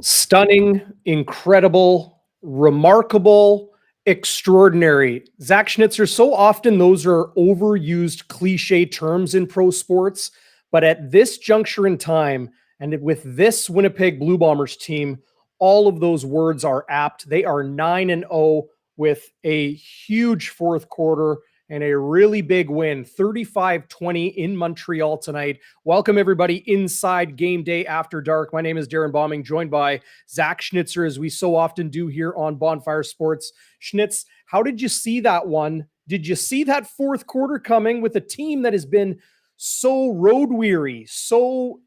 Stunning, incredible, remarkable, extraordinary. Zach Schnitzer, so often those are overused cliche terms in pro sports, but at this juncture in time, and with this Winnipeg Blue Bombers team, all of those words are apt. They are 9-0 with a huge fourth quarter and a really big win, 35-20 in Montreal tonight. Welcome, everybody, inside Game Day After Dark. My name is Darren Bombing, joined by Zach Schnitzer, as we so often do here on Bonfire Sports. Schnitz, how did you see that one? Did you see that fourth quarter coming with a team that has been so road weary, so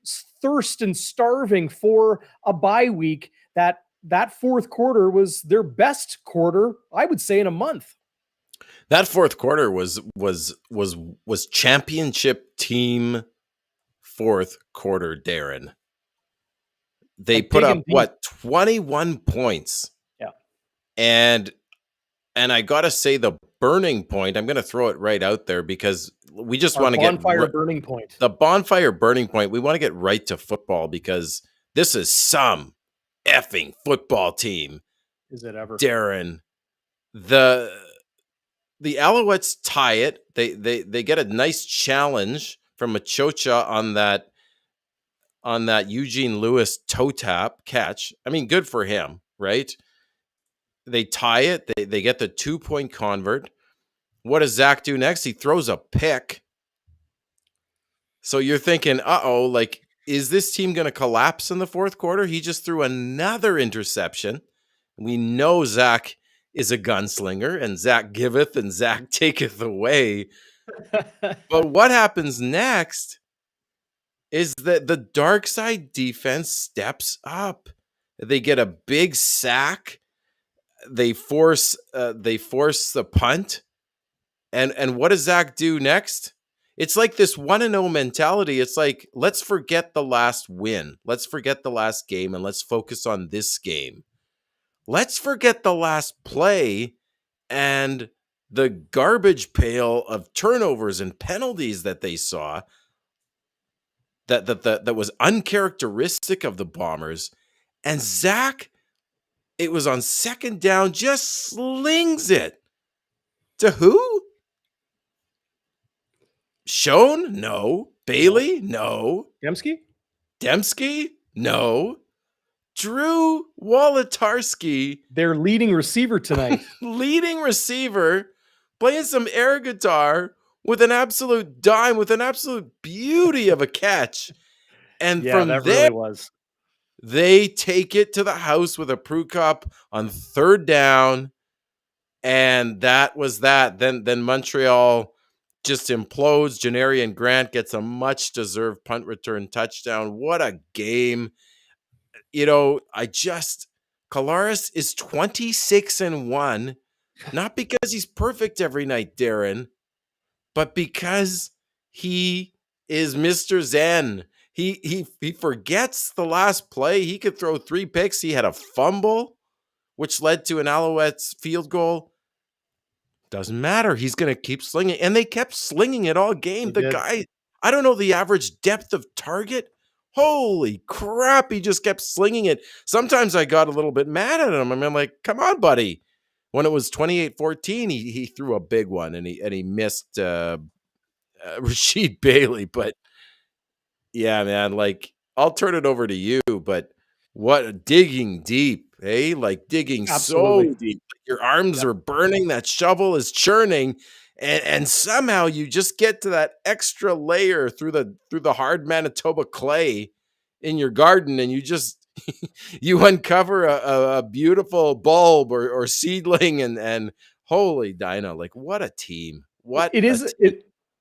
thirst and starving for a bye week, that fourth quarter was their best quarter, I would say, in a month? That fourth quarter was championship team fourth quarter, Darren. They put up 21 points. Yeah. And I got to say, the burning point, I'm going to throw it right out there because we just want to get burning point. The bonfire burning point. We want to get right to football because this is some effing football team. Is it ever? Darren, the Alouettes tie it. They get a nice challenge from Machocha on that Eugene Lewis toe tap catch. I mean, good for him, right? They tie it. They get the 2-point convert. What does Zach do next? He throws a pick. So you're thinking, like, is this team going to collapse in the fourth quarter? He just threw another interception. We know Zach is a gunslinger, and Zach giveth and Zach taketh away. But what happens next is that the dark side defense steps up. They get a big sack. They force the punt. And what does Zach do next? It's like this 1-0 mentality. It's like, let's forget the last win. Let's forget the last game, and let's focus on this game. Let's forget the last play and the garbage pail of turnovers and penalties that they saw that was uncharacteristic of the Bombers. And Zach, it was on second down, just slings it. To who? Schoen? No. Bailey? No. Dembski? No. Drew Wolodarski, their leading receiver tonight. Leading receiver, playing some air guitar with an absolute dime, with an absolute beauty of a catch. And from there, really was. They take it to the house with a Prue Cup on third down. And that was that. Then Montreal just implodes. Janarian Grant gets a much-deserved punt return touchdown. What a game. You know, Collaros is 26-1, not because he's perfect every night, Darren, but because he is Mr. Zen. He forgets the last play. He could throw 3 picks. He had a fumble, which led to an Alouettes field goal. Doesn't matter. He's going to keep slinging. And they kept slinging it all game. The guy, I don't know the average depth of target. Holy crap, he just kept slinging it. Sometimes I got a little bit mad at him. I mean, I'm like, come on, buddy. When it was 28-14, he threw a big one, and he missed Rashid Bailey. But, yeah, man, like, I'll turn it over to you, but what digging deep, eh? Like, digging Absolutely. so deep. Your arms are burning. That shovel is churning. And somehow you just get to that extra layer through the hard Manitoba clay in your garden, and you just you uncover a beautiful bulb or seedling, and holy Dinah, like what a team! It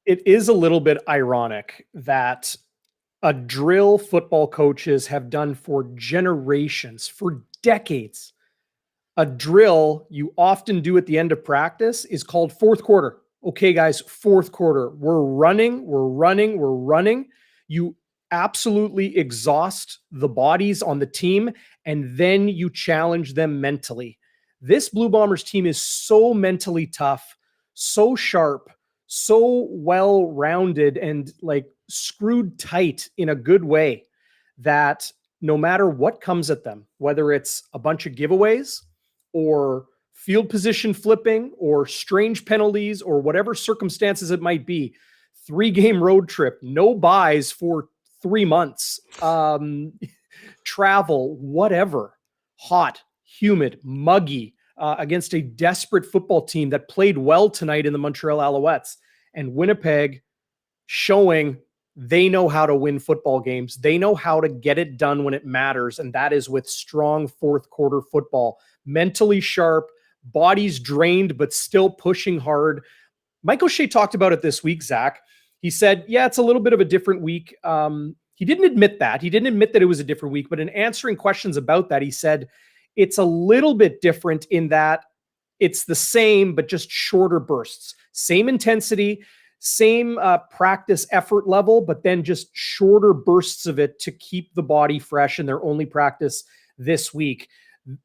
is a little bit ironic that a drill football coaches have done for generations, for decades. A drill you often do at the end of practice is called fourth quarter. Okay, guys, fourth quarter. We're running. You absolutely exhaust the bodies on the team, and then you challenge them mentally. This Blue Bombers team is so mentally tough, so sharp, so well-rounded, and like screwed tight in a good way that no matter what comes at them, whether it's a bunch of giveaways or field position flipping or strange penalties or whatever circumstances it might be, 3-game road trip, no buys for 3 months, travel, whatever, hot, humid, muggy, against a desperate football team that played well tonight in the Montreal Alouettes, and Winnipeg showing they know how to win football games. They know how to get it done when it matters, and that is with strong fourth quarter football. Mentally sharp, bodies drained, but still pushing hard. Mike O'Shea talked about it this week, Zach. He said, yeah, it's a little bit of a different week. He didn't admit that. He didn't admit that it was a different week, but in answering questions about that, he said, it's a little bit different in that it's the same, but just shorter bursts. Same intensity, same practice effort level, but then just shorter bursts of it to keep the body fresh in their only practice this week.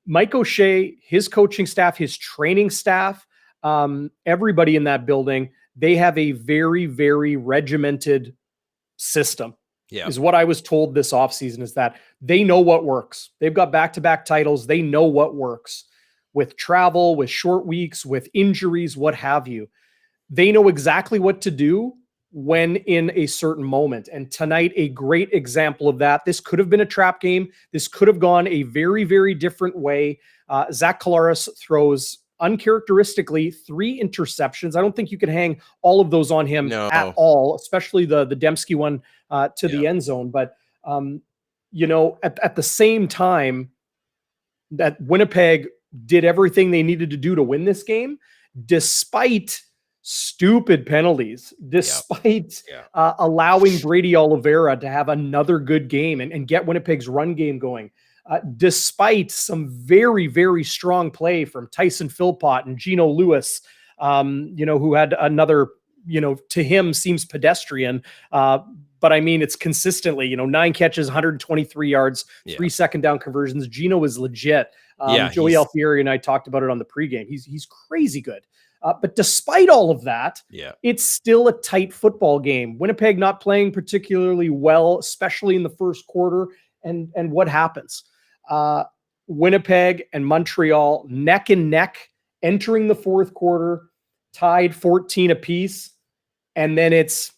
Mike O'Shea, his coaching staff, his training staff, everybody in that building, they have a very, very regimented system. Yeah. Is what I was told this offseason, is that they know what works. They've got back-to-back titles. They know what works with travel, with short weeks, with injuries, what have you. They know exactly what to do when in a certain moment. And tonight, a great example of that. This could have been a trap game. This could have gone a very, very different way. Zach Collaros throws uncharacteristically 3 interceptions. I don't think you can hang all of those on him at all, especially the Dembski one to the end zone. But, at the same time that Winnipeg did everything they needed to do to win this game, despite stupid penalties, despite allowing Brady Oliveira to have another good game and get Winnipeg's run game going. Despite some very, very strong play from Tyson Philpott and Geno Lewis, who had another, to him seems pedestrian. But I mean, it's consistently, 9 catches, 123 yards, 3 second down conversions. Geno is legit. Joey Alfieri and I talked about it on the pregame. He's crazy good. But despite all of that, it's still a tight football game. Winnipeg not playing particularly well, especially in the first quarter. And what happens? Winnipeg and Montreal neck and neck entering the fourth quarter, tied 14 apiece. And then it's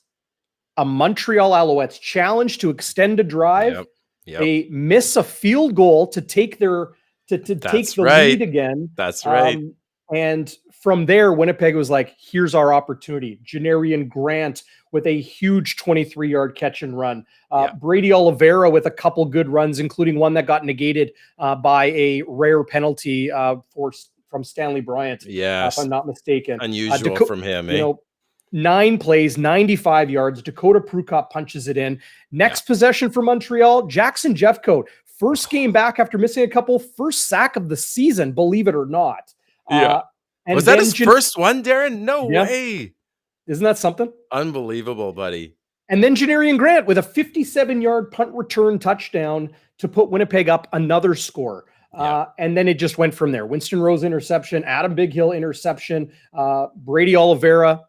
a Montreal Alouettes challenge to extend a drive. They miss a field goal to take their take the lead again. That's right. And from there, Winnipeg was like, here's our opportunity. Janarian Grant with a huge 23-yard catch and run. Brady Oliveira with a couple good runs, including one that got negated by a rare penalty from Stanley Bryant, if I'm not mistaken. Unusual from him, eh? 9 plays, 95 yards. Dakota Prukop punches it in. Next possession for Montreal, Jackson Jeffcoat. First game back after missing a couple. First sack of the season, believe it or not. And was that his first one, Darren? No way. Isn't that something? Unbelievable, buddy. And then Janarian Grant with a 57-yard punt return touchdown to put Winnipeg up another score. And then it just went from there. Winston Rose interception, Adam Big Hill interception, Brady Oliveira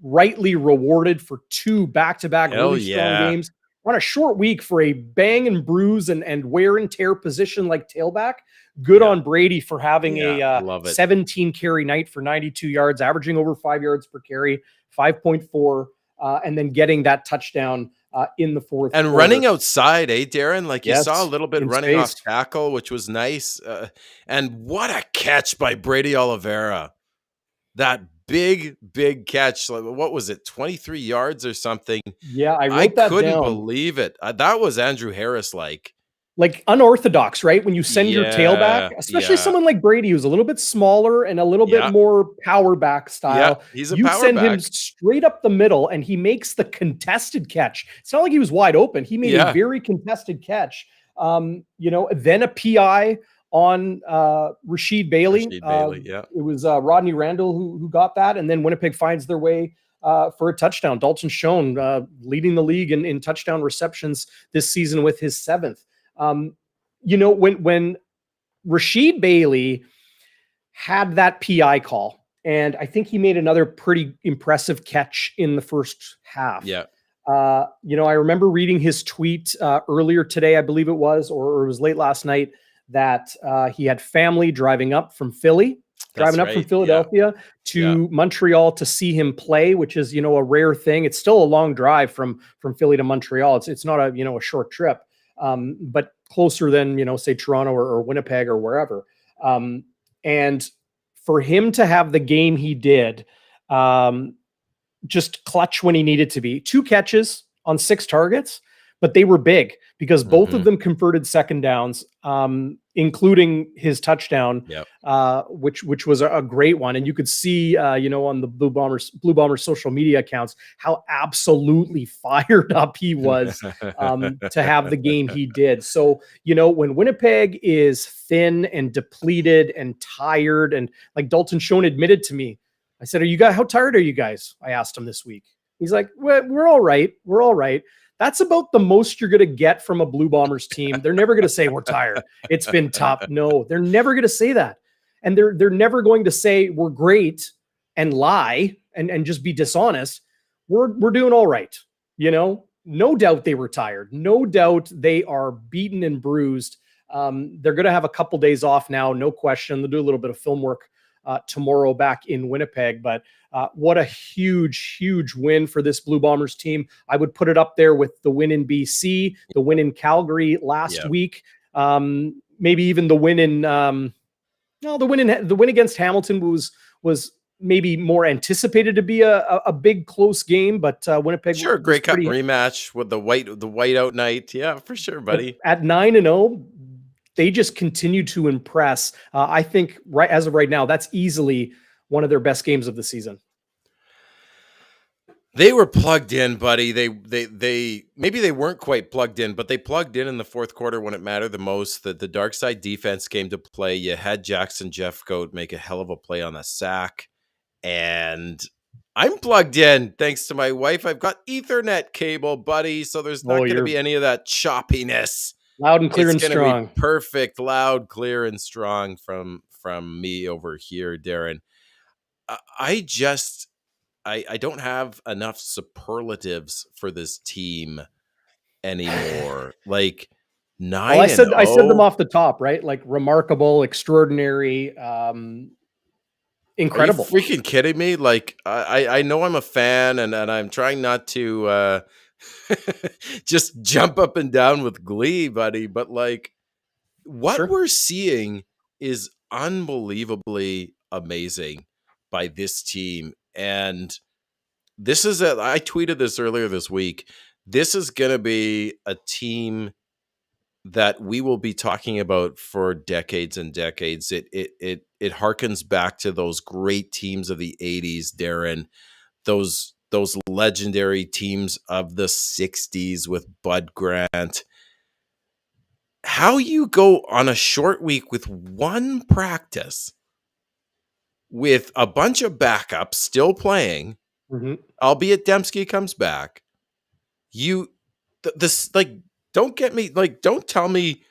rightly rewarded for 2 back-to-back really strong games. On a short week for a bang and bruise and wear and tear position like tailback. Good on Brady for having a 17 carry night for 92 yards, averaging over 5 yards per carry, 5.4, and then getting that touchdown in the fourth and quarter. Running outside, Darren? Like you saw a little bit running off tackle, which was nice. And what a catch by Brady Oliveira. That big catch. What was it? 23 yards or something. Yeah, I wrote that down. I couldn't believe it. That was Andrew Harris-like. Like unorthodox, right? When you send your tailback, especially someone like Brady, who's a little bit smaller and a little bit more power back style. He's a you power send back. him straight up the middle and he makes the contested catch. It's not like he was wide open. He made a very contested catch. Then a PI on Rashid Bailey. It was Rodney Randall who got that. And then Winnipeg finds their way for a touchdown. Dalton Schoen leading the league in touchdown receptions this season with his 7th. When Rashid Bailey had that PI call, and I think he made another pretty impressive catch in the first half. I remember reading his tweet earlier today, I believe it was, or it was late last night, that he had family driving up from That's right. Yeah. Philadelphia Yeah. to Montreal to see him play, which is, a rare thing. It's still a long drive from Philly to Montreal. It's not a short trip, but closer than, say Toronto or Winnipeg or wherever. And for him to have the game he did, just clutch when he needed to be. 2 catches on 6 targets, but they were big because both of them converted second downs, including his touchdown, Yep. which was a great one. And you could see, on the Blue Bombers social media accounts, how absolutely fired up he was to have the game he did. So, when Winnipeg is thin and depleted and tired, and like Dalton Schoen admitted to me, I said, how tired are you guys? I asked him this week. He's like, we're all right. We're all right. That's about the most you're going to get from a Blue Bombers team. They're never going to say we're tired. It's been tough. No, they're never going to say that. And they're never going to say we're great and lie and just be dishonest. We're doing all right. No doubt they were tired. No doubt they are beaten and bruised. They're going to have a couple days off now, no question. They'll do a little bit of film work tomorrow back in Winnipeg. But what a huge, huge win for this Blue Bombers team. I would put it up there with the win in BC, the win in Calgary last week, maybe even the win in the win against Hamilton was maybe more anticipated to be a big close game, but Winnipeg. Sure, Grey Cup rematch with the whiteout night. Yeah, for sure, buddy. At 9-0. They just continue to impress. I think as of right now, that's easily one of their best games of the season. They were plugged in, buddy. They maybe they weren't quite plugged in, but they plugged in the fourth quarter when it mattered the most. The dark side defense came to play. You had Jackson Jeffcoat make a hell of a play on the sack, and I'm plugged in thanks to my wife. I've got Ethernet cable, buddy, so there's not going to be any of that choppiness. Loud and clear and strong. Be perfect, loud, clear, and strong from me over here, Darren. I don't have enough superlatives for this team anymore. Like 9. Well, I said them off the top, right? Like remarkable, extraordinary, incredible. Are you freaking kidding me? Like I know I'm a fan, and I'm trying not to just jump up and down with glee, buddy. But like what we're seeing is unbelievably amazing by this team. And this is I tweeted this earlier this week. This is going to be a team that we will be talking about for decades and decades. It harkens back to those great teams of the 80s, Darren. Those legendary teams of the 60s with Bud Grant. How you go on a short week with one practice with a bunch of backups still playing, albeit Dembski comes back. Don't tell me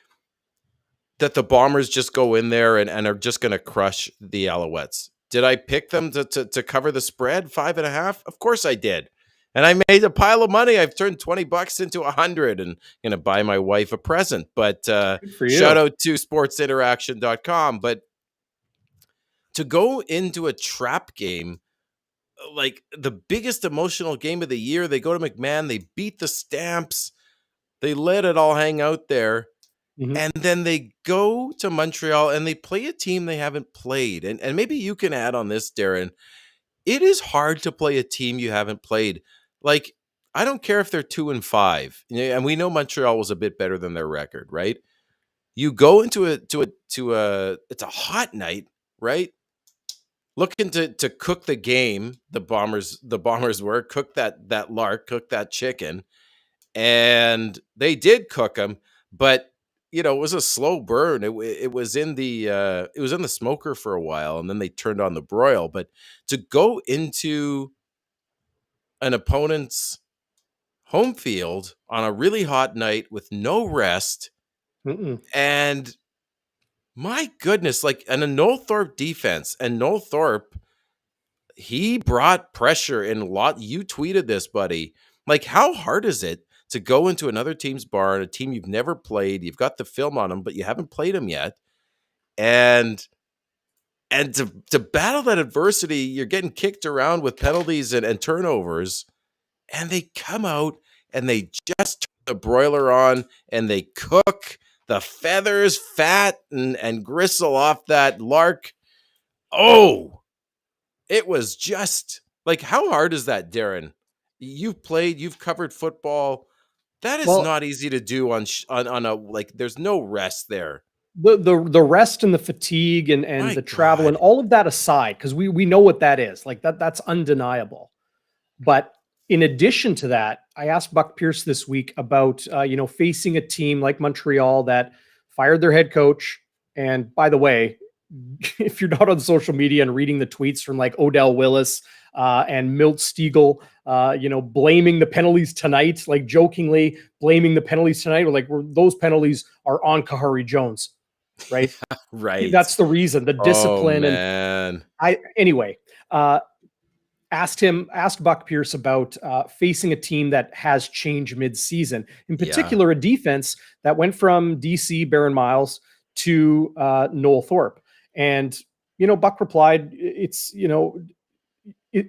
that the Bombers just go in there and are just going to crush the Alouettes. Did I pick them to cover the spread 5.5? Of course I did. And I made a pile of money. I've turned $20 into $100 and going to buy my wife a present. But shout out to sportsinteraction.com. But to go into a trap game, like the biggest emotional game of the year, they go to McMahon, they beat the Stamps, they let it all hang out there. And then they go to Montreal and they play a team they haven't played. And maybe you can add on this, Darren. It is hard to play a team you haven't played. Like, I don't care if they're 2-5. And we know Montreal was a bit better than their record, right? You go into it's a hot night, right? Looking to cook the game, the Bombers were, cook that lark, cook that chicken. And they did cook them, but it was a slow burn. It was in the smoker for a while, and then they turned on the broil. But to go into an opponent's home field on a really hot night with no rest, and my goodness, and a Noel Thorpe defense, and Noel Thorpe, he brought pressure in a lot. You tweeted this, buddy. Like, how hard is it to go into another team's barn, a team you've never played, you've got the film on them, but you haven't played them yet, and to battle that adversity, you're getting kicked around with penalties and turnovers, and they come out and they just turn the broiler on and they cook the feathers, fat, and gristle off that lark. Oh, it was just like, how hard is that, Darren? You've played, you've covered football. That is Well, not easy to do on a, like, there's no rest there. the rest and the fatigue and My the travel and God. all of that aside, because we know what that is. Like that's undeniable. But in addition to that, I asked Buck Pierce this week about facing a team like Montreal that fired their head coach. And by the way, if you're not on social media and reading the tweets from like Odell Willis and Milt Stiegel, blaming the penalties tonight, like jokingly blaming the penalties tonight, or like those penalties are on Kahari Jones, right? Right. That's the reason, the Oh, discipline. man. And anyway, asked Buck Pierce about facing a team that has changed mid-season, in particular, a defense that went from DC Baron Miles to Noel Thorpe. And, Buck replied,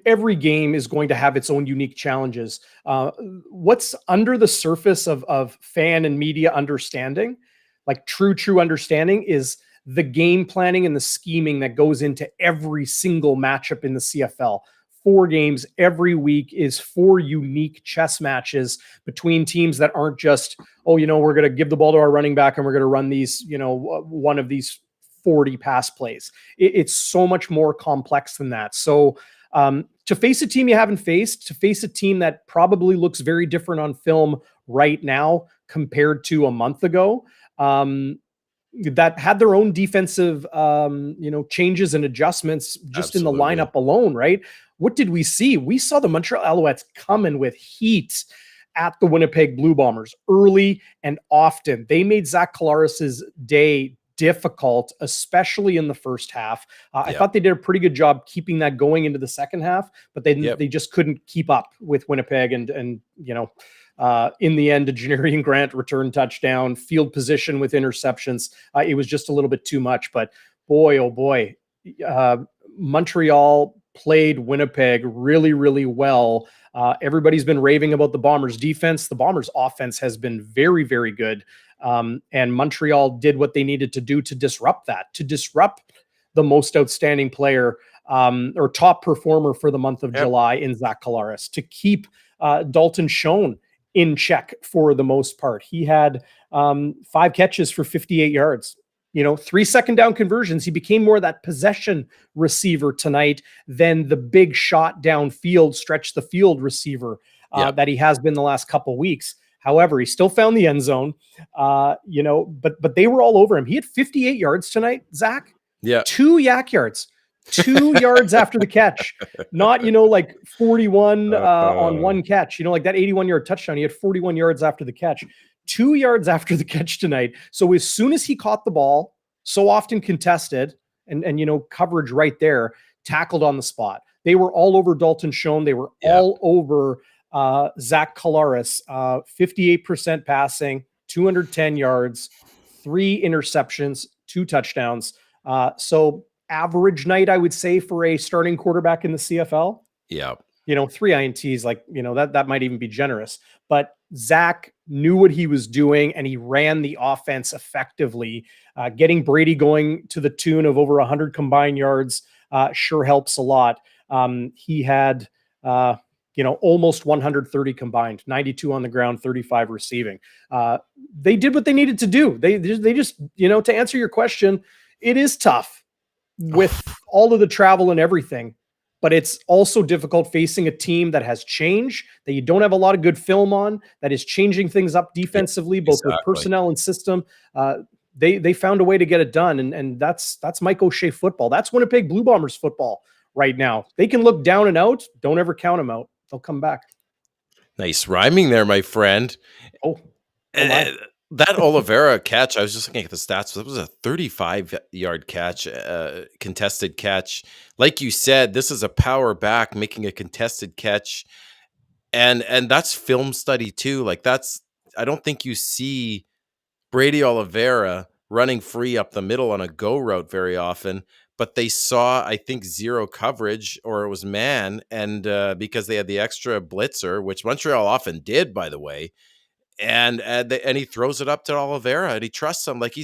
every game is going to have its own unique challenges. What's under the surface of fan and media understanding, like true understanding, is the game planning and the scheming that goes into every single matchup in the CFL. 4 games every week is 4 unique chess matches between teams that aren't just, we're going to give the ball to our running back and we're going to run these, one of these 40 pass plays. It's so much more complex than that. So to face a team you haven't faced, to face a team that probably looks very different on film right now compared to a month ago, that had their own defensive, changes and adjustments just in the lineup alone, right? What did we see? We saw the Montreal Alouettes coming with heat at the Winnipeg Blue Bombers early and often. They made Zach Collaros' day difficult, especially in the first half. I thought they did a pretty good job keeping that going into the second half, but they just couldn't keep up with Winnipeg. And in the end, a Janarian Grant return touchdown, field position with interceptions. It was just a little bit too much. But boy, oh boy, Montreal played Winnipeg really, really well. Everybody's been raving about the Bombers' defense. The Bombers' offense has been very, very good. And Montreal did what they needed to do to disrupt that, to disrupt the most outstanding player or top performer for the month of July in Zach Collaros, to keep Dalton Schoen in check for the most part. He had 5 catches for 58 yards. 3 second down conversions. He became more that possession receiver tonight than the big shot downfield, stretch the field receiver that he has been the last couple weeks. However, he still found the end zone, but they were all over him. He had 58 yards tonight, Zach. Yeah. 2 yak yards, 2 yards after the catch, not, like 41 on one catch, like that 81-yard touchdown. He had 41 yards after the catch. 2 yards after the catch tonight. So as soon as he caught the ball, so often contested and coverage right there, tackled on the spot. They were all over Dalton Schoen. They were all over Zach Collaros. 58% passing, 210 yards, 3 interceptions, 2 touchdowns. So average night, I would say, for a starting quarterback in the CFL. Yeah. 3 INTs, like, that might even be generous. But Zach knew what he was doing, and he ran the offense effectively. Getting Brady going to the tune of over 100 combined yards sure helps a lot. He had, almost 130 combined, 92 on the ground, 35 receiving. They did what they needed to do. They just, to answer your question, it is tough with all of the travel and everything. But it's also difficult facing a team that has changed, that you don't have a lot of good film on, that is changing things up defensively, both with personnel and system. They found a way to get it done, and that's Mike O'Shea football. That's Winnipeg Blue Bombers football right now. They can look down and out. Don't ever count them out. They'll come back. Nice rhyming there, my friend. That Oliveira catch, I was just looking at the stats. It was a 35-yard catch, contested catch. Like you said, this is a power back making a contested catch. And that's film study too. Like I don't think you see Brady Oliveira running free up the middle on a go route very often, but they saw, I think, zero coverage, or it was man, and because they had the extra blitzer, which Montreal often did, by the way, and he throws it up to Oliveira, and he trusts him. Like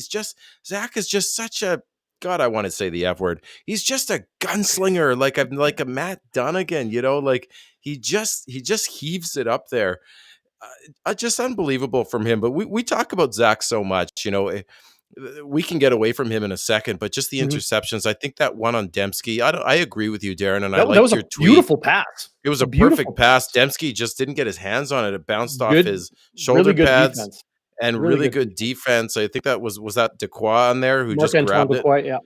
Zach is just such a, God, I want to say the F word. He's just a gunslinger, like a Matt Dunnigan, like he just heaves it up there. Just unbelievable from him. But we talk about Zach so much, we can get away from him in a second, but just the Mhm. interceptions. I think that one on Dembski, I agree with you, Darren, and I That liked was a your tweet. beautiful pass. It was A a beautiful perfect pass. pass. Dembski just didn't get his hands on it. It bounced off Good, his really shoulder good pads, defense. and Really really good good defense. defense. I think that was that Dequoy on there who just Marc-Antoine grabbed it. Dequoy, yeah. Yeah.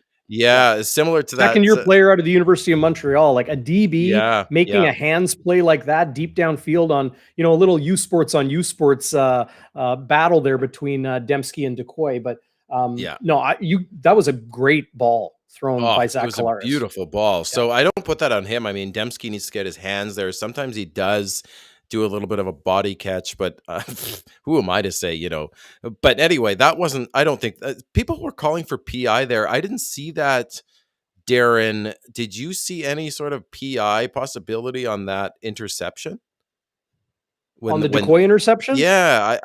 Yeah, it's similar to that. Second year player out of the University of Montreal, like a DB Yeah, making yeah, a hands play like that deep downfield on, a little U Sports on U Sports battle there between Dembski and Decoy. But yeah. no, that was a great ball thrown Oh, by it Zach was a Collaros. beautiful ball. Yeah. So I don't put that on him. I mean, Dembski needs to get his hands there. Sometimes he does do a little bit of a body catch, but who am I to say, But anyway, that wasn't, I don't think, people were calling for PI there. I didn't see that, Darren. Did you see any sort of PI possibility on that interception? On the Decoy interception? Yeah,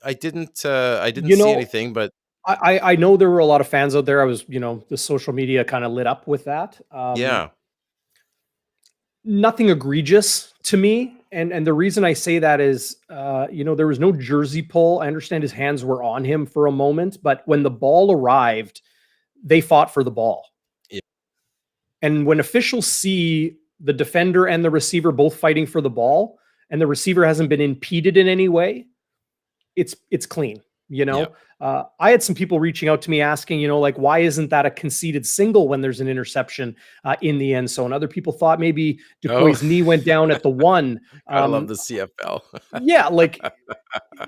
I didn't You see know, anything, but I know there were a lot of fans out there. I was, the social media kind of lit up with that. yeah. Nothing egregious to me. And the reason I say that is, there was no jersey pull. I understand his hands were on him for a moment, but when the ball arrived, they fought for the ball. Yeah. And when officials see the defender and the receiver both fighting for the ball, and the receiver hasn't been impeded in any way, it's clean. Yeah. I had some people reaching out to me asking, like, why isn't that a conceded single when there's an interception in the end zone? Other people thought maybe Oh, Decoy's knee went down at the one. gotta love the CFL. Yeah, like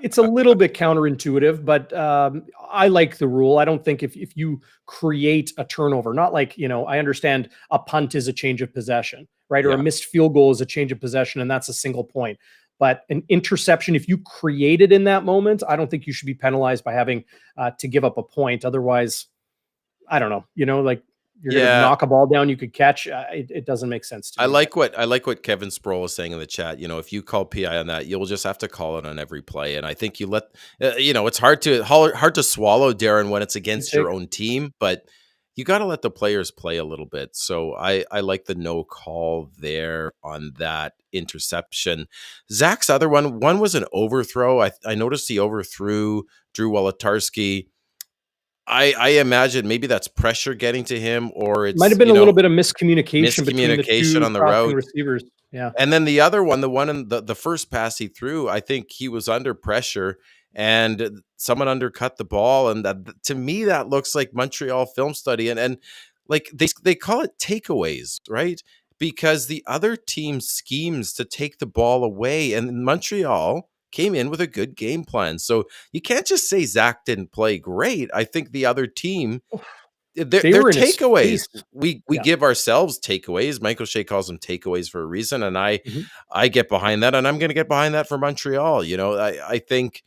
it's a little bit counterintuitive, but I like the rule. I don't think if you create a turnover, not like, I understand a punt is a change of possession, right? Or a Yeah. missed field goal is a change of possession, and that's a single point. But an interception, if you create it in that moment, I don't think you should be penalized by having to give up a point. Otherwise, I don't know, like you're going to Yeah. knock a ball down you could catch. It doesn't make sense to I me. like what Kevin Sproul is saying in the chat. If you call PI on that, you'll just have to call it on every play. And I think you let, it's hard to swallow, Darren, when it's against your own team, but you got to let the players play a little bit. So I like the no call there on that interception. Zach's other one was an overthrow. I noticed he overthrew Drew Wolodarski. I imagine maybe that's pressure getting to him, or it's Might have been a little bit of miscommunication between the miscommunication two on the crossing route. receivers. Yeah. And then the other one, the one in the first pass he threw, I think he was under pressure and someone undercut the ball. And that, to me, that looks like Montreal film study. And like they call it takeaways, right? Because the other team schemes to take the ball away, and Montreal came in with a good game plan. So you can't just say Zach didn't play great. I think the other team, they're were in his takeaways. face. We Yeah. give ourselves takeaways. Michael Shea calls them takeaways for a reason, and Mhm. I get behind that, and I'm going to get behind that for Montreal. I think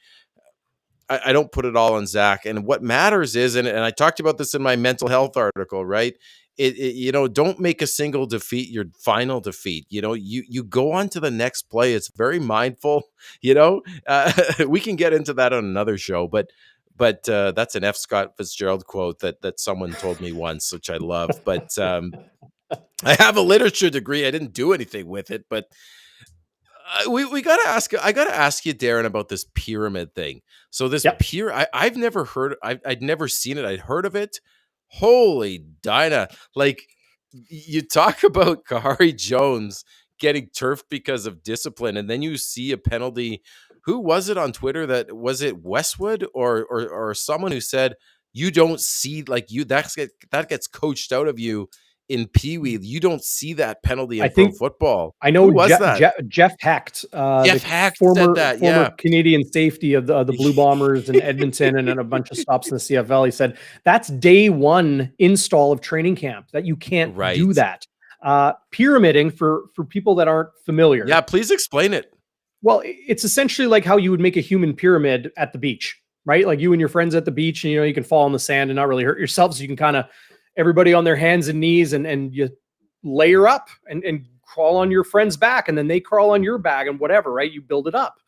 I don't put it all on Zach, and what matters is, and I talked about this in my mental health article, right? Don't make a single defeat your final defeat. You go on to the next play. It's very mindful. We can get into that on another show, but that's an F. Scott Fitzgerald quote that someone told me once, which I love. But I have a literature degree. I didn't do anything with it, but we gotta ask. I gotta ask you, Darren, about this pyramid thing. So this Yep. I've never heard. I'd never seen it. I'd heard of it. Holy Dinah! Like you talk about Kahari Jones getting turfed because of discipline, and then you see a penalty. Who was it on Twitter that was it Westwood or someone who said you don't see that gets coached out of you in Pee Wee. You don't see that penalty in I pro think football. I know Who was that? Jeff Hecht, Jeff the Hack former said that. Yeah. Canadian safety of the Blue Bombers in Edmonton and then a bunch of stops in the CFL. He said that's day one install of training camp, that you can't do Right. that. Pyramiding, for people that aren't familiar. Yeah, please explain it. Well, it's essentially like how you would make a human pyramid at the beach, right? Like you and your friends at the beach, and you can fall in the sand and not really hurt yourself. So you can kind of everybody on their hands and knees, and you layer up and crawl on your friend's back, and then they crawl on your back and whatever, right? You build it up.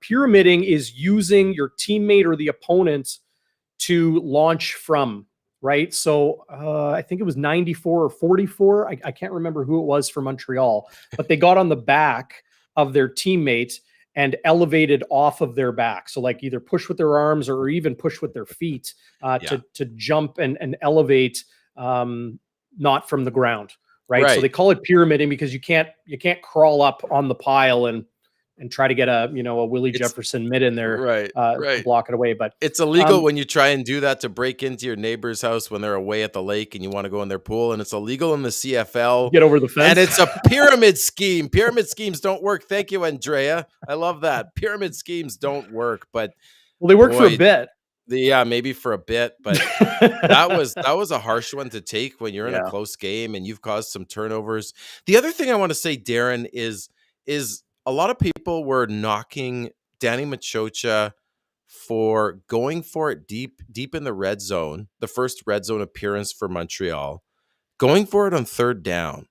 Pyramiding is using your teammate or the opponent to launch from, right? So I think it was 94 or 44. I can't remember who it was for Montreal, but they got on the back of their teammate and elevated off of their back. So like either push with their arms or even push with their feet to jump and elevate, not from the ground, right? So they call it pyramiding because you can't crawl up on the pile and try to get a Willie Jefferson mid in there to block it away. But it's illegal when you try and do that to break into your neighbor's house when they're away at the lake and you want to go in their pool, and it's illegal in the CFL. Get over the fence. And it's a pyramid scheme. Pyramid schemes don't work. Thank you, Andrea. I love that. Pyramid schemes don't work, but they work for a bit. Yeah, maybe for a bit, but that was a harsh one to take when you're in a close game and you've caused some turnovers. The other thing I want to say, Darren, is a lot of people were knocking Danny Machocha for going for it deep in the red zone, the first red zone appearance for Montreal, going for it on third down.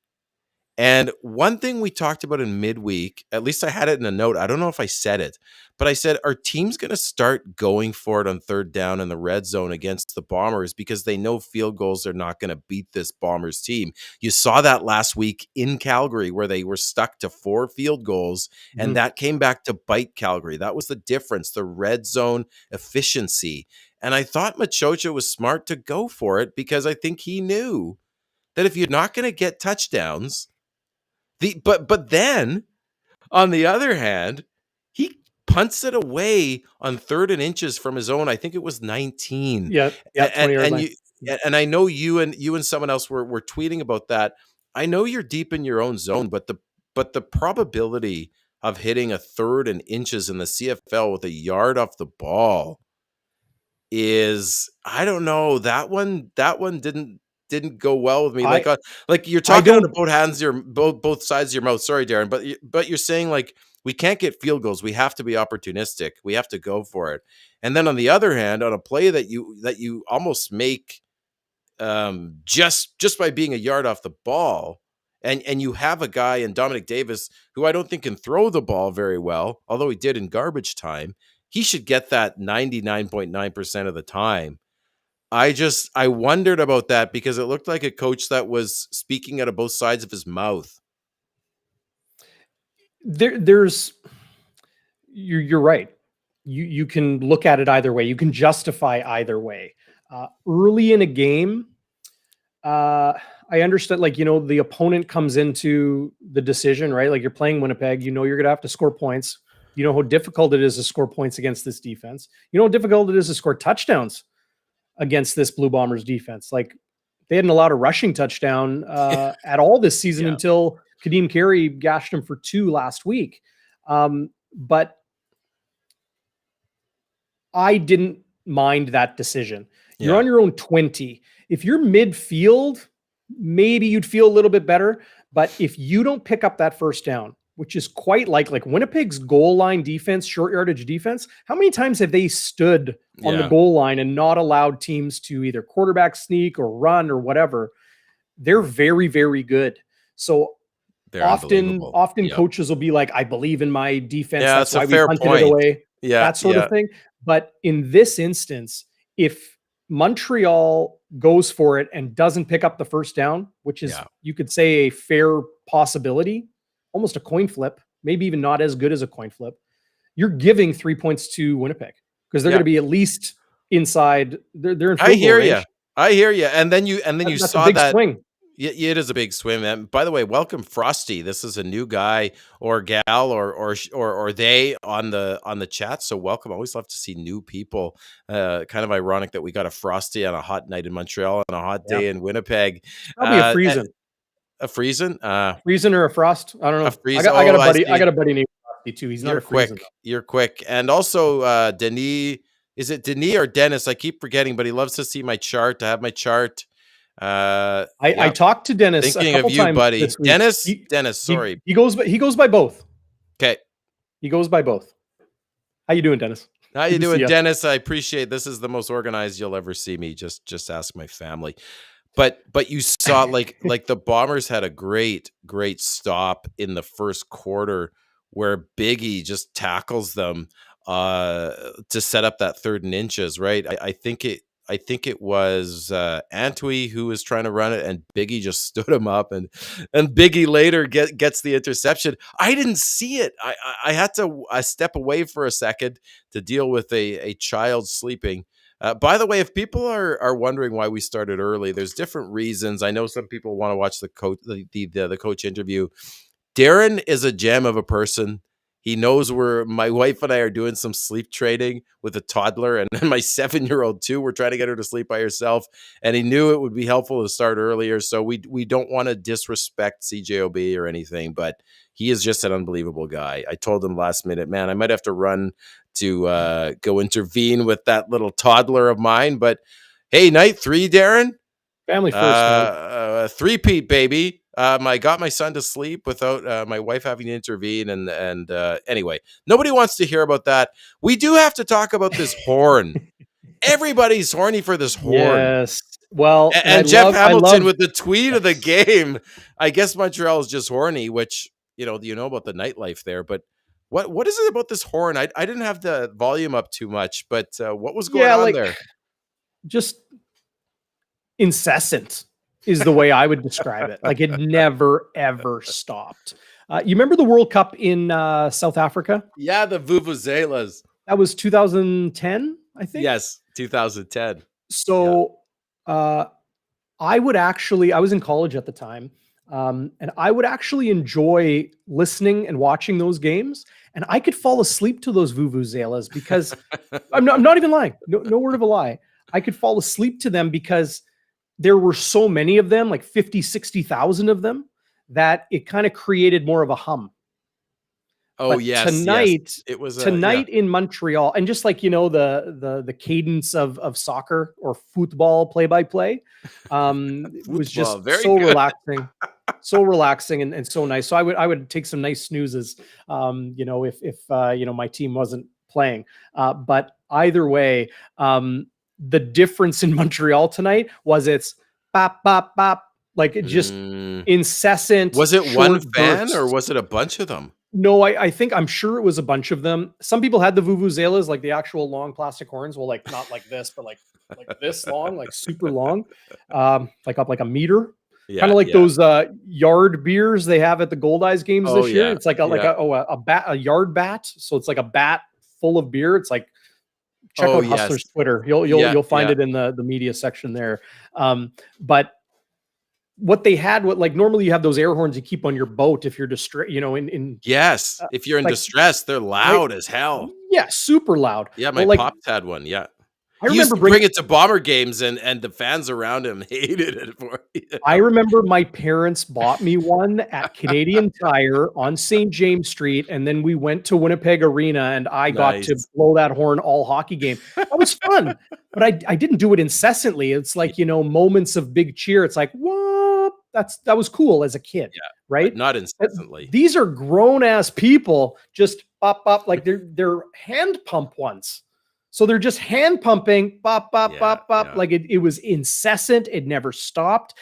And one thing we talked about in midweek, at least I had it in a note, I don't know if I said it, but I said, our team's going to start going for it on third down in the red zone against the Bombers because they know field goals are not going to beat this Bombers team. You saw that last week in Calgary where they were stuck to 4 field goals, and that came back to bite Calgary. That was the difference, the red zone efficiency. And I thought Machocha was smart to go for it because I think he knew that if you're not going to get touchdowns, but then, on the other hand, he punts it away on 3rd and inches from his own. I think it was 19. Yeah, and I know you and someone else were tweeting about that. I know you're deep in your own zone, but the probability of hitting a 3rd and inches in the CFL with a yard off the ball is, I don't know, that one didn't go well with me. Like you're talking out of both sides of your mouth. Sorry, Darren, but you're saying like we can't get field goals. We have to be opportunistic. We have to go for it. And then on the other hand, on a play that you almost make just by being a yard off the ball, and you have a guy in Dominic Davis who I don't think can throw the ball very well, although he did in garbage time. He should get that 99.9% of the time. I wondered about that because it looked like a coach that was speaking out of both sides of his mouth. You're right. You can look at it either way. You can justify either way. Early in a game, I understand, the opponent comes into the decision, right? Like you're playing Winnipeg, you're going to have to score points. You know how difficult it is to score points against this defense. You know how difficult it is to score touchdowns against this Blue Bombers defense. Like they hadn't allowed a rushing touchdown at all this season until Kadeem Carey gashed him for 2 last week. But I didn't mind that decision. You're on your own 20. If you're midfield, maybe you'd feel a little bit better. But if you don't pick up that first down, which is quite like Winnipeg's goal line defense, short yardage defense, how many times have they stood on the goal line and not allowed teams to either quarterback sneak or run or whatever? They're very, very good. So often coaches will be like, I believe in my defense. Yeah, that's why a fair we punted point. it away. Yeah, that sort of thing. But in this instance, if Montreal goes for it and doesn't pick up the first down, which is, you could say, a fair possibility, almost a coin flip, maybe even not as good as a coin flip, you're giving 3 points to Winnipeg because they're going to be at least inside. They're in field goal range. I hear you. And then you That's saw a big that swing. Yeah, it is a big swim. And by the way, welcome Frosty. This is a new guy or gal or they on the chat. So welcome. Always love to see new people. Kind of ironic that we got a Frosty on a hot night in Montreal and a hot day in Winnipeg. Probably a Friesen. A Friesen? Friesen or a Frost? I don't know. A Friesen. I got a buddy named Frosty too. He's not You're a Friesen. quick. You're quick. And also Denis. Is it Denis or Dennis? I keep forgetting, but he loves to see my chart. I have my chart. I talked to Dennis thinking a couple of you, times buddy. this week. Dennis, sorry. He goes by both. Okay. He goes by both. How you doing, Dennis? How you Good to see doing, ya. Dennis? I appreciate this is the most organized you'll ever see me. Just ask my family. But you saw like the Bombers had a great stop in the first quarter where Biggie just tackles them to set up that 3rd and inches, right? I think it was Antwi who was trying to run it, and Biggie just stood him up, and Biggie later gets the interception. I didn't see it. I had to step away for a second to deal with a child sleeping. By the way, if people are wondering why we started early, there's different reasons. I know some people want to watch the coach interview. Darren is a gem of a person. He knows my wife and I are doing some sleep training with a toddler, and my 7-year-old too. We're trying to get her to sleep by herself, and he knew it would be helpful to start earlier. So we don't want to disrespect CJOB or anything, but he is just an unbelievable guy. I told him last minute, man, I might have to run to go intervene with that little toddler of mine. But hey, night 3, Darren. Family first, man. Three-peat, baby. I got my son to sleep without my wife having to intervene. And anyway, nobody wants to hear about that. We do have to talk about this horn. Everybody's horny for this horn. Yes. Well, and Jeff Hamilton with the tweet of the game. I guess Montreal is just horny, which, you know about the nightlife there. But what is it about this horn? I didn't have the volume up too much, but what was going on there? Just incessant is the way I would describe it. Like, it never, ever stopped. You remember the World Cup in South Africa? Yeah, the Vuvuzelas. That was 2010, I think. Yes, 2010. So I was in college at the time, and I would actually enjoy listening and watching those games. And I could fall asleep to those vuvuzelas because I'm not even lying. No word of a lie. I could fall asleep to them because there were so many of them, like 50, 60,000 of them, that it kind of created more of a hum. Oh, but yes. Tonight, yes. It was in Montreal, and just like, the cadence of soccer or football play-by-play, was just so good. Relaxing, so relaxing and so nice. So I would take some nice snoozes, if my team wasn't playing. But either way, the difference in Montreal tonight was it's bop, bop, bop, like it just incessant. Was it one fan bursts. or was it a bunch of them? No, I'm sure it was a bunch of them. Some people had the vuvuzelas, like the actual long plastic horns. Well, like not like this, but like this long, like super long, like up like a meter. Yeah, kind of like those yard beers they have at the Gold Eyes games this year. It's like a yard bat. So it's like a bat full of beer. It's like, check out Hustler's Twitter. You'll find it in the media section there. But what they had, normally you have those air horns you keep on your boat if you're distressed, yes. If you're in distress, they're loud as hell. Yeah, super loud. Yeah, my pops had one. Yeah. I remember bring it to Bomber games, and the fans around him hated it for you. I remember my parents bought me one at Canadian Tire on St. James Street, and then we went to Winnipeg Arena, and I got to blow that horn all hockey game. That was fun, but I didn't do it incessantly. It's like, moments of big cheer. It's like, what? That was cool as a kid, right? Not incessantly. These are grown ass people just pop, pop, like they're hand pump ones. So they're just hand pumping, bop, bop, bop, bop. Like it was incessant. It never stopped.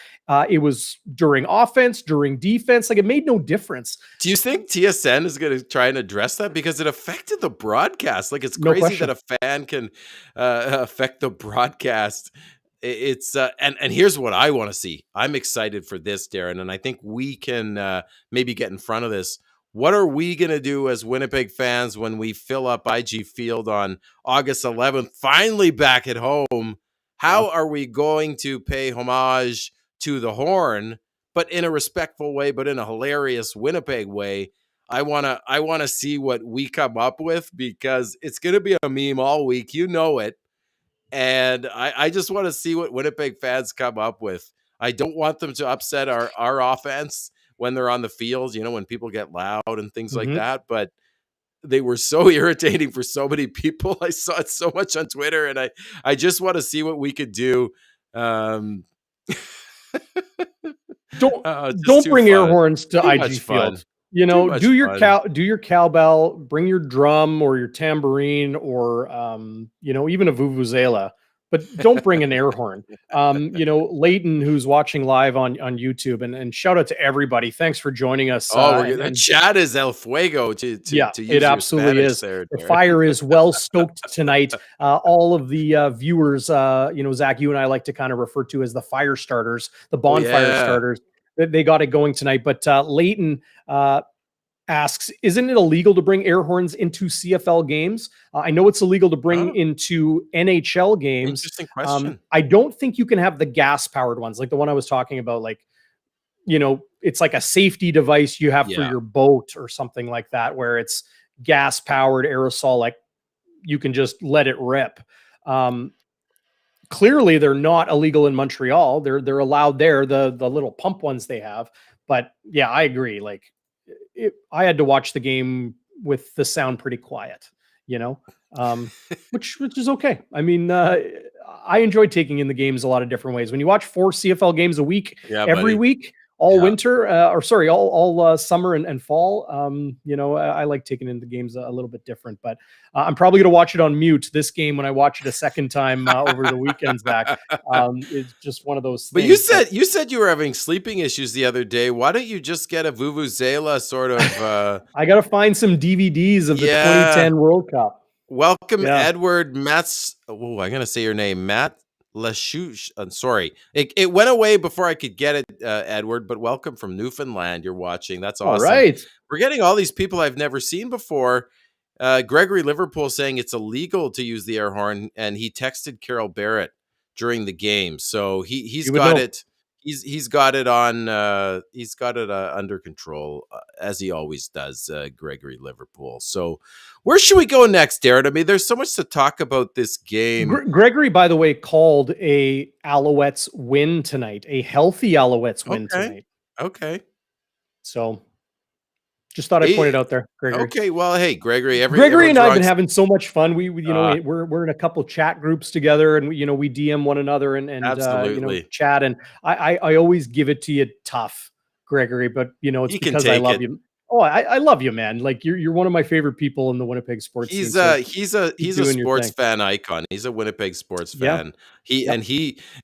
It was during offense, during defense. Like, it made no difference. Do you think TSN is going to try and address that? Because it affected the broadcast. Like, it's crazy that a fan can affect the broadcast. It's and here's what I want to see. I'm excited for this, Darren, and I think we can maybe get in front of this. What are we going to do as Winnipeg fans when we fill up IG Field on August 11th, finally back at home? How are we going to pay homage to the horn, but in a respectful way, but in a hilarious Winnipeg way? I want to see what we come up with, because it's going to be a meme all week. You know it. And I just want to see what Winnipeg fans come up with. I don't want them to upset our offense when they're on the field, when people get loud and things like that. But they were so irritating for so many people. I saw it so much on Twitter, and I just want to see what we could do. Don't bring air horns to IG Field. You Too know, much fun. do your cowbell, bring your drum or your tambourine or even a vuvuzela, but don't bring an air horn. Leighton, who's watching live on YouTube, and shout out to everybody. Thanks for joining us. Oh, the And chat is El Fuego yeah, to it use your absolutely Spanish is. there, The Darren. fire is well stoked tonight. All of the viewers, Zach, you and I like to kind of refer to as the fire starters, the bonfire starters. They got it going tonight. But Leighton asks, isn't it illegal to bring air horns into CFL games? I know it's illegal to bring into NHL games. Interesting question. I don't think you can have the gas powered ones, like the one I was talking about, like, it's like a safety device you have for your boat or something like that, where it's gas powered aerosol, like you can just let it rip. Clearly they're not illegal in Montreal. They're allowed there, the little pump ones they have. But yeah, I agree. Like I had to watch the game with the sound pretty quiet, which is okay. I mean, I enjoy taking in the games a lot of different ways. When you watch 4 CFL games a week, every week, all winter, all summer and fall, I like taking in the games a little bit different. But I'm probably going to watch it on mute this game when I watch it a second time over the weekends back. It's just one of those things. But you said you were having sleeping issues the other day. Why don't you just get a vuvuzela sort of? I got to find some DVDs of the 2010 World Cup. Welcome, Edward Matz. Oh, I'm going to say your name, Matt Lachouche. I'm sorry. It went away before I could get it, Edward, but welcome from Newfoundland. You're watching. That's awesome. All right. We're getting all these people I've never seen before. Gregory Liverpool saying it's illegal to use the air horn, and he texted Carol Barrett during the game. So he's got it. He's got it on. He's got it under control, as he always does, Gregory Liverpool. So where should we go next, Darren? I mean, there's so much to talk about this game. Gregory, by the way, called a Alouettes win tonight, a healthy Alouettes win tonight. Okay. So just thought I'd point it out there, Gregory. Okay, well, hey, Gregory. Gregory and I have been having so much fun. We're in a couple chat groups together, and we DM one another and chat. And I always give it to you tough, Gregory, but it's because I love you. Oh, I love you, man. Like you're one of my favorite people in the Winnipeg sports scene. He's a sports fan icon. He's a Winnipeg sports fan.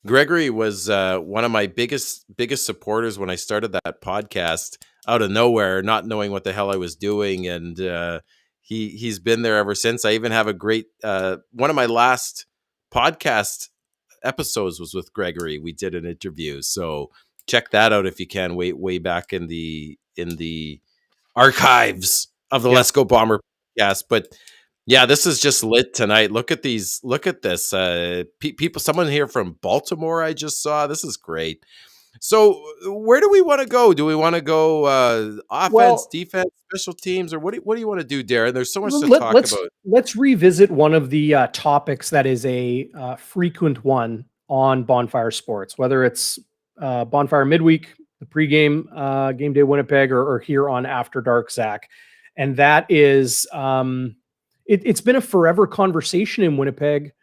Gregory was one of my biggest supporters when I started that podcast out of nowhere, not knowing what the hell I was doing, and he's been there ever since. I even have a great one of my last podcast episodes was with Gregory. We did an interview, so check that out if you can. Way back in the archives of the Let's Go Bomber podcast. But yeah, this is just lit tonight. Look at these. Look at this. People. Someone here from Baltimore. I just saw. This is great. So where do we want to go? Do we want to go offense, defense, special teams, or what do you want to do, Darren? There's so much to talk about. Let's revisit one of the topics that is a frequent one on Bonfire Sports, whether it's Bonfire MidWeek, the pregame, GameDay Winnipeg, or here on After Dark, Zach. And that is, it's been a forever conversation in Winnipeg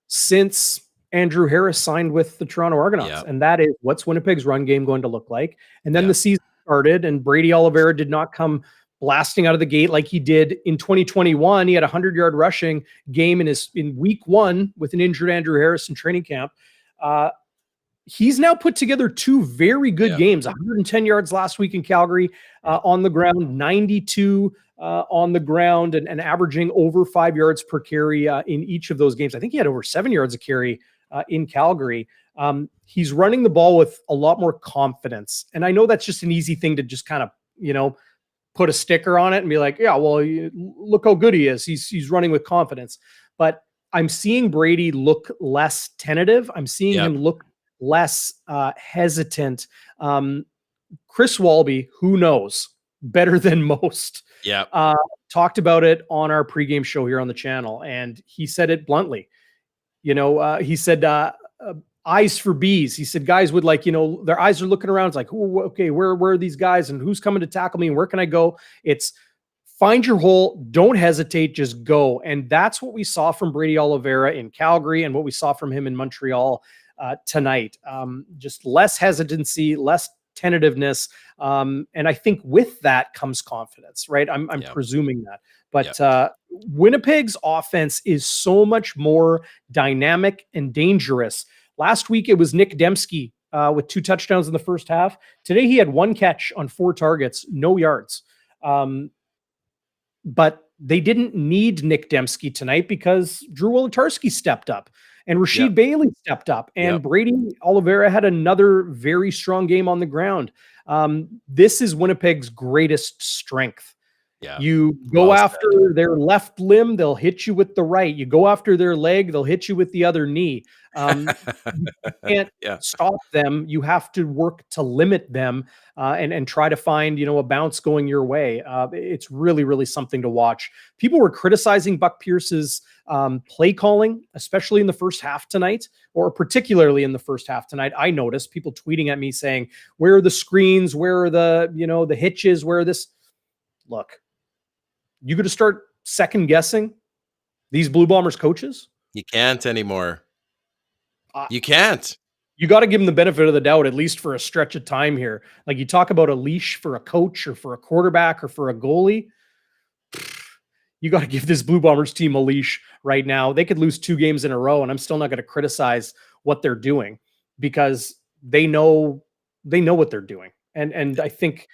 since Andrew Harris signed with the Toronto Argonauts. And that is, what's Winnipeg's run game going to look like? And then the season started, and Brady Oliveira did not come blasting out of the gate like he did in 2021. He had a 100-yard rushing game in week 1 with an injured Andrew Harris in training camp. He's now put together 2 very good games, 110 yards last week in Calgary on the ground, 92 on the ground, and averaging over 5 yards per carry in each of those games. I think he had over 7 yards a carry in Calgary. He's running the ball with a lot more confidence. And I know that's just an easy thing to just kind of, put a sticker on it and be like, yeah, well, look how good he is. He's running with confidence. But I'm seeing Brady look less tentative. I'm seeing him look less hesitant. Chris Walby, who knows better than most, talked about it on our pregame show here on the channel. And he said it bluntly. He said, eyes for bees. He said, guys would their eyes are looking around. It's like, okay, where are these guys and who's coming to tackle me and where can I go? It's find your hole. Don't hesitate. Just go. And that's what we saw from Brady Oliveira in Calgary and what we saw from him in Montreal tonight. Just less hesitancy, less tentativeness. And I think with that comes confidence, right? I'm Yeah. presuming that. But Winnipeg's offense is so much more dynamic and dangerous. Last week, it was Nick Dembski with 2 touchdowns in the first half. Today, he had 1 catch on 4 targets, no yards. But they didn't need Nick Dembski tonight because Drew Wolodarski stepped up and Rashid Bailey stepped up, and Brady Oliveira had another very strong game on the ground. This is Winnipeg's greatest strength. Yeah. You go after their left limb, they'll hit you with the right. You go after their leg, they'll hit you with the other knee. You can't stop them. You have to work to limit them and try to find, a bounce going your way. It's really, really something to watch. People were criticizing Buck Pierce's play calling, especially in the first half tonight, or particularly in the first half tonight. I noticed people tweeting at me saying, where are the screens? Where are the, the hitches? Where are this? Look, you got to start second guessing these Blue Bombers coaches? You can't anymore. You can't. You got to give them the benefit of the doubt, at least for a stretch of time here. Like, you talk about a leash for a coach or for a quarterback or for a goalie. You got to give this Blue Bombers team a leash right now. They could lose 2 games in a row, and I'm still not going to criticize what they're doing because they know what they're doing. And I think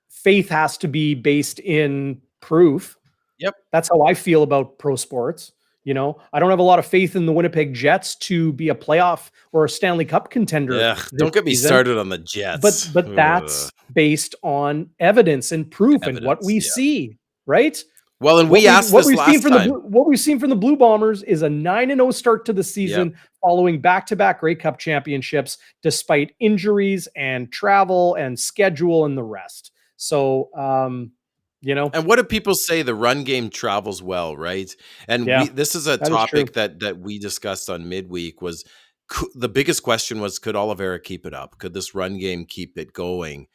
faith has to be based in proof. Yep. That's how I feel about pro sports. I don't have a lot of faith in the Winnipeg Jets to be a playoff or a Stanley Cup contender. Yeah, don't get me started on the Jets. But that's based on evidence and proof and what we see, right? Well, and we asked this last time. What we've seen from the Blue Bombers is a 9-0 start to the season following back-to-back Grey Cup championships, despite injuries and travel and schedule and the rest. So, And what do people say? The run game travels well, right? And this is a topic that we discussed on midweek. Was the biggest question was, could Oliveira keep it up? Could this run game keep it going?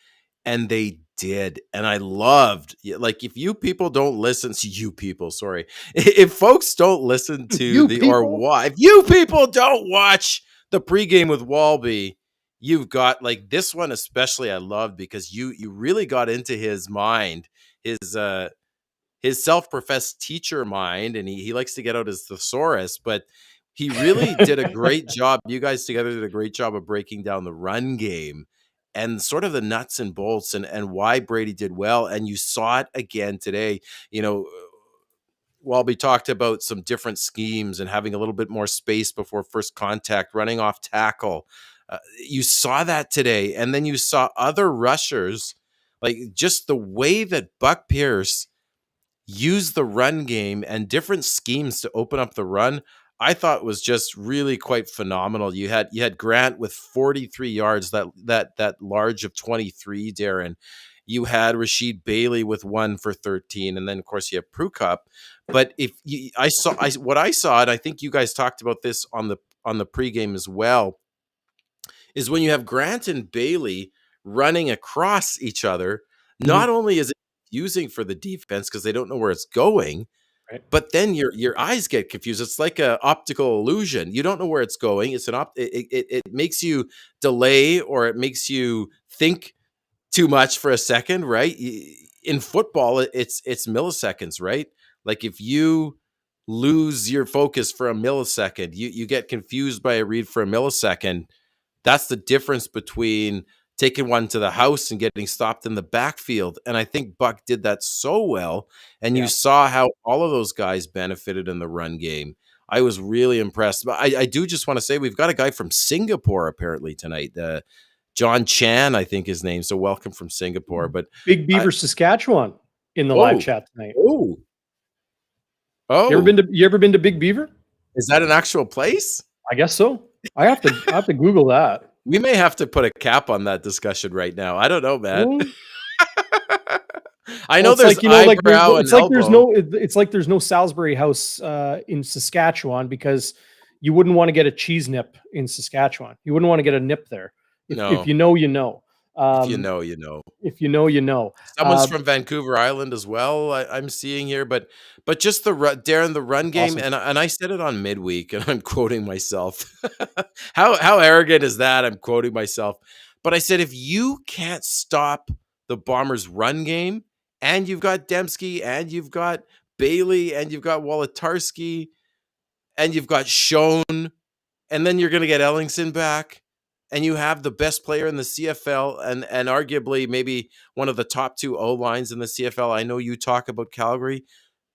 And they did. And I loved, like, if you people don't listen to if folks don't listen to if you people don't watch the pregame with Walby, you've got, like, this one especially I loved because you really got into his mind, his self-professed teacher mind, and he likes to get out his thesaurus, but he really did a great job. You guys together did a great job of breaking down the run game and sort of the nuts and bolts and why Brady did well. And you saw it again today. Walby talked about some different schemes and having a little bit more space before first contact, running off tackle. You saw that today. And then you saw other rushers, like just the way that Buck Pierce used the run game and different schemes to open up the run, I thought was just really quite phenomenal. You had Grant with 43 yards, that large of 23, Darren. You had Rashid Bailey with 1 for 13, and then of course you have Prukop. But what I saw, and I think you guys talked about this on the pregame as well, is when you have Grant and Bailey running across each other, not only is it confusing for the defense because they don't know where it's going, right, but then your eyes get confused. It's like an optical illusion. You don't know where it's going. It's it makes you delay, or it makes you think too much for a second, right? In football, it's milliseconds, right? Like if you lose your focus for a millisecond, you get confused by a read for a millisecond. That's the difference between taking one to the house and getting stopped in the backfield. And I think Buck did that so well. And you saw how all of those guys benefited in the run game. I was really impressed. But I do just want to say we've got a guy from Singapore apparently tonight. John Chan, I think his name. So welcome from Singapore. But Big Beaver, Saskatchewan in the live chat tonight. Oh. You ever been to Big Beaver? Is that an actual place? I guess so. I have to Google that. We may have to put a cap on that discussion right now. I don't know, man. I know there's eyebrow and elbow. It's like there's no Salisbury House in Saskatchewan because you wouldn't want to get a cheese nip in Saskatchewan. You wouldn't want to get a nip there. If you know, you know. If you know, you know. If you know, you know. Someone's from Vancouver Island as well, I'm seeing here. But just Darren, the run game, awesome. and I said it on midweek, and I'm quoting myself. How arrogant is that? I'm quoting myself. But I said, if you can't stop the Bombers' run game, and you've got Dembski, and you've got Bailey, and you've got Wolotarski, and you've got Schoen, and then you're going to get Ellingson back, and you have the best player in the CFL, and arguably maybe one of the top 2 O-lines in the CFL. I know you talk about Calgary.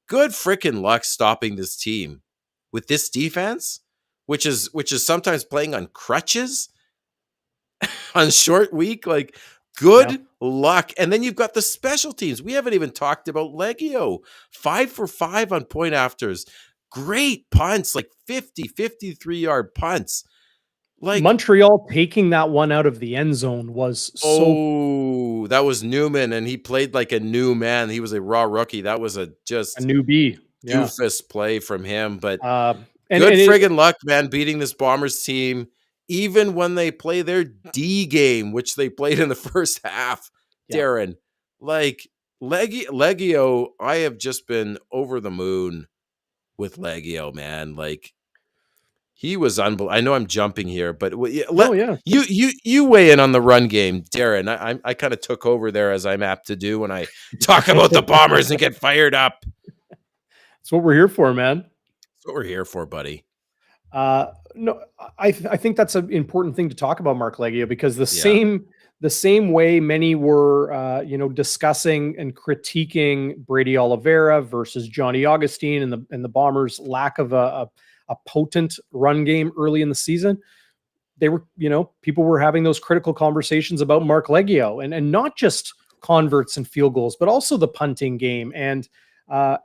Good freaking luck stopping this team with this defense, which is sometimes playing on crutches on short week. Like, good luck. And then you've got the special teams. We haven't even talked about Legio. 5 for 5 on point afters. Great punts, like 50, 53-yard punts. Like Montreal taking that one out of the end zone was so. That was Newman, and he played like a new man. He was a raw rookie. That was just a newbie. doofus play from him. But good friggin' luck, man, beating this Bombers team, even when they play their D game, which they played in the first half. Darren, like Legio, I have just been over the moon with Legio, man. Like, he was unbelievable. I know I'm jumping here, but you weigh in on the run game, Darren. I kind of took over there, as I'm apt to do when I talk about the Bombers and get fired up. That's what we're here for, man. That's what we're here for, buddy. No, I think that's an important thing to talk about, Marc Legio, because the same way many were, discussing and critiquing Brady Oliveira versus Johnny Augustine and the Bombers' lack of a potent run game early in the season. They were, people were having those critical conversations about Marc Legio and not just converts and field goals, but also the punting game. And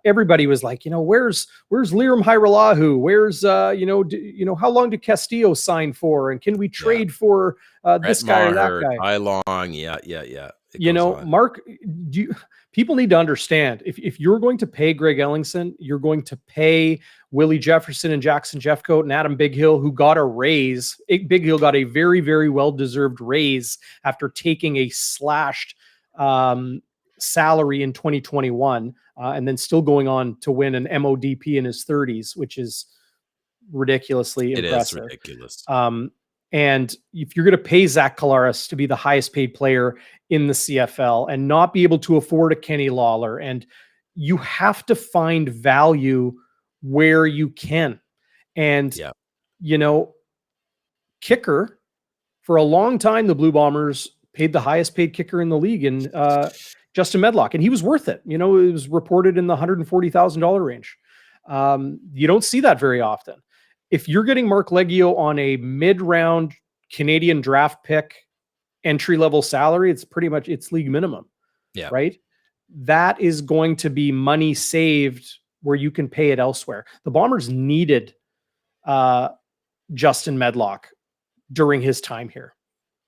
everybody was like, where's Liram Hairolahu? Where's, how long did Castillo sign for? And can we trade for this guy or that guy? How long? Yeah. Mark, people need to understand, if you're going to pay Greg Ellingson, you're going to pay Willie Jefferson and Jackson Jeffcoat and Adam Bighill, who got a raise. Bighill got a very, very well-deserved raise after taking a slashed salary in 2021 and then still going on to win an MODP in his 30s, which is ridiculously impressive. It is ridiculous. And if you're going to pay Zach Collaros to be the highest paid player in the CFL and not be able to afford a Kenny Lawler, and you have to find value where you can. And, kicker, for a long time, the Blue Bombers paid the highest paid kicker in the league in Justin Medlock, and he was worth it. It was reported in the $140,000 range. You don't see that very often. If you're getting Marc Legio on a mid-round Canadian draft pick entry-level salary, it's pretty much its league minimum. Yeah. Right? That is going to be money saved where you can pay it elsewhere. The Bombers needed Justin Medlock during his time here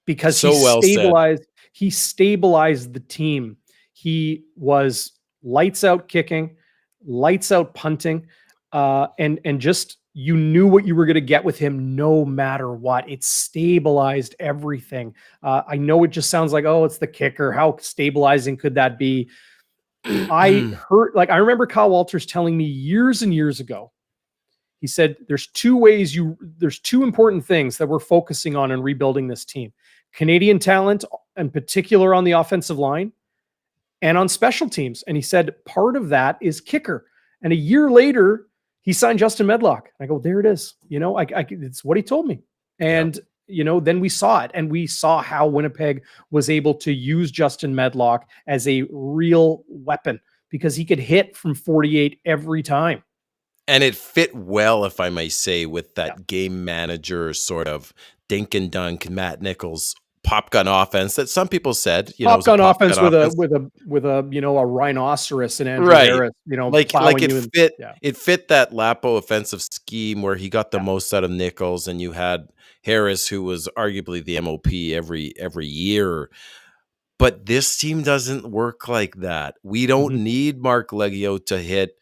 because he stabilized the team. He was lights out kicking, lights out punting, and just, you knew what you were going to get with him no matter what. It stabilized everything. I know it just sounds like, oh, it's the kicker. How stabilizing could that be? I remember Kyle Walters telling me years and years ago, he said, there's two important things that we're focusing on in rebuilding this team: Canadian talent, in particular on the offensive line, and on special teams. And he said, part of that is kicker. And a year later, he signed Justin Medlock. I go, there it is. It's what he told me. And, then we saw it, and we saw how Winnipeg was able to use Justin Medlock as a real weapon because he could hit from 48 every time. And it fit well, if I may say, with that game manager sort of dink and dunk, Matt Nichols pop gun offense that some people said, pop gun offense with a rhinoceros and Andrew Harris, it fit that Lapo offensive scheme where he got the most out of Nichols, and you had Harris, who was arguably the MOP every year. But this team doesn't work like that. We don't need Marc Legio to hit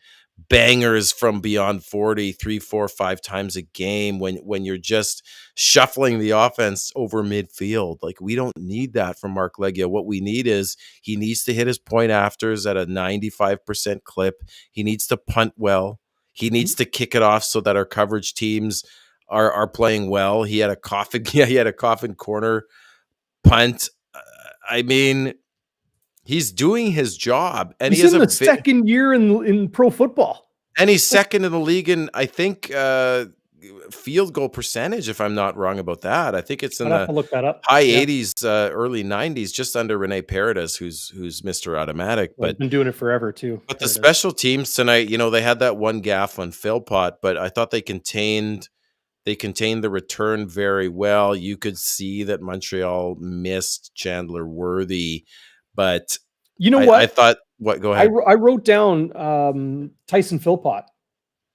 bangers from beyond 40, 3, 4, 5 times a game when you're just shuffling the offense over midfield. Like, we don't need that from Marc Legio. What we need is he needs to hit his point afters at a 95% clip. He needs to punt well. He needs to kick it off so that our coverage teams are playing well. He had a coffin corner punt. I mean, he's doing his job, and He's in the second year in pro football. And he's second in the league in, I think, field goal percentage, if I'm not wrong about that. I think it's in I'd have the to look that up. high Yeah. 80s, early 90s, just under Rene Paredes, who's Mr. Automatic. Well, he's been doing it forever too. But the special teams tonight, they had that one gaff on Philpott, but I thought they contained the return very well. You could see that Montreal missed Chandler Worthy, but you know what? I thought, what? Go ahead. I wrote down Tyson Philpott.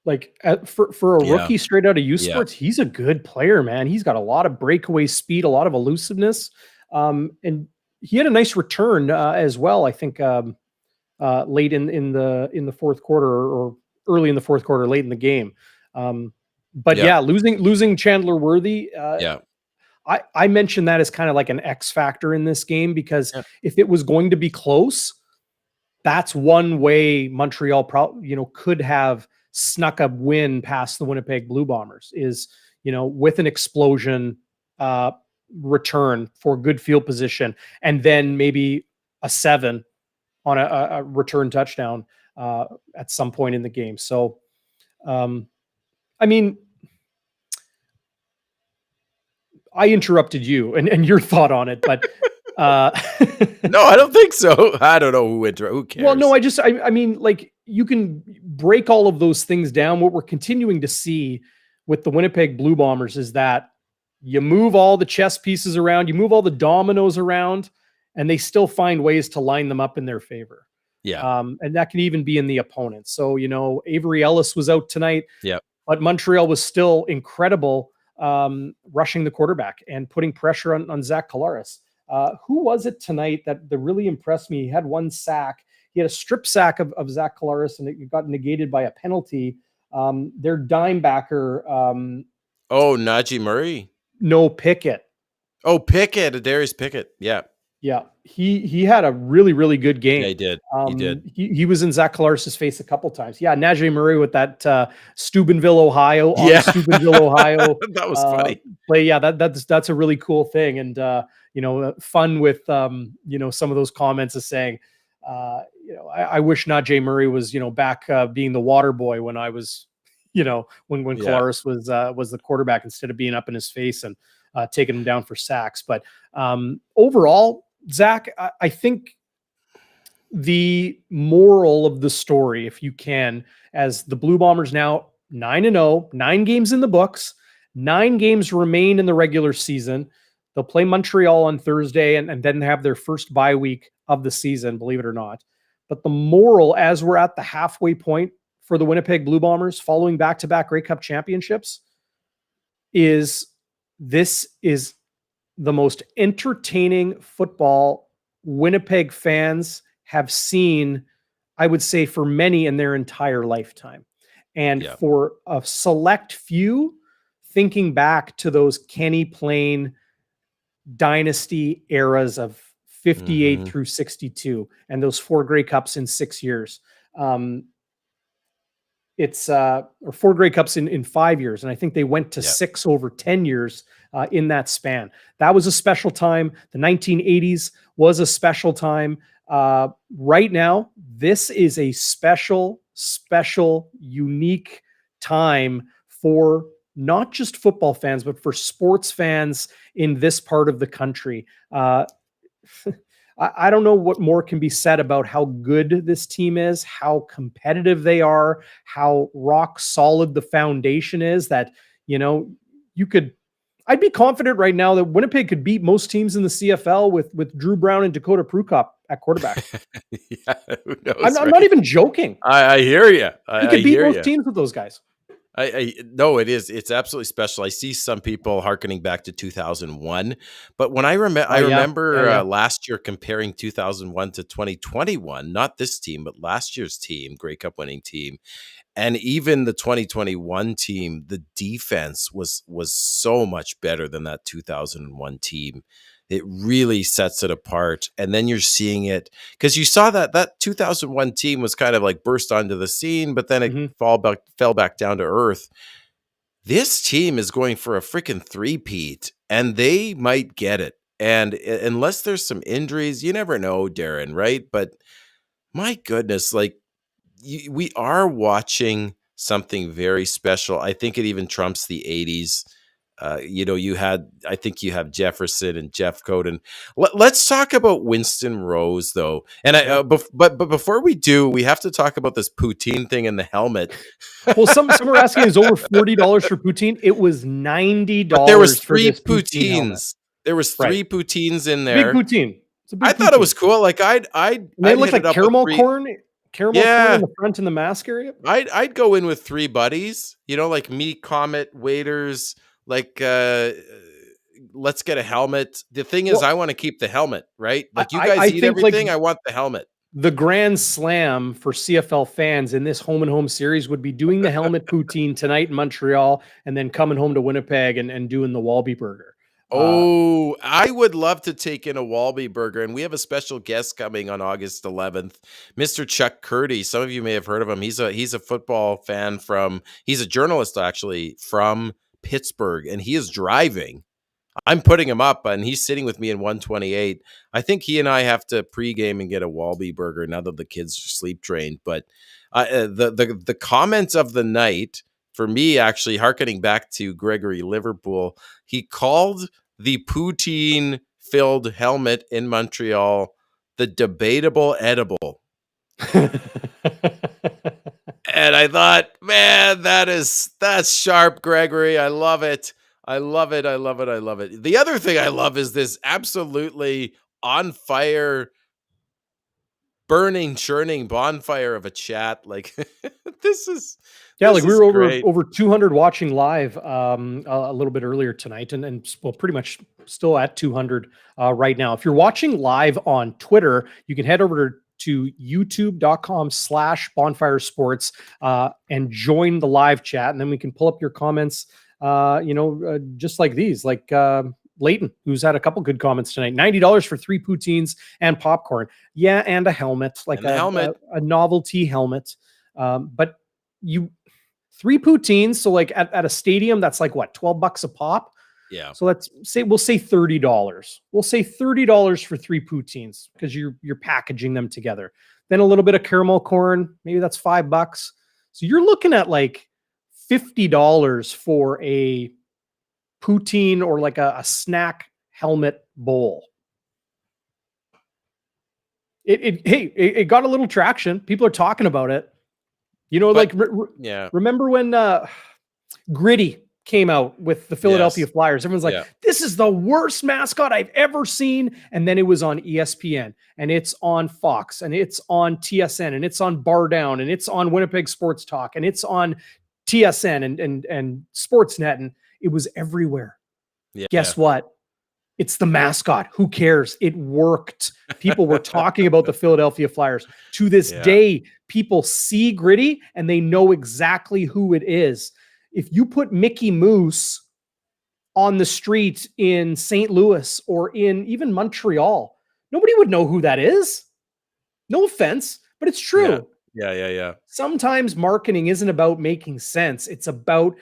Like for a rookie straight out of U Sports, he's a good player, man. He's got a lot of breakaway speed, a lot of elusiveness, and he had a nice return as well. I think late in the fourth quarter or early in the fourth quarter, late in the game. But losing Chandler Worthy. I mentioned that as kind of like an X factor in this game, because if it was going to be close, that's one way Montreal could have snuck a win past the Winnipeg Blue Bombers, is, with an explosion return for good field position, and then maybe a 7 on a return touchdown at some point in the game. So, I mean, I interrupted you and your thought on it, but no, I don't think so. I don't know who cares. Well, no, I mean, like, you can break all of those things down. What we're continuing to see with the Winnipeg Blue Bombers is that you move all the chess pieces around, you move all the dominoes around, and they still find ways to line them up in their favor. Yeah. And that can even be in the opponent. So, Avery Ellis was out tonight. Yeah. But Montreal was still incredible rushing the quarterback and putting pressure on Zach Collaros. Who was it tonight that really impressed me? He had one sack. He had a strip sack of Zach Collaros, and it got negated by a penalty. Their dime backer. Najee Murray? No, Pickett. Oh, Pickett. Darius Pickett. Yeah. Yeah. He had a really, really good game. Yeah, he did. He did. He was in Zach Collaros' face a couple times. Yeah, Najee Murray with that Steubenville, Ohio. Steubenville, Ohio. That was funny. Play. Yeah, that's a really cool thing. And fun with some of those comments of saying, I wish Najee Murray was back being the water boy when I was, when Collaros was the quarterback, instead of being up in his face and taking him down for sacks. But overall, Zach, I think the moral of the story, if you can, as the Blue Bombers now 9-0, 9 games in the books, 9 games remain in the regular season. They'll play Montreal on Thursday and then have their first bye week of the season, believe it or not. But the moral, as we're at the halfway point for the Winnipeg Blue Bombers following back-to-back Grey Cup championships, is this is the most entertaining football Winnipeg fans have seen, I would say, for many in their entire lifetime. And for a select few, thinking back to those Kenny Plain dynasty eras of 58 through 62 and those 4 Grey Cups in 6 years. Or 4 Grey Cups in 5 years. And I think they went to 6 over 10 years in that span. That was a special time. The 1980s was a special time. Right now, this is a special, unique time for not just football fans, but for sports fans in this part of the country. I don't know what more can be said about how good this team is, how competitive they are, how rock solid the foundation is, that, I'd be confident right now that Winnipeg could beat most teams in the CFL with Drew Brown and Dakota Prukop at quarterback. Who knows, I'm not even joking. I hear you. You could beat most teams with those guys. No, it is. It's absolutely special. I see some people hearkening back to 2001, but when I remember last year comparing 2001 to 2021, not this team, but last year's team, Grey Cup winning team, and even the 2021 team, the defense was so much better than that 2001 team. It really sets it apart. And then you're seeing it, because you saw that 2001 team was kind of like burst onto the scene, but then it fell back down to earth. This team is going for a freaking three-peat, and they might get it. And unless there's some injuries, you never know, Darren, right? But my goodness, like we are watching something very special. I think it even trumps the 80s. I think you have Jefferson and Jeffcoat. And let's talk about Winston Rose, though. And but before we do, we have to talk about this poutine thing in the helmet. Well, some were asking is over $40 for poutine. It was $90 But there was for three this poutine helmet. poutines. There was three poutines in Big there. poutine. It's a big I thought it was cool. Like And they look like caramel corn in the front and the mask area. I'd go in with 3 buddies, like me, Comet, Waiters, like let's get a helmet. The thing is, I want to keep the helmet, right? Like you guys eat everything. I want the helmet. The grand slam for CFL fans in this home and home series would be doing the helmet poutine tonight in Montreal and then coming home to Winnipeg and doing the Walby burger. Oh, I would love to take in a Walby burger. And we have a special guest coming on August 11th, Mr. Chuck Curdy. Some of you may have heard of him. He's a football fan he's a journalist actually from Pittsburgh, and he is driving. I'm putting him up, and he's sitting with me in 128. I think he and I have to pregame and get a Walby burger now that the kids are sleep trained. But the comments of the night, for me, actually, hearkening back to Gregory Liverpool, he called the poutine-filled helmet in Montreal the debatable edible. And I thought, man, that's sharp, Gregory. I love it. I love it. I love it. I love it. The other thing I love is this absolutely on fire, burning, churning bonfire of a chat. Like this is we were over 200 watching live a little bit earlier tonight, and well, pretty much still at 200 right now. If you're watching live on Twitter, you can head over to youtube.com/Bonfire Sports and join the live chat, and then we can pull up your comments. Just like these, like Leighton, who's had a couple good comments tonight. $90 for 3 poutines and popcorn. Yeah, and a helmet, like a novelty helmet. But 3 poutines, so like at a stadium, that's like what, $12 a pop? Yeah. So we'll say $30. We'll say $30 for 3 poutines because you're packaging them together. Then a little bit of caramel corn, maybe that's $5. So you're looking at like $50 for a poutine or like a snack helmet bowl. It got a little traction. People are talking about it. Remember when Gritty came out with the Philadelphia Flyers? Everyone's like, this is the worst mascot I've ever seen. And then it was on ESPN, and it's on Fox, and it's on TSN, and it's on Bar Down, and it's on Winnipeg Sports Talk, and it's on TSN and Sportsnet, and it was everywhere. Yeah. Guess what? It's the mascot. Who cares? It worked. People were talking about the Philadelphia Flyers. To this day, people see Gritty and they know exactly who it is. If you put Mickey Mouse on the street in St. Louis or in even Montreal, nobody would know who that is. No offense, but it's true. Yeah. Sometimes marketing isn't about making sense. It's about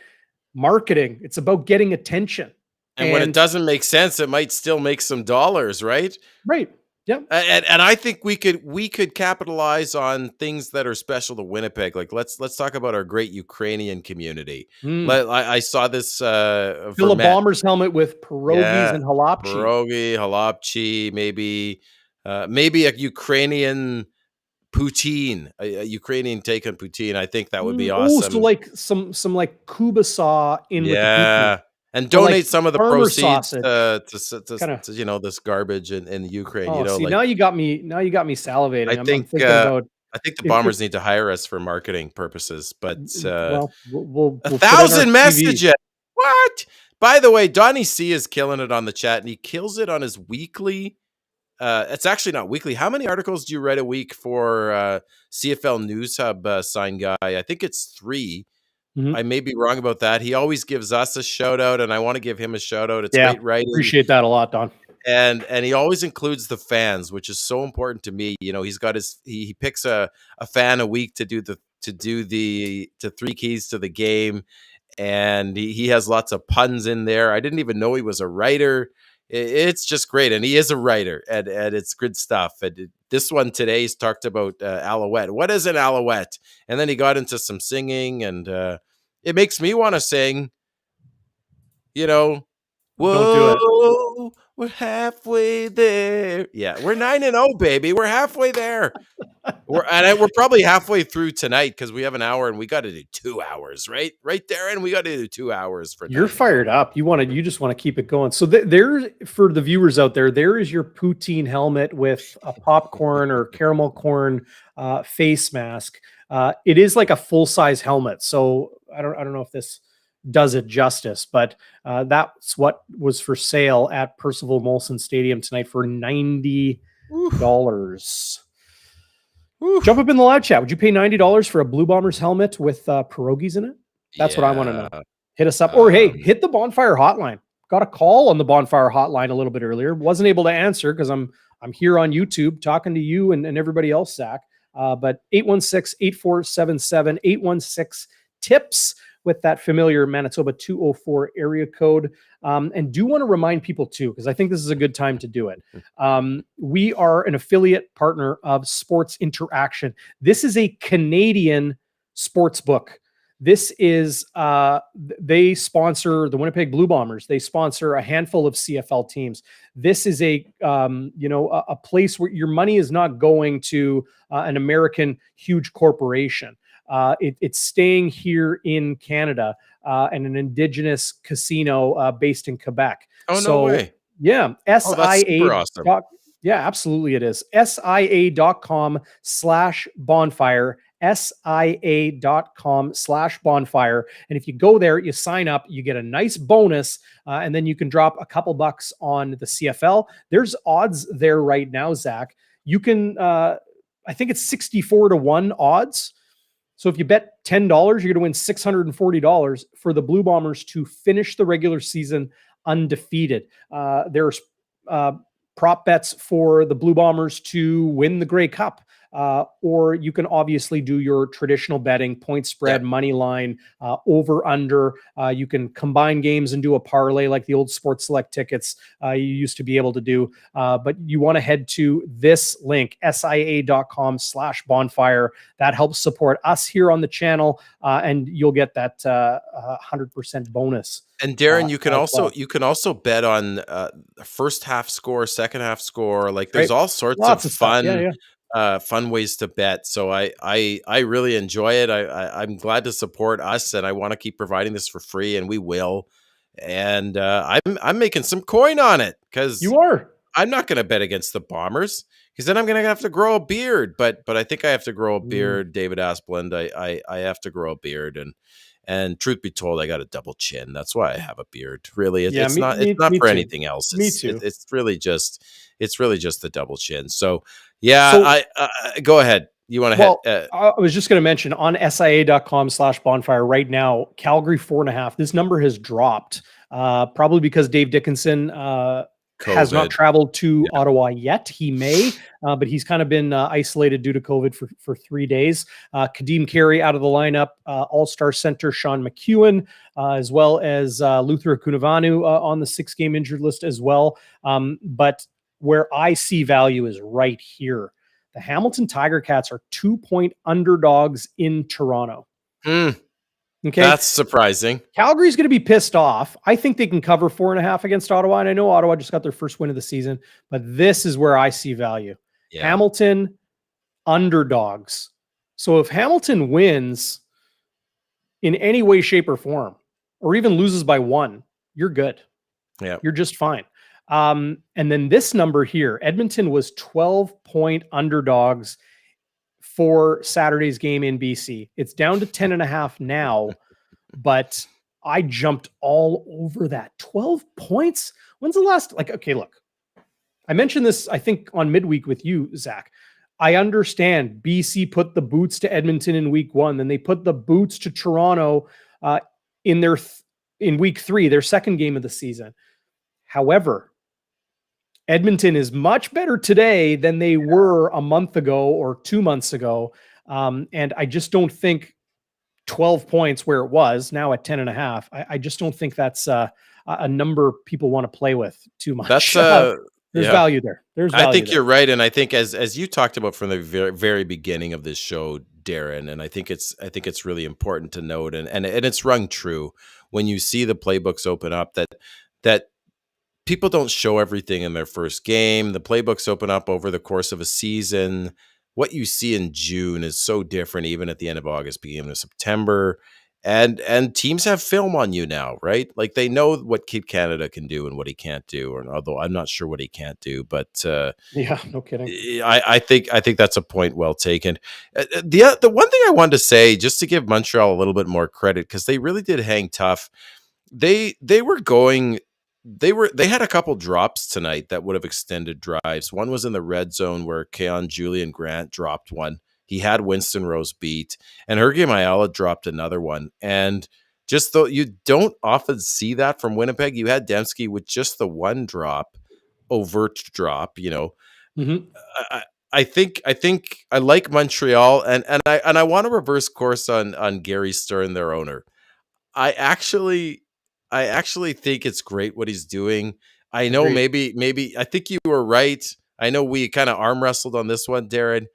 marketing. It's about getting attention. And when it doesn't make sense, it might still make some dollars, right? Right. Yeah. And I think we could capitalize on things that are special to Winnipeg. Like let's talk about our great Ukrainian community. I saw this fill a bomber's helmet with pierogies and halapchi. Pierogi, halapchi, maybe a Ukrainian poutine, a Ukrainian take on poutine. I think that would be awesome. So like some like kubasa in with the poutine. And donate some of the proceeds to this garbage in Ukraine. Now you got me salivating. I think the Bombers need to hire us for marketing purposes. But we'll 1,000 messages. What? By the way, Donnie C is killing it on the chat, and he kills it on his weekly. It's actually not weekly. How many articles do you write a week for CFL News Hub sign guy? I think it's 3. Mm-hmm. I may be wrong about that. He always gives us a shout out, and I want to give him a shout out. It's great writing. Appreciate that a lot, Don. And he always includes the fans, which is so important to me. He's got he picks a fan a week to do 3 keys to the game, and he has lots of puns in there. I didn't even know he was a writer. It's just great, and he is a writer, and it's good stuff. And this one today he's talked about Alouette. What is an Alouette? And then he got into some singing, and it makes me want to sing. You know, Don't do it. whoa, we're halfway there. Yeah, we're 9-0, baby. We're halfway there. We're probably halfway through tonight because we have an hour and we got to do 2 hours, right? Right there, and we got to do 2 hours for. You're fired up. You just want to keep it going. So there, for the viewers out there, there is your poutine helmet with a popcorn or caramel corn face mask. It is like a full size helmet. So I don't know if this does it justice, but that's what was for sale at Percival Molson Stadium tonight for $90. Jump up in the live chat. Would you pay $90 for a Blue Bombers helmet with pierogies in it? That's what I want to know. Hit us up. Or hey, hit the Bonfire hotline. Got a call on the Bonfire hotline a little bit earlier. Wasn't able to answer because I'm here on YouTube talking to you and everybody else, Zach. But 816-8477, 816-TIPS with that familiar Manitoba 204 area code. And do want to remind people too, because I think this is a good time to do it. We are an affiliate partner of Sports Interaction. This is a Canadian sports book. This is, they sponsor the Winnipeg Blue Bombers. They sponsor a handful of CFL teams. This is a place where your money is not going to an American huge corporation. It's staying here in Canada and an Indigenous casino based in Quebec. Oh, no way. Yeah. SIA. That's super awesome. Yeah, absolutely it is. SIA.com/bonfire. SIA.com/bonfire. And if you go there, you sign up, you get a nice bonus, and then you can drop a couple bucks on the CFL. There's odds there right now, Zach. You can, I think it's 64-1 odds. So if you bet $10, you're going to win $640 for the Blue Bombers to finish the regular season undefeated. There's prop bets for the Blue Bombers to win the Grey Cup. Or you can obviously do your traditional betting, point spread, money line, over, under. You can combine games and do a parlay like the old Sports Select tickets you used to be able to do. But you want to head to this link, SIA.com/bonfire. That helps support us here on the channel, and you'll get that 100% bonus. And Darren, you can also bet on first half score, second half score. Like there's all sorts of fun. Fun ways to bet. So I really enjoy it. I'm glad to support us, and I want to keep providing this for free, and we will. And I'm making some coin on it because you are. I'm not going to bet against the Bombers because then I'm going to have to grow a beard. But I think I have to grow a beard, David Asplund. I have to grow a beard, and truth be told, I got a double chin. That's why I have a beard. Really, it's not for anything else. It's really just the double chin. So. Yeah, go ahead. You want to I was just going to mention on SIA.com/bonfire right now, Calgary 4.5. This number has dropped, probably because Dave Dickinson has not traveled to Ottawa yet. He may, but he's kind of been isolated due to COVID for 3 days. Kadeem Carey out of the lineup, All-Star center Sean McEwen, as well as Luther Akunavanu on the 6-game injured list as well. But where I see value is right here. The Hamilton Tiger Cats are 2-point underdogs in Toronto. Okay. That's surprising. Calgary's going to be pissed off. I think they can cover 4.5 against Ottawa. And I know Ottawa just got their first win of the season, but this is where I see value. Yeah. Hamilton underdogs. So if Hamilton wins in any way, shape, or form, or even loses by 1, you're good. Yeah. You're just fine. And then this number here, Edmonton was 12-point underdogs for Saturday's game in BC. It's down to 10.5 now, but I jumped all over that. 12 points? When's the last? Okay, look, I mentioned this, I think, on midweek with you, Zach. I understand BC put the boots to Edmonton in week 1, then they put the boots to Toronto in week 3, their second game of the season. However, Edmonton is much better today than they were a month ago or 2 months ago. And I just don't think 12 points where it was now at 10.5. I just don't think that's a a number people want to play with too much. That's There's yeah. value there. There's value I think there. you're right, and I think as you talked about from the very beginning of this show, Darren, and I think it's really important to note, and it's rung true when you see the playbooks open up that people don't show everything in their first game. The playbooks open up over the course of a season. What you see in June is so different, even at the end of August, beginning of September. And teams have film on you now, right? Like they know what Keep Canada can do and what he can't do. Or although I'm not sure what he can't do, but Yeah, no kidding. I think that's a point well taken. The one thing I wanted to say, just to give Montreal a little bit more credit, because they really did hang tough. They had a couple drops tonight that would have extended drives. One was in the red zone where Keon Julian Grant dropped one. He had Winston Rose beat, and Pregame Ayala dropped another one. And just though you don't often see that from Winnipeg, you had Dembski with just the one drop, overt drop. Mm-hmm. I think I like Montreal, and I want to reverse course on Gary Stern, their owner. I actually think it's great what he's doing. I know Agreed. maybe I think you were right. I know we kind of arm wrestled on this one, Darren.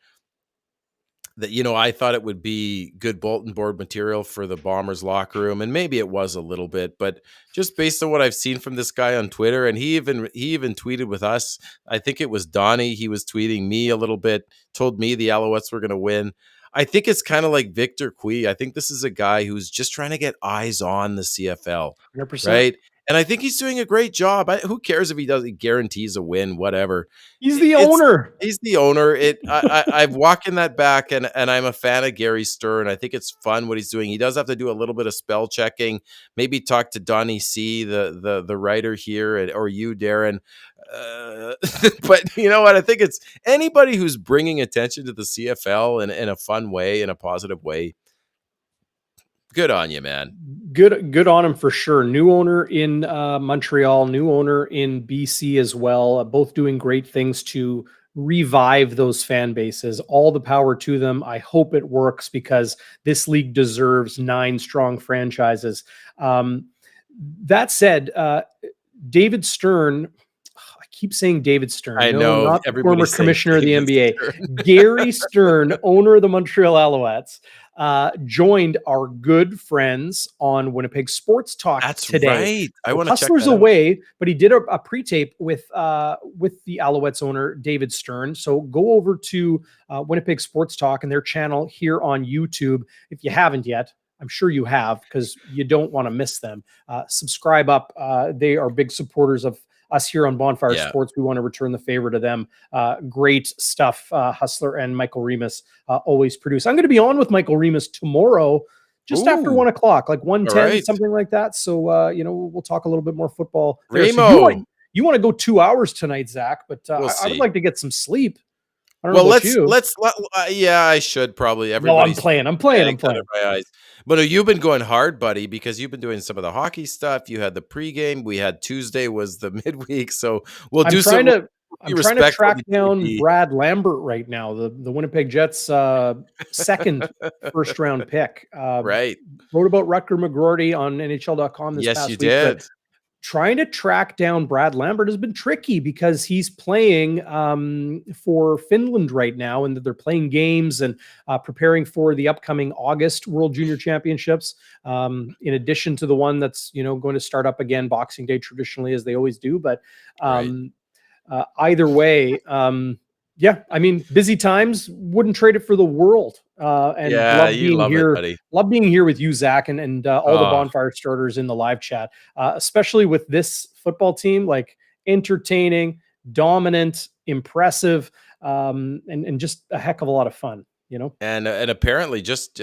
That I thought it would be good bulletin board material for the Bombers locker room, and maybe it was a little bit, but just based on what I've seen from this guy on Twitter, and he even tweeted with us. I think it was Donnie. He was tweeting me a little bit, told me the Alouettes were going to win. I think it's kind of like Victor Cui. I think this is a guy who's just trying to get eyes on the CFL, 100%. right? And I think he's doing a great job. Who cares if he does? He guarantees a win, whatever. He's the owner. He's the owner. I'm walking that back, and I'm a fan of Gary Stern. I think it's fun what he's doing. He does have to do a little bit of spell checking. Maybe talk to Donnie C, the writer here, or you, Darren. But you know what? I think it's anybody who's bringing attention to the CFL in a fun way, in a positive way. Good on you, man. Good on him for sure. New owner in Montreal, new owner in BC as well. Both doing great things to revive those fan bases. All the power to them. I hope it works because this league deserves 9 strong franchises. That said, David Stern. I keep saying David Stern. I know, not the former commissioner of the NBA. Gary Stern, owner of the Montreal Alouettes. Joined our good friends on Winnipeg Sports Talk today. Right. I want to check Hustlers that out. away, but he did a pre-tape with the Alouettes owner David Stern. So go over to Winnipeg Sports Talk and their channel here on YouTube if you haven't yet. I'm sure you have because you don't want to miss them. Subscribe up. They are big supporters of us here on Bonfire Sports. We want to return the favor to them. Great stuff. Hustler and Michael Remus always produce. I'm going to be on with Michael Remus tomorrow, just after 1 o'clock, like 1:10, something like that. So, we'll talk a little bit more football. So you want to go 2 hours tonight, Zach, but I would like to get some sleep. I don't know about you. I should probably. No, I'm playing. My eyes. But you've been going hard, buddy, because you've been doing some of the hockey stuff. You had the pregame. We had Tuesday was the midweek. So I'm trying to track down Brad Lambert right now, the Winnipeg Jets' second first-round pick. Right. Wrote about Rutger McGroarty on NHL.com this past week. Yes, you did. Trying to track down Brad Lambert has been tricky because he's playing for Finland right now, and they're playing games and preparing for the upcoming August World Junior Championships. In addition to the one that's going to start up again Boxing Day traditionally, as they always do. But either way, busy times. Wouldn't trade it for the world. And love being here with you, Zach, and all the Bonfire starters in the live chat, especially with this football team, like entertaining, dominant, impressive, and just a heck of a lot of fun. And apparently just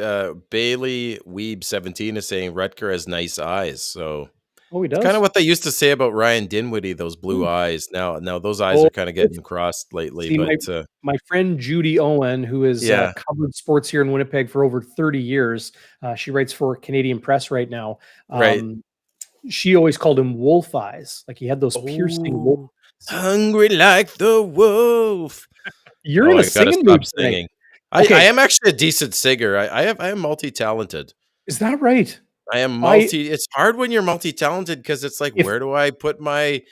Bailey Weeb 17 is saying Rutger has nice eyes. So he does. It's kind of what they used to say about Ryan Dinwiddie, those blue eyes. Now those eyes are kind of getting crossed lately. See, my friend Judy Owen, who has covered sports here in Winnipeg for over 30 years, she writes for Canadian Press right now. She always called him wolf eyes, like he had those piercing wolf eyes. Hungry like the wolf. You're in a singing mood tonight. I am actually a decent singer. I am multi-talented. Is that right? I am I it's hard when you're multi-talented because it's like, if where do I put my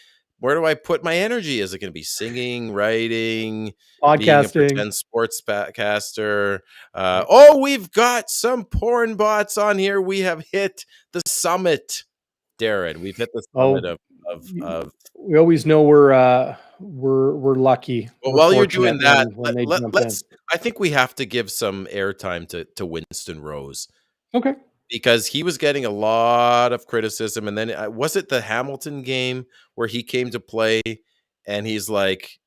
energy? Is it going to be singing, writing, being a podcasting. pretend sportscaster? Right. Oh, we've got some porn bots on here. We have hit the summit, Darren. We've hit the summit Oh, of. we always know we're lucky. Well, We're while you're fortunate doing that, when they jump in. let's. I think we have to give some airtime to Winston Rose, Okay. because he was getting a lot of criticism. And then was it the Hamilton game where he came to play and he's like,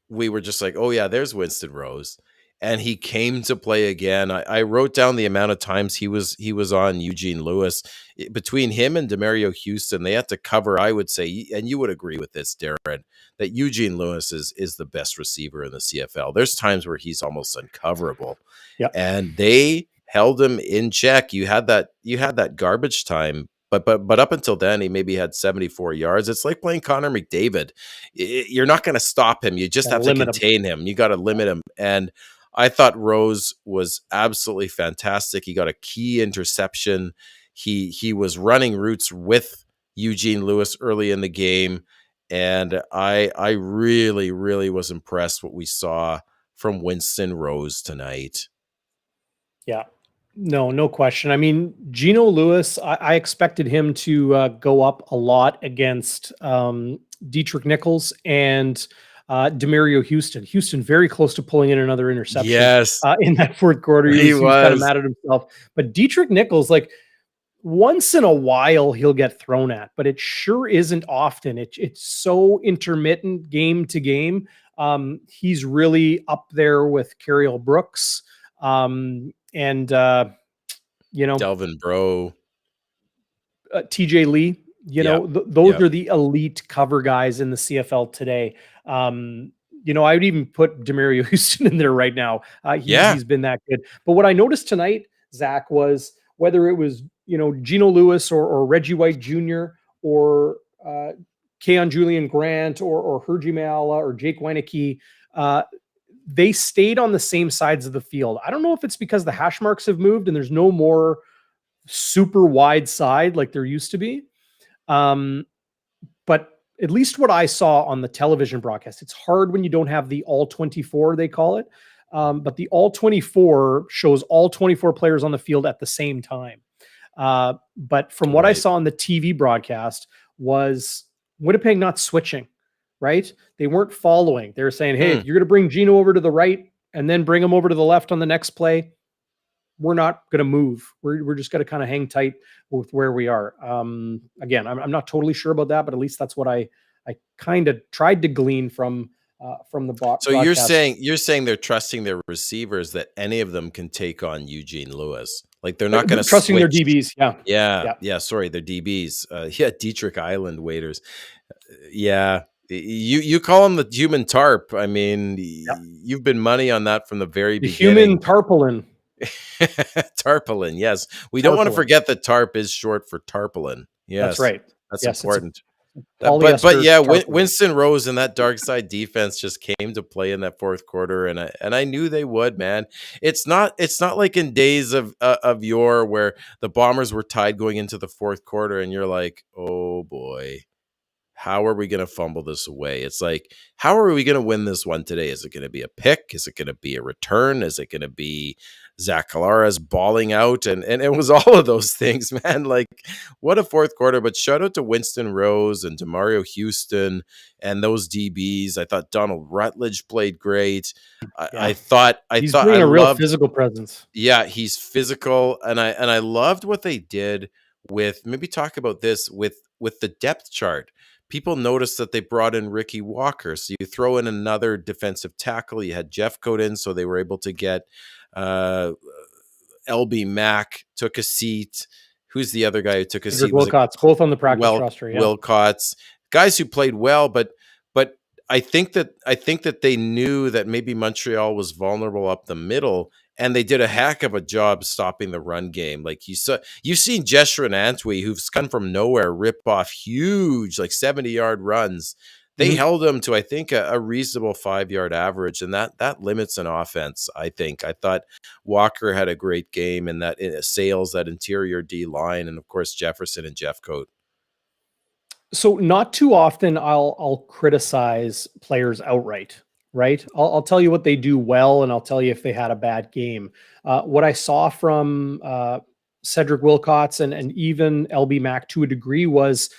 we were just like, oh yeah, there's Winston Rose. And he came to play again. I wrote down the amount of times he was on Eugene Lewis. Between him and Demario Houston, they had to cover, I would say, and you would agree with this, Darren, that Eugene Lewis is the best receiver in the CFL. There's times where he's almost uncoverable. Yeah. And they held him in check. You had that garbage time. But up until then, he maybe had 74 yards. It's like playing Connor McDavid. You're not going to stop him. You just have to contain him. You got to limit him. And I thought Rose was absolutely fantastic. He got a key interception. He was running routes with Eugene Lewis early in the game. And I really, really was impressed what we saw from Winston Rose tonight. Yeah. No question. I mean, Geno Lewis, I expected him to go up a lot against Dietrich Nichols and Demario Houston. Houston very close to pulling in another interception. Yes, in that fourth quarter. He was kind of mad at himself. But Dietrich Nichols, like, once in a while he'll get thrown at, but it sure isn't often. It's so intermittent game to game. He's really up there with Carriel Brooks. And Delvin Breaux, TJ Lee, those are the elite cover guys in the CFL today. I would even put Demario Houston in there right now. He's been that good. But what I noticed tonight, Zach, was whether it was, Geno Lewis or Reggie White Jr. or Keon Julian Grant or Hergy Mayala or Jake Weineke, they stayed on the same sides of the field. I don't know if it's because the hash marks have moved and there's no more super wide side like there used to be. But at least what I saw on the television broadcast, it's hard when you don't have the all 24, they call it. But the all 24 shows all 24 players on the field at the same time. But from what I saw on the TV broadcast was Winnipeg not switching. Right? They weren't following. They were saying, hey, if you're going to bring Geno over to the right and then bring him over to the left on the next play, we're not going to move. We're just going to kind of hang tight with where we are. Again, I'm not totally sure about that, but at least that's what I kind of tried to glean from the box. So you're saying they're trusting their receivers that any of them can take on Eugene Lewis. Like they're not going to trusting their DBs. Yeah. Sorry, their DBs. Dietrich Island waiters. Yeah. You call him the human tarp. I mean, you've been money on that from the very beginning. Human tarpaulin. Tarpaulin, yes. We don't want to forget that tarp is short for tarpaulin. Yes, that's right. That's important. But yeah, Winston Rose and that dark side defense just came to play in that fourth quarter, and I knew they would, man. It's not like in days of yore where the Bombers were tied going into the fourth quarter, and you're like, oh boy. How are we going to fumble this away? It's like, how are we going to win this one today? Is it going to be a pick? Is it going to be a return? Is it going to be Zach Calara's balling out? And it was all of those things, man. Like, what a fourth quarter. But shout out to Winston Rose and Demario Houston and those DBs. I thought Donald Rutledge played great. I thought he's bringing a real physical presence. Yeah, he's physical. And I loved what they did with, maybe talk about this, with the depth chart. People noticed that they brought in Ricky Walker. So you throw in another defensive tackle. You had Jeff Coat in, so they were able to get LB Mack took a seat. Who's the other guy who took a seat? Wilcots, both on the practice roster. Yeah. Wilcots, guys who played well, but I think that they knew that maybe Montreal was vulnerable up the middle, and they did a heck of a job stopping the run game. Like you've seen Jeshurun Antwi, who's come from nowhere, rip off huge, like 70-yard runs. They held him to, I think, a reasonable 5-yard average, and that limits an offense, I think. I thought Walker had a great game, and that it sails that interior D line, and of course Jefferson and Jeffcoat. So not too often I'll criticize players outright, right? I'll tell you what they do well, and I'll tell you if they had a bad game. What I saw from Cedric Wilcox and even LB Mack to a degree was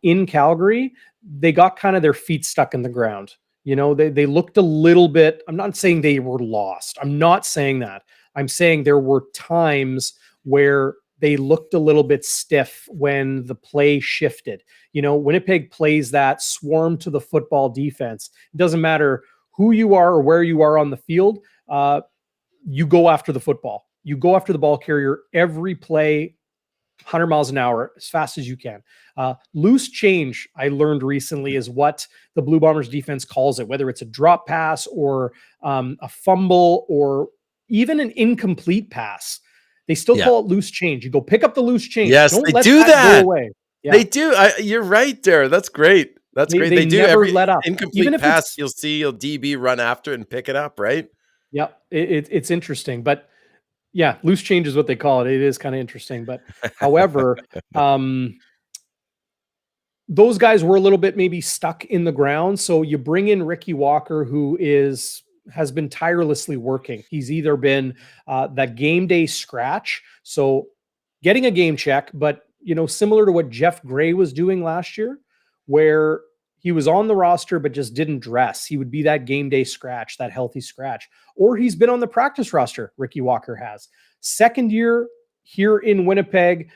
in Calgary, they got kind of their feet stuck in the ground. You know, they looked a little bit. I'm not saying they were lost. I'm not saying that. I'm saying there were times where they looked a little bit stiff when the play shifted. You know, Winnipeg plays that swarm to the football defense. It doesn't matter who you are or where you are on the field. You go after the football. You go after the ball carrier every play, 100 miles an hour, as fast as you can. Loose change, I learned recently, is what the Blue Bombers defense calls it, whether it's a drop pass or a fumble or even an incomplete pass. They still call it loose change. You go pick up the loose change. Yes, Don't they let do that go away. Yeah. They do. You're right there. That's great. That's great. They do never every let up. incomplete Even if pass. You'll see a DB run after it and pick it up, right? Yeah, it's interesting, but yeah, loose change is what they call it. It is kind of interesting, but however, those guys were a little bit maybe stuck in the ground. So you bring in Ricky Walker, who has been tirelessly working. He's either been that game day scratch, so getting a game check, but you know, similar to what Jeff Gray was doing last year, where he was on the roster but just didn't dress. He would be that game day scratch, that healthy scratch. Or he's been on the practice roster, Ricky Walker has. Second year here in Winnipeg,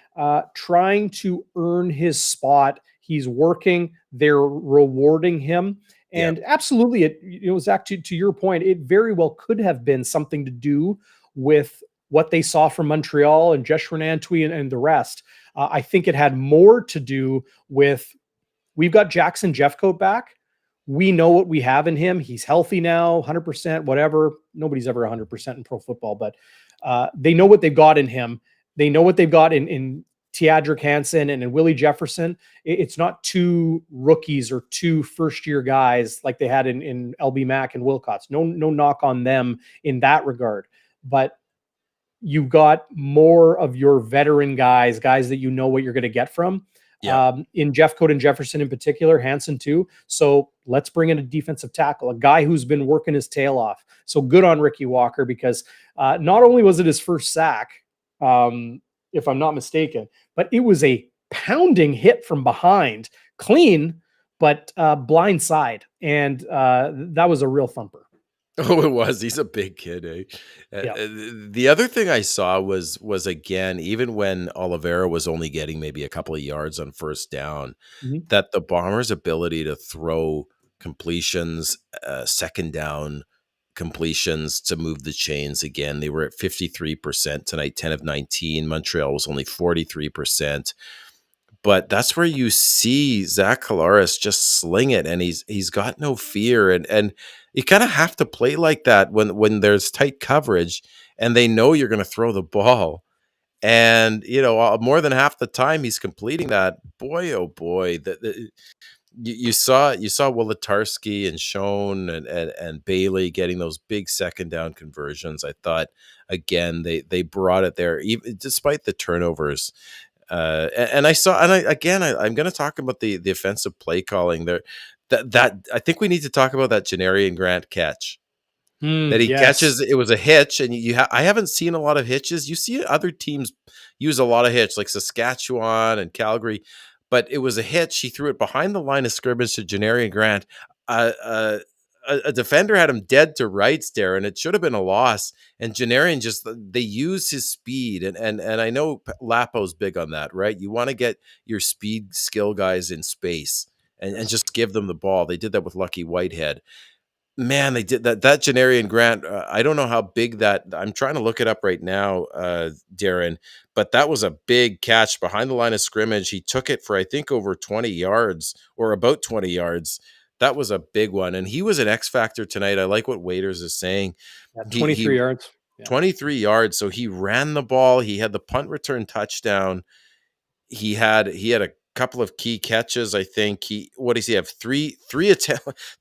trying to earn his spot. He's working. They're rewarding him. And absolutely, Zach, to your point, it very well could have been something to do with what they saw from Montreal and Josh Renantwi and the rest. I think it had more to do with, we've got Jackson Jeffcoat back. We know what we have in him. He's healthy now, 100%, whatever. Nobody's ever 100% in pro football, but they know what they've got in him. They know what they've got in Teadric Hansen and in Willie Jefferson. It's not two rookies or two first-year guys like they had in LB Mack and Wilcox. No knock on them in that regard. But you've got more of your veteran guys that you know what you're going to get from. In Jeffcoat and Jefferson in particular, Hansen too. So let's bring in a defensive tackle, a guy who's been working his tail off. So good on Ricky Walker, because not only was it his first sack, if I'm not mistaken, but it was a pounding hit from behind, clean, but blind side. And that was a real thumper. Oh, it was. He's a big kid, eh? The other thing I saw was again, even when Oliveira was only getting maybe a couple of yards on first down, that the Bombers' ability to throw completions, second down completions to move the chains again. They were at 53% tonight, 10 of 19. Montreal was only 43%. But that's where you see Zach Collaros just sling it, and he's got no fear, and you kind of have to play like that when there's tight coverage and they know you're going to throw the ball. And more than half the time he's completing that. Boy, oh boy, you saw Wolodarski and Schoen and Bailey getting those big second down conversions. I thought again they brought it there, even despite the turnovers. I'm going to talk about the offensive play calling there. That I think we need to talk about that Janarian Grant catch that he catches. It was a hitch, and I haven't seen a lot of hitches. You see other teams use a lot of hitch, like Saskatchewan and Calgary, but it was a hitch. He threw it behind the line of scrimmage to Janarian Grant. A defender had him dead to rights there, and it should have been a loss. And Janarian they use his speed, and I know Lapo's big on that, right? You want to get your speed skill guys in space and just give them the ball. They did that with Lucky Whitehead. Man, they did that. That Janarian Grant, I don't know how big that. I'm trying to look it up right now, Darren. But that was a big catch behind the line of scrimmage. He took it for, I think, over 20 yards or about 20 yards. That was a big one. And he was an X factor tonight. I like what Waiters is saying. 23 yards. 23 yards. So he ran the ball. He had the punt return touchdown. He had a couple of key catches. I think what does he have? Three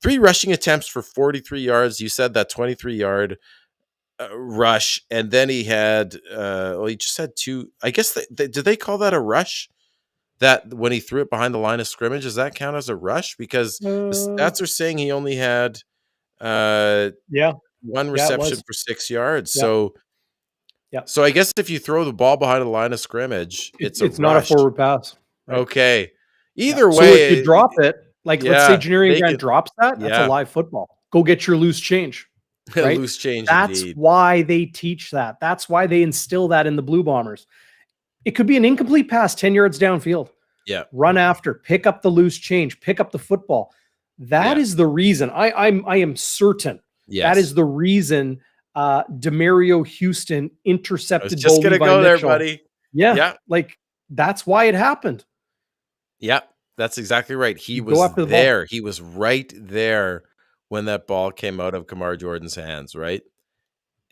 rushing attempts for 43 yards. You said that 23-yard rush, and then he had he just had two. I guess did they call that a rush? That when he threw it behind the line of scrimmage, does that count as a rush? Because the stats are saying he only had Yeah. one Yeah, it reception was. for 6 yards. Yeah. So Yeah. so I guess if you throw the ball behind the line of scrimmage, it's a It's not a rush. forward pass. Right? Okay. Yeah. Either So if you way, drop it, like let's say yeah, Janarian they Grant can. drops that, that's a Yeah, live football. Go get your loose change. Right? loose change That's indeed. why they teach that. That's why they instill that in the Blue Bombers. It could be an incomplete pass 10 yards downfield. Yeah, Run after, pick up the loose change, pick up the football. That is the reason. I am certain that is the reason Demario Houston I was intercepted just Bo gonna Levi go there, Mitchell. buddy. Yeah, Yeah, like that's why it happened. yeah, that's exactly right. He You was go after the ball. there. He was right there when that ball came out of Kamar Jordan's hands, right?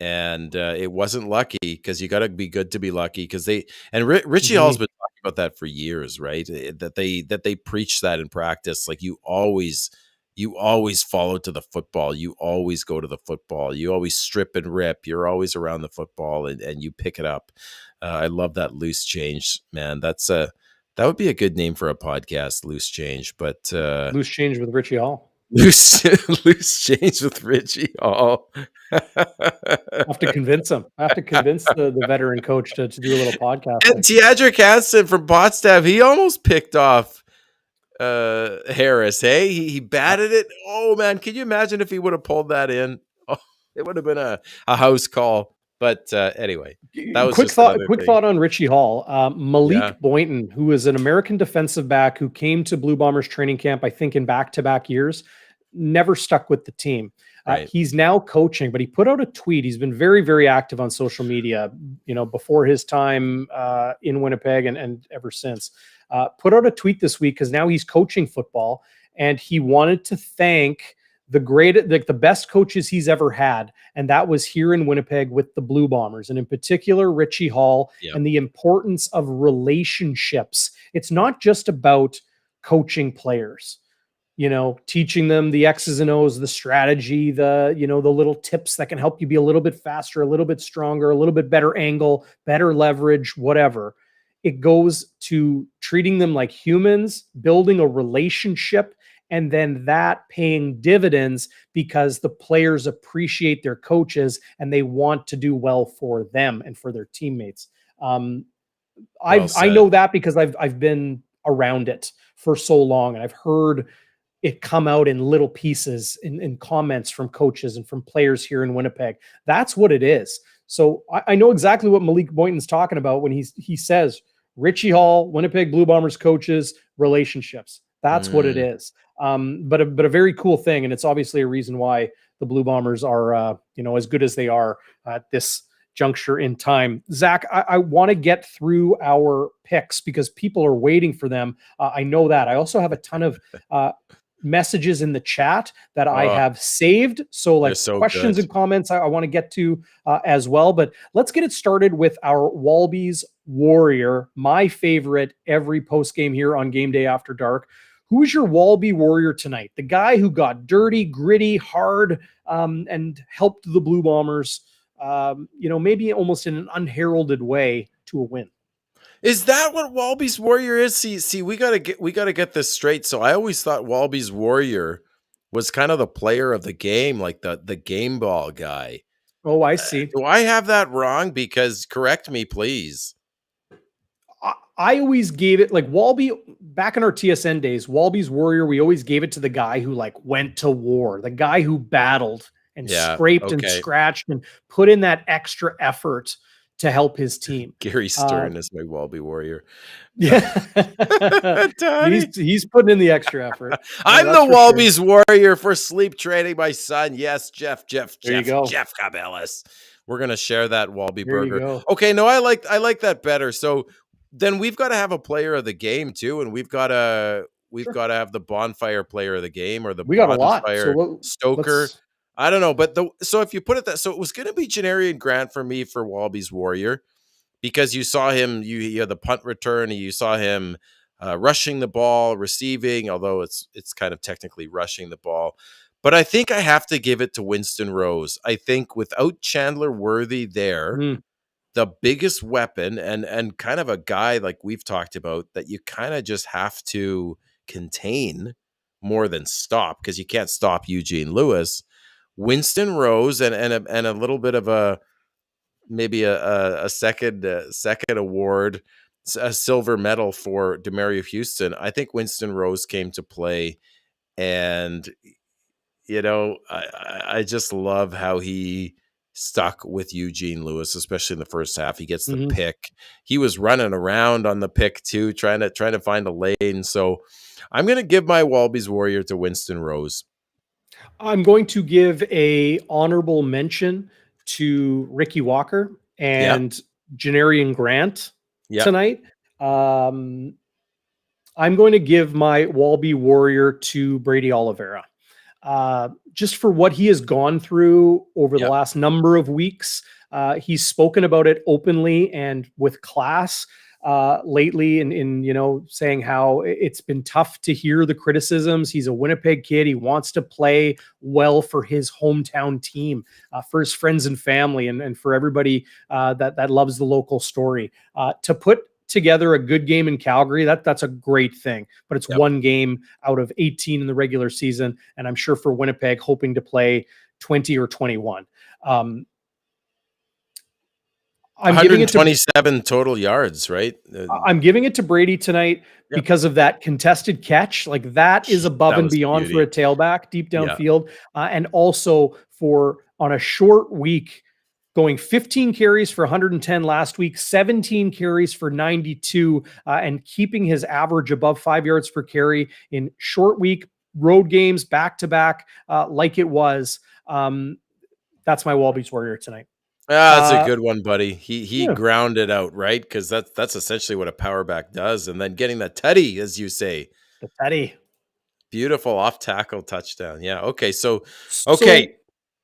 And it wasn't lucky, because you got to be good to be lucky. Because Richie Hall's been talking about that for years, right? That they preach that in practice. Like you always follow to the football. You always go to the football. You always strip and rip. You're always around the football, and you pick it up. I love that loose change, man. That would be a good name for a podcast, loose change. But Loose change with Richie Hall. Loose change with Richie Hall. I have to convince him. I have to convince the veteran coach to do a little podcast. And Teodric Hansen from Potsdam, he almost picked off Harris. Hey, he batted it. Oh man, can you imagine if he would have pulled that in? Oh, it would have been a house call. But anyway, that was quick thought on Richie Hall. Malik Boynton, who is an American defensive back who came to Blue Bombers training camp, I think in back-to-back years, never stuck with the team. Right. He's now coaching, but he put out a tweet. He's been very, very active on social media, before his time in Winnipeg and ever since. Put out a tweet this week because now he's coaching football, and he wanted to thank the best coaches he's ever had, and that was here in Winnipeg with the Blue Bombers, and in particular Richie Hall, and the importance of relationships. It's not just about coaching players, teaching them the X's and O's, the strategy, the little tips that can help you be a little bit faster, a little bit stronger, a little bit better angle, better leverage, whatever. It goes to treating them like humans, building a relationship, and then that paying dividends because the players appreciate their coaches and they want to do well for them and for their teammates. I know that because I've been around it for so long, and I've heard it come out in little pieces in comments from coaches and from players here in Winnipeg. That's what it is. So I know exactly what Malik Boynton's talking about when he says Richie Hall, Winnipeg Blue Bombers coaches, relationships. That's what it is. But a very cool thing, and it's obviously a reason why the Blue Bombers are as good as they are at this juncture in time. Zach, I want to get through our picks because people are waiting for them. I know that. I also have a ton of messages in the chat that I have saved. So questions and comments I want to get to as well. But let's get it started with our Walby's Warrior, my favorite every post game here on Game Day After Dark. Who is your Walby Warrior tonight? The guy who got dirty, gritty, hard, and helped the Blue Bombers, maybe almost in an unheralded way to a win. Is that what Walby's Warrior is? See, we gotta get this straight. So I always thought Walby's Warrior was kind of the player of the game, like the game ball guy. Oh, I see. Do I have that wrong? Because correct me, please. I always gave it like Walby back in our TSN days. Walby's Warrior, we always gave it to the guy who went to war, the guy who battled and scraped and scratched and put in that extra effort to help his team. Gary Stern is my Walby Warrior. Yeah. he's putting in the extra effort. I'm the Walby's Warrior for sleep training my son. Yes, Jeff Cabellis. We're going to share that Walby burger. Okay, no, I like that better. So then we've got to have a player of the game too, and we've got to have the Bonfire player of the game or the Bonfire Stoker. I don't know, but so if you put it so it was going to be Janarian Grant for me for Walby's Warrior because you saw him, you had the punt return, you saw him rushing the ball, receiving, although it's kind of technically rushing the ball. But I think I have to give it to Winston Rose. I think without Chandler Worthy there, Mm. the biggest weapon and kind of a guy like we've talked about that you kind of just have to contain more than stop, because you can't stop Eugene Lewis. Winston Rose and a little bit of maybe a second award, a silver medal for Demerio Houston. I think Winston Rose came to play, and I just love how he stuck with Eugene Lewis, especially in the first half. He gets the Mhm. pick. He was running around on the pick too, trying to find a lane. So I'm going to give my Walby's Warrior to Winston Rose. I'm going to give a honorable mention to Ricky Walker Yeah. and Janarian Grant Yeah. tonight. I'm going to give my Walby Warrior to Brady Oliveira. Just for what he has gone through over the Yeah. last number of weeks. He's spoken about it openly and with class lately, in saying how it's been tough to hear the criticisms. He's a Winnipeg kid. He wants to play well for his hometown team, for his friends and family, and for everybody that loves the local story. To put together a good game in Calgary, that's a great thing. But it's Yep. one game out of 18 in the regular season, and I'm sure for Winnipeg hoping to play 20 or 21. I'm giving it to 127 total yards, right? I'm giving it to Brady tonight Yep. because of that contested catch. Like, that is above That and was beyond beauty. for a tailback deep Yeah. downfield, and also for on a short week, going 15 carries for 110 last week, 17 carries for 92, and keeping his average above 5 yards per carry in short week road games back to back, like it was. That's my Walby's Warrior tonight. That's a Uh, good one, buddy. He yeah, grounded out, right? Because that's essentially what a power back does. And then getting that tutty, as you say. the Teddy. Beautiful off tackle touchdown. Yeah. Okay. So So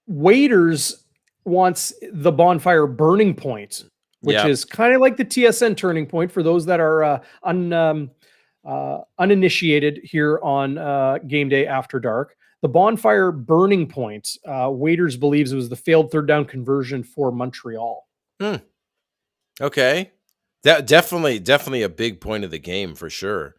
Waiters wants the Bonfire Burning Point, which yeah. is kind of like the TSN Turning Point for those that are uninitiated here on Game Day After Dark. The Bonfire Burning Point, Waiters believes it was the failed third down conversion for Montreal. Okay. That definitely a big point of the game for sure.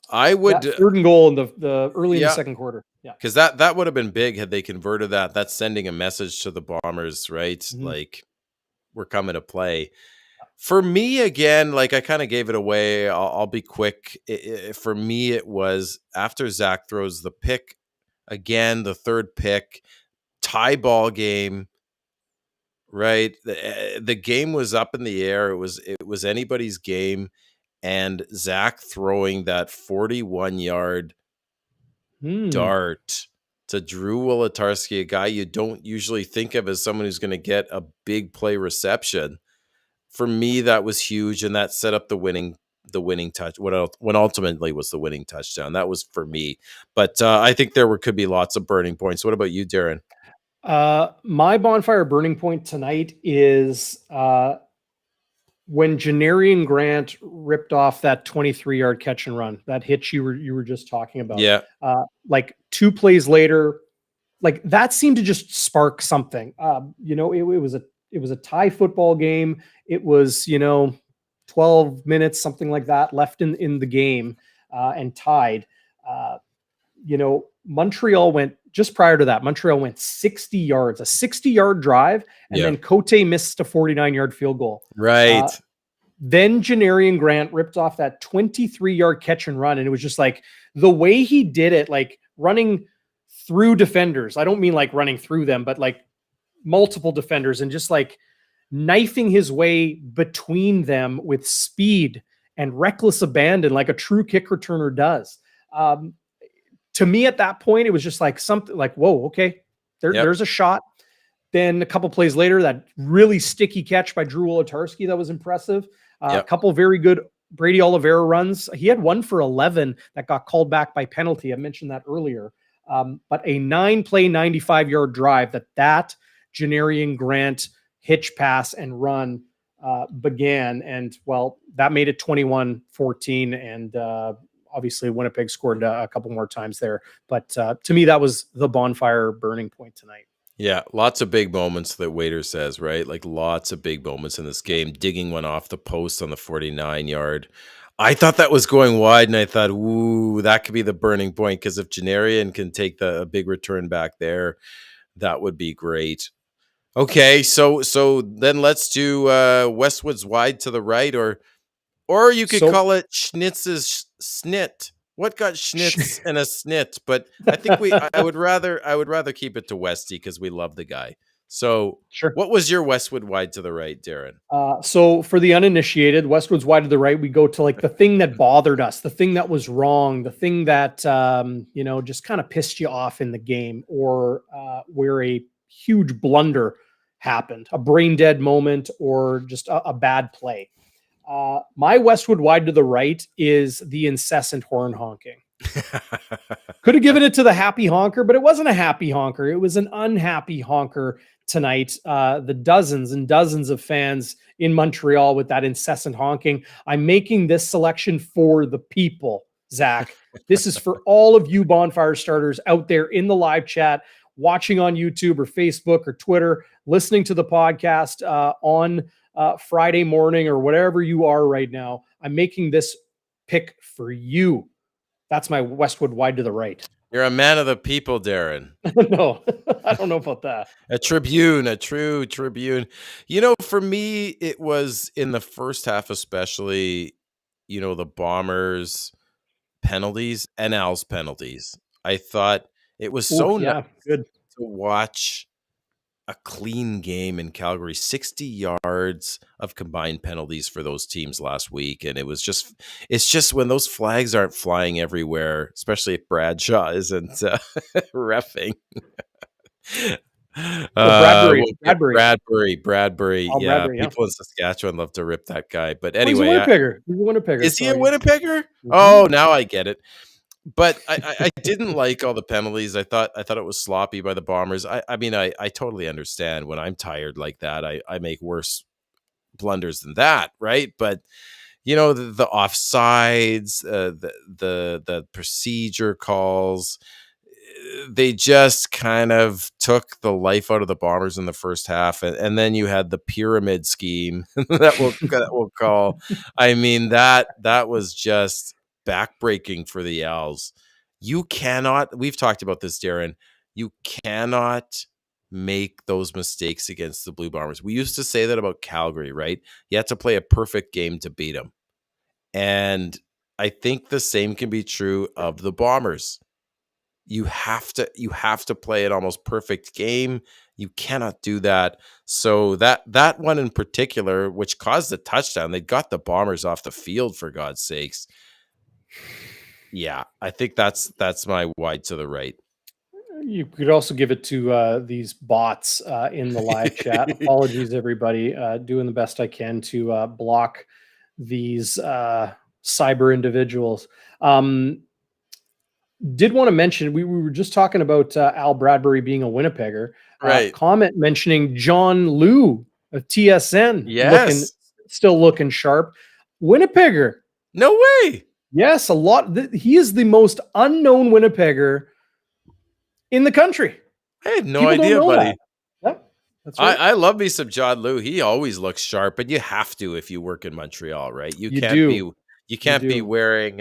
I would That third and goal in the early in the yeah, second quarter. Yeah. because that would have been big had they converted that. That's sending a message to the Bombers, right? Mhm. Like, we're coming to play. For me, again, like I kind of gave it away. I'll be quick. For me, it was after Zach throws the pick again, the third pick, tie ball game. Right, the game was up in the air. It was anybody's game, and Zach throwing that 41-yard Hmm. dart to Drew Wolodarski, a guy you don't usually think of as someone who's going to get a big play reception. For me, that was huge, and that set up the winning touch. What ultimately was the winning touchdown? That was for me. But I think could be lots of burning points. What about you, Darren? My Bonfire Burning Point tonight is when Janarian Grant ripped off that 23-yard catch and run, that hitch you were just talking about. Yeah, Like 2 plays later, like that seemed to just spark something. It was a tie football game. It was 12 minutes, something like that, left in the game, and tied. Montreal went just prior to that. Montreal went 60 yards, a 60-yard drive, and yeah, then Cote missed a 49-yard field goal. right. Then Janarian Grant ripped off that 23-yard catch and run, and it was just like the way he did it, like running through defenders. I don't mean like running through them, but like multiple defenders, and just like knifing his way between them with speed and reckless abandon, like a true kick returner does. To me, at that point, it was just like something like, whoa, okay, there's a shot. Then a couple plays later, that really sticky catch by Drew Wolodarski that was impressive. A couple very good Brady Oliveira runs. He had one for 11 that got called back by penalty. I mentioned that earlier. But a 9-play, 95-yard drive that Janarian Grant hitch pass and run began. And well, that made it 21-14. And obviously Winnipeg scored a couple more times there. But to me, that was the bonfire burning point tonight. Yeah, lots of big moments that Waiter says, right? Like lots of big moments in this game. Digging one off the post on the 49-yard. I thought that was going wide, and I thought, ooh, that could be the burning point, because if Janarian can take a big return back there, that would be great. Okay, so then let's do Westwood's wide to the right, or you could call it Schnitz's snit. What got Schnitz and a snit? But I think I would rather keep it to Westy, because we love the guy. So Sure. What was your Westwood wide to the right, Darren? So for the uninitiated, Westwood's wide to the right, we go to like the thing that bothered us, the thing that was wrong, the thing that, just kind of pissed you off in the game, or where a huge blunder happened, a brain dead moment, or just a bad play. My Westwood wide to the right is the incessant horn honking. Could have given it to the happy honker, but it wasn't a happy honker. It was an unhappy honker tonight. The dozens and dozens of fans in Montreal with that incessant honking. I'm making this selection for the people, Zach. This is for all of you bonfire starters out there in the live chat, watching on YouTube or Facebook or Twitter, listening to the podcast on Friday morning or whatever you are right now. I'm making this pick for you. That's my Westwood wide to the right. You're a man of the people, Darren. No, I don't know about that. A true tribune. For me, it was in the first half, especially, the Bombers' penalties and Al's penalties. I thought it was so nice good to watch a clean game in Calgary. 60 yards of combined penalties for those teams last week, and it's just when those flags aren't flying everywhere, especially if Bradshaw isn't reffing. Bradbury. Yeah, people in Saskatchewan love to rip that guy. But anyway, he's a Winnipegger. Is he a Winnipegger? Mm-hmm. Oh, now I get it. But I didn't like all the penalties. I thought it was sloppy by the Bombers. I mean, I totally understand when I'm tired like that. I make worse blunders than that, right? But the offsides, the procedure calls, they just kind of took the life out of the Bombers in the first half, and then you had the pyramid scheme that we'll call. I mean, that was just backbreaking for the Owls. We've talked about this, Darren, you cannot make those mistakes against the Blue Bombers. We used to say that about Calgary, right? You had to play a perfect game to beat them. And I think the same can be true of the Bombers. You have to play an almost perfect game. You cannot do that. So that one in particular, which caused the touchdown, they got the Bombers off the field, for God's sakes. Yeah, I think that's my wide to the right. You could also give it to these bots in the live chat. Apologies, everybody. Doing the best I can to block these cyber individuals. Did want to mention, we were just talking about Al Bradbury being a Winnipegger. Right. Comment mentioning John Liu of TSN. Yes. Still looking sharp. Winnipegger. No way. Yes, a lot. He is the most unknown Winnipegger in the country. I had no idea, buddy. Yep, that's right. I love me some John Liu. He always looks sharp, but you have to if you work in Montreal, right? You can't be wearing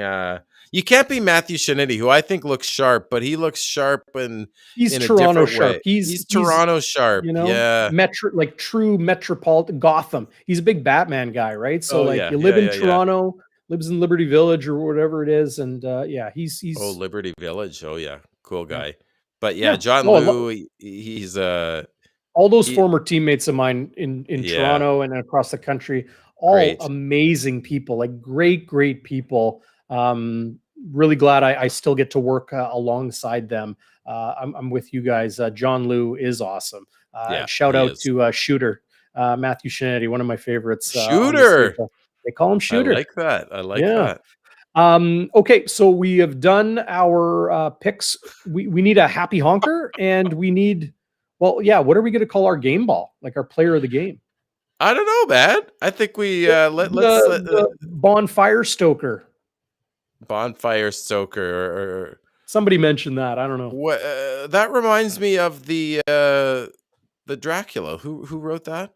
you can't be Matthew Shinnidy, who I think looks sharp, but he looks sharp in Toronto sharp. Way. He's Toronto sharp. Yeah. True metropolitan Gotham. He's a big Batman guy, right? So you live in Toronto, lives in Liberty Village or whatever it is, and he's Liberty Village. Oh yeah, cool guy. But John Liu, he's all those former teammates of mine in Toronto and across the country, all amazing people, like great people. Really glad I still get to work alongside them. I'm with you guys. John Liu is awesome. Shout out to Shooter, Matthew Shinnidy, one of my favorites. Shooter. They call him Shooter. I like that. Okay, so we have done our picks. We need a happy honker, and we need, what are we going to call our game ball? Like our player of the game? I don't know, man. I think we The bonfire stoker. Bonfire Stoker or Somebody mentioned that. I don't know. what? That reminds me of the Dracula. Who wrote that?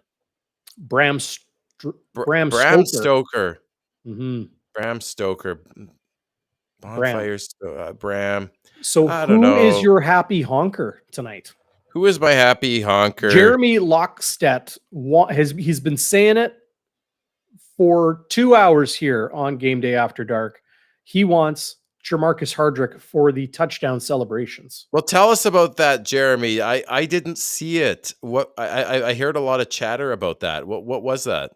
Bram Bram Bram Stoker. Stoker. Hmm. Bram Stoker. Bram. Bram. So I don't who is know. your happy honker tonight? Who is my happy honker? Jeremy Lockstedt he's been saying it for 2 hours here on Game Day After Dark. He wants Jamarcus Hardrick for the touchdown celebrations. Well, tell us about that, Jeremy. I didn't see it. What I heard a lot of chatter about that. What was that?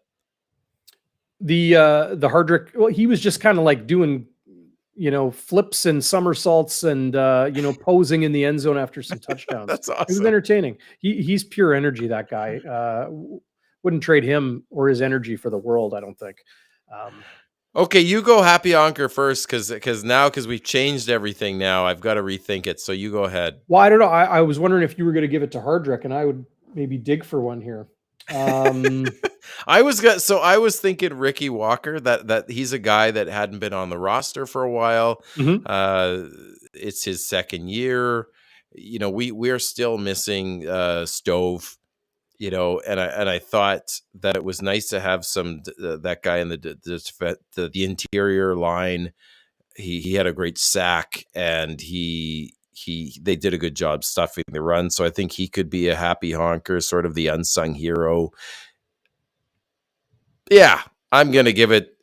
The Hardrick, well, he was just kind of like doing, flips and somersaults and posing in the end zone after some touchdowns. That's It was awesome. entertaining. He's pure energy, that guy. Wouldn't trade him or his energy for the world, I don't think. Okay, you go happy honker first, because we've changed everything now. I've got to rethink it. So you go ahead. Well, I don't know. I was wondering if you were going to give it to Hardrick, and I would maybe dig for one here. I was thinking Ricky Walker, that he's a guy that hadn't been on the roster for a while. Mhm. It's his second year. We're still missing Stove. And I thought that it was nice to have that guy in the interior line. He had a great sack, and they did a good job stuffing the run. So I think he could be a happy honker, sort of the unsung hero. Yeah, I'm gonna give it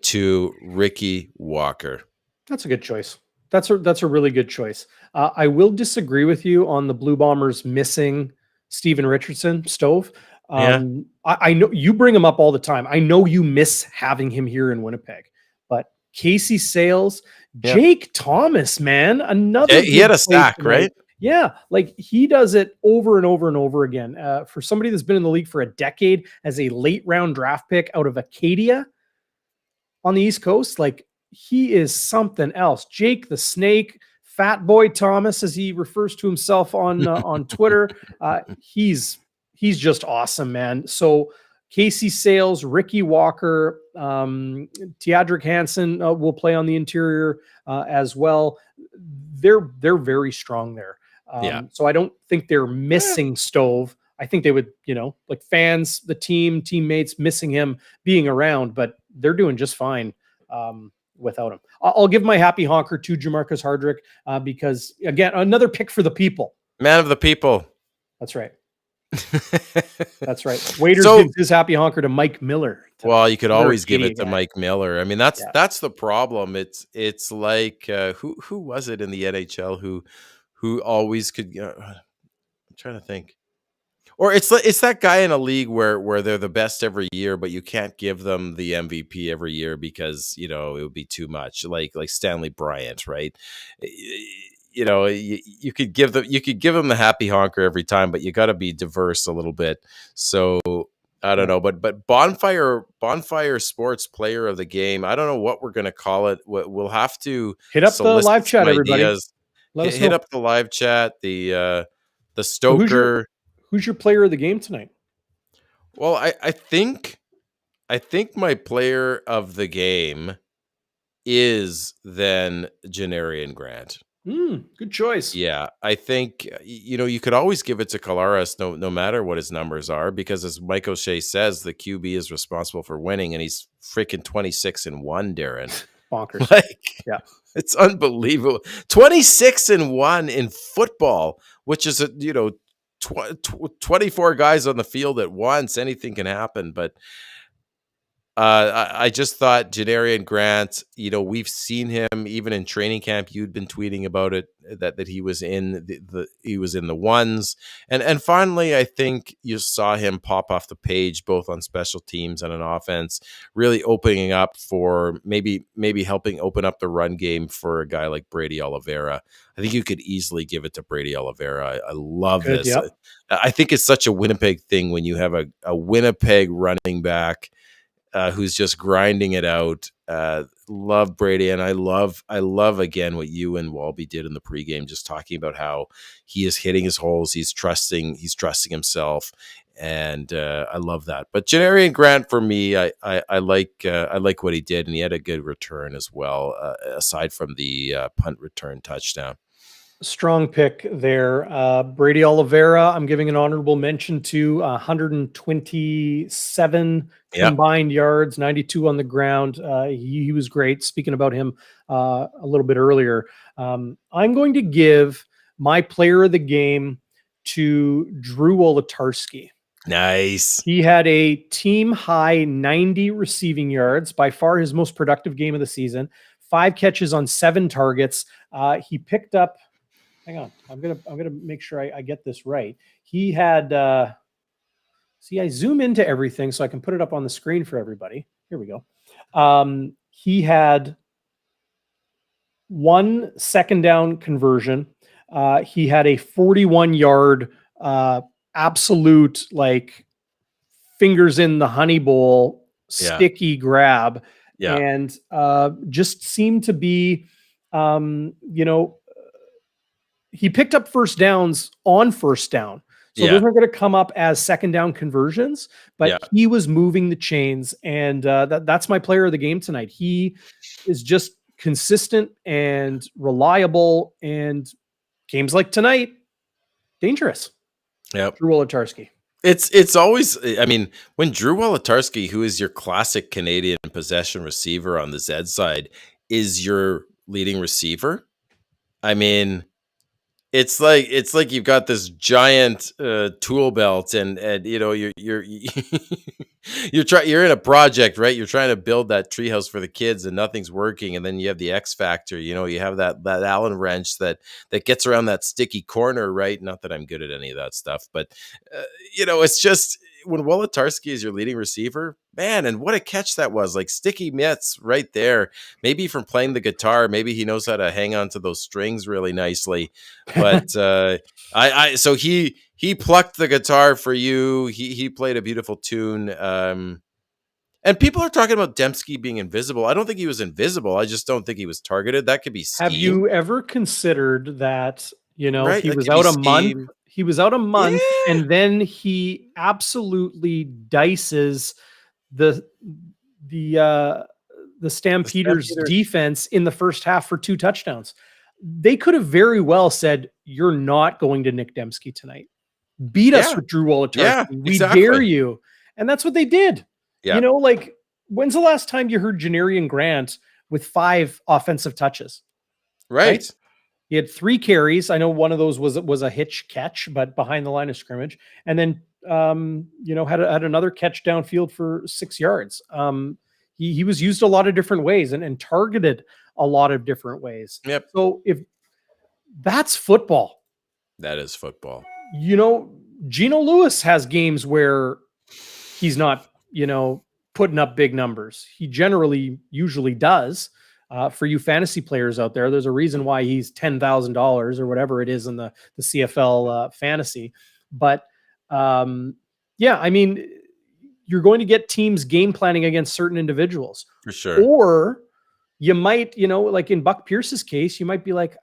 to Ricky Walker. That's a good choice. That's a really good choice. I will disagree with you on the Blue Bombers missing Steven Richardson, Stove. Yeah. I know you bring him up all the time. I know you miss having him here in Winnipeg, but Casey Sales, Yeah. Jake Thomas, man, another. He had a good play sack, tonight. right? Yeah, like he does it over and over and over again. For somebody that's been in the league for a decade as a late round draft pick out of Acadia on the East Coast, like he is something else. Jake the Snake, Fat Boy Thomas, as he refers to himself on Twitter, he's just awesome, man. So Casey Sales, Ricky Walker, Teodric Hansen will play on the interior as well. They're very strong there. Yeah. So I don't think they're missing Stove. I think they would, like fans, the teammates missing him being around, but they're doing just fine without him. I'll give my happy honker to Jamarcus Hardrick because, again, another pick for the people. Man of the people. That's right. That's right. Waiters gives his happy honker to Mike Miller. Well, you could always give it to Mike Miller. I mean, that's the problem. It's like who was it in the NHL who always could. I'm trying to think. Or it's that guy in a league where they're the best every year, but you can't give them the MVP every year because it would be too much. Like Stanley Bryant, right? You could give them the happy honker every time, but you got to be diverse a little bit. So I don't know, but Bonfire Sports Player of the Game. I don't know what we're gonna call it. We'll have to hit up the live chat, everybody. Let us hit up the live chat. The Stoker. Who's your player of the game tonight? Well, I think my player of the game is then Janarian Grant. Good choice. Yeah, I think you could always give it to Collaros no matter what his numbers are, because as Mike O'Shea says, the QB is responsible for winning, and he's freaking 26-1, Darren. Bonkers. Yeah, it's unbelievable. 26-1 in football, which is 24 guys on the field at once. Anything can happen, but I just thought Janarian Grant, we've seen him even in training camp. You'd been tweeting about it, that he was in the ones. And finally, I think you saw him pop off the page, both on special teams and on offense, really opening up for maybe helping open up the run game for a guy like Brady Oliveira. I think you could easily give it to Brady Oliveira. I love this. Yep. I think it's such a Winnipeg thing when you have a Winnipeg running back who's just grinding it out. Love Brady, and I love again what you and Walby did in the pregame, just talking about how he is hitting his holes, he's trusting himself, and I love that. But Janarian Grant, for me, I like what he did, and he had a good return as well, aside from the punt return touchdown. Strong pick there. Brady Oliveira, I'm giving an honorable mention to 127 combined yards, 92 on the ground. He was great. Speaking about him a little bit earlier, I'm going to give my player of the game to Drew Wolodarski. Nice. He had a team high 90 receiving yards, by far his most productive game of the season. 5 catches on 7 targets. He picked up. Hang on, I'm gonna make sure I get this right. He had. See, I zoom into everything so I can put it up on the screen for everybody. Here we go. He had 1 second down conversion. He had a 41-yard absolute, like, fingers in the honey bowl sticky grab, and just seemed to be, he picked up first downs on first down. So those are going to come up as second down conversions, but he was moving the chains, and that's my player of the game tonight. He is just consistent and reliable, and games like tonight, dangerous. Yep. Drew Wolodarski. It's always, I mean, when Drew Wolodarski, who is your classic Canadian possession receiver on the Z side, is your leading receiver, I mean, it's like you've got this giant tool belt, and you're you're in a project, right? You're trying to build that treehouse for the kids, and nothing's working, and then you have the X factor. You have that Allen wrench that gets around that sticky corner, right? Not that I'm good at any of that stuff, but it's just, when Wolodarski is your leading receiver, man, and what a catch that was! Like, sticky mitts right there. Maybe from playing the guitar, maybe he knows how to hang on to those strings really nicely. But so he plucked the guitar for you. He played a beautiful tune. And people are talking about Dembski being invisible. I don't think he was invisible. I just don't think he was targeted. That could be scheme. Have you ever considered that? Right? He was out a month. He was out a month, and then he absolutely dices the Stampeders defense in the first half for 2 touchdowns. They could have very well said, "You're not going to Nick Dembski tonight. Beat us with Drew Wolodarski. We dare you." And that's what they did. Yeah. Like, when's the last time you heard Janarian Grant with 5 offensive touches? Right? He had 3 carries. I know one of those was a hitch catch, but behind the line of scrimmage, and then had another catch downfield for 6 yards. He was used a lot of different ways and targeted a lot of different ways. Yep. So if that's football, that is football. Geno Lewis has games where he's not, putting up big numbers. He usually does. For you fantasy players out there, there's a reason why he's $10,000 or whatever it is in the CFL fantasy. But I mean, you're going to get teams game planning against certain individuals, for sure. Or you might, like in Buck Pierce's case, you might be like,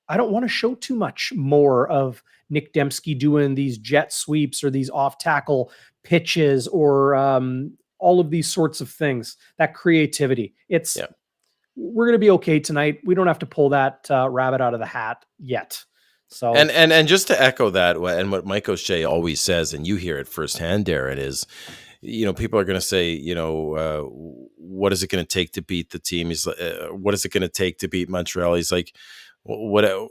I don't want to show too much more of Nick Dembski doing these jet sweeps or these off tackle pitches or all of these sorts of things. That creativity. We're going to be okay tonight. We don't have to pull that rabbit out of the hat yet. So, and just to echo that, and what Mike O'Shea always says, and you hear it firsthand, Darren, is, people are going to say, what is it going to take to beat the team? He's like, what is it going to take to beat Montreal? He's like, whatever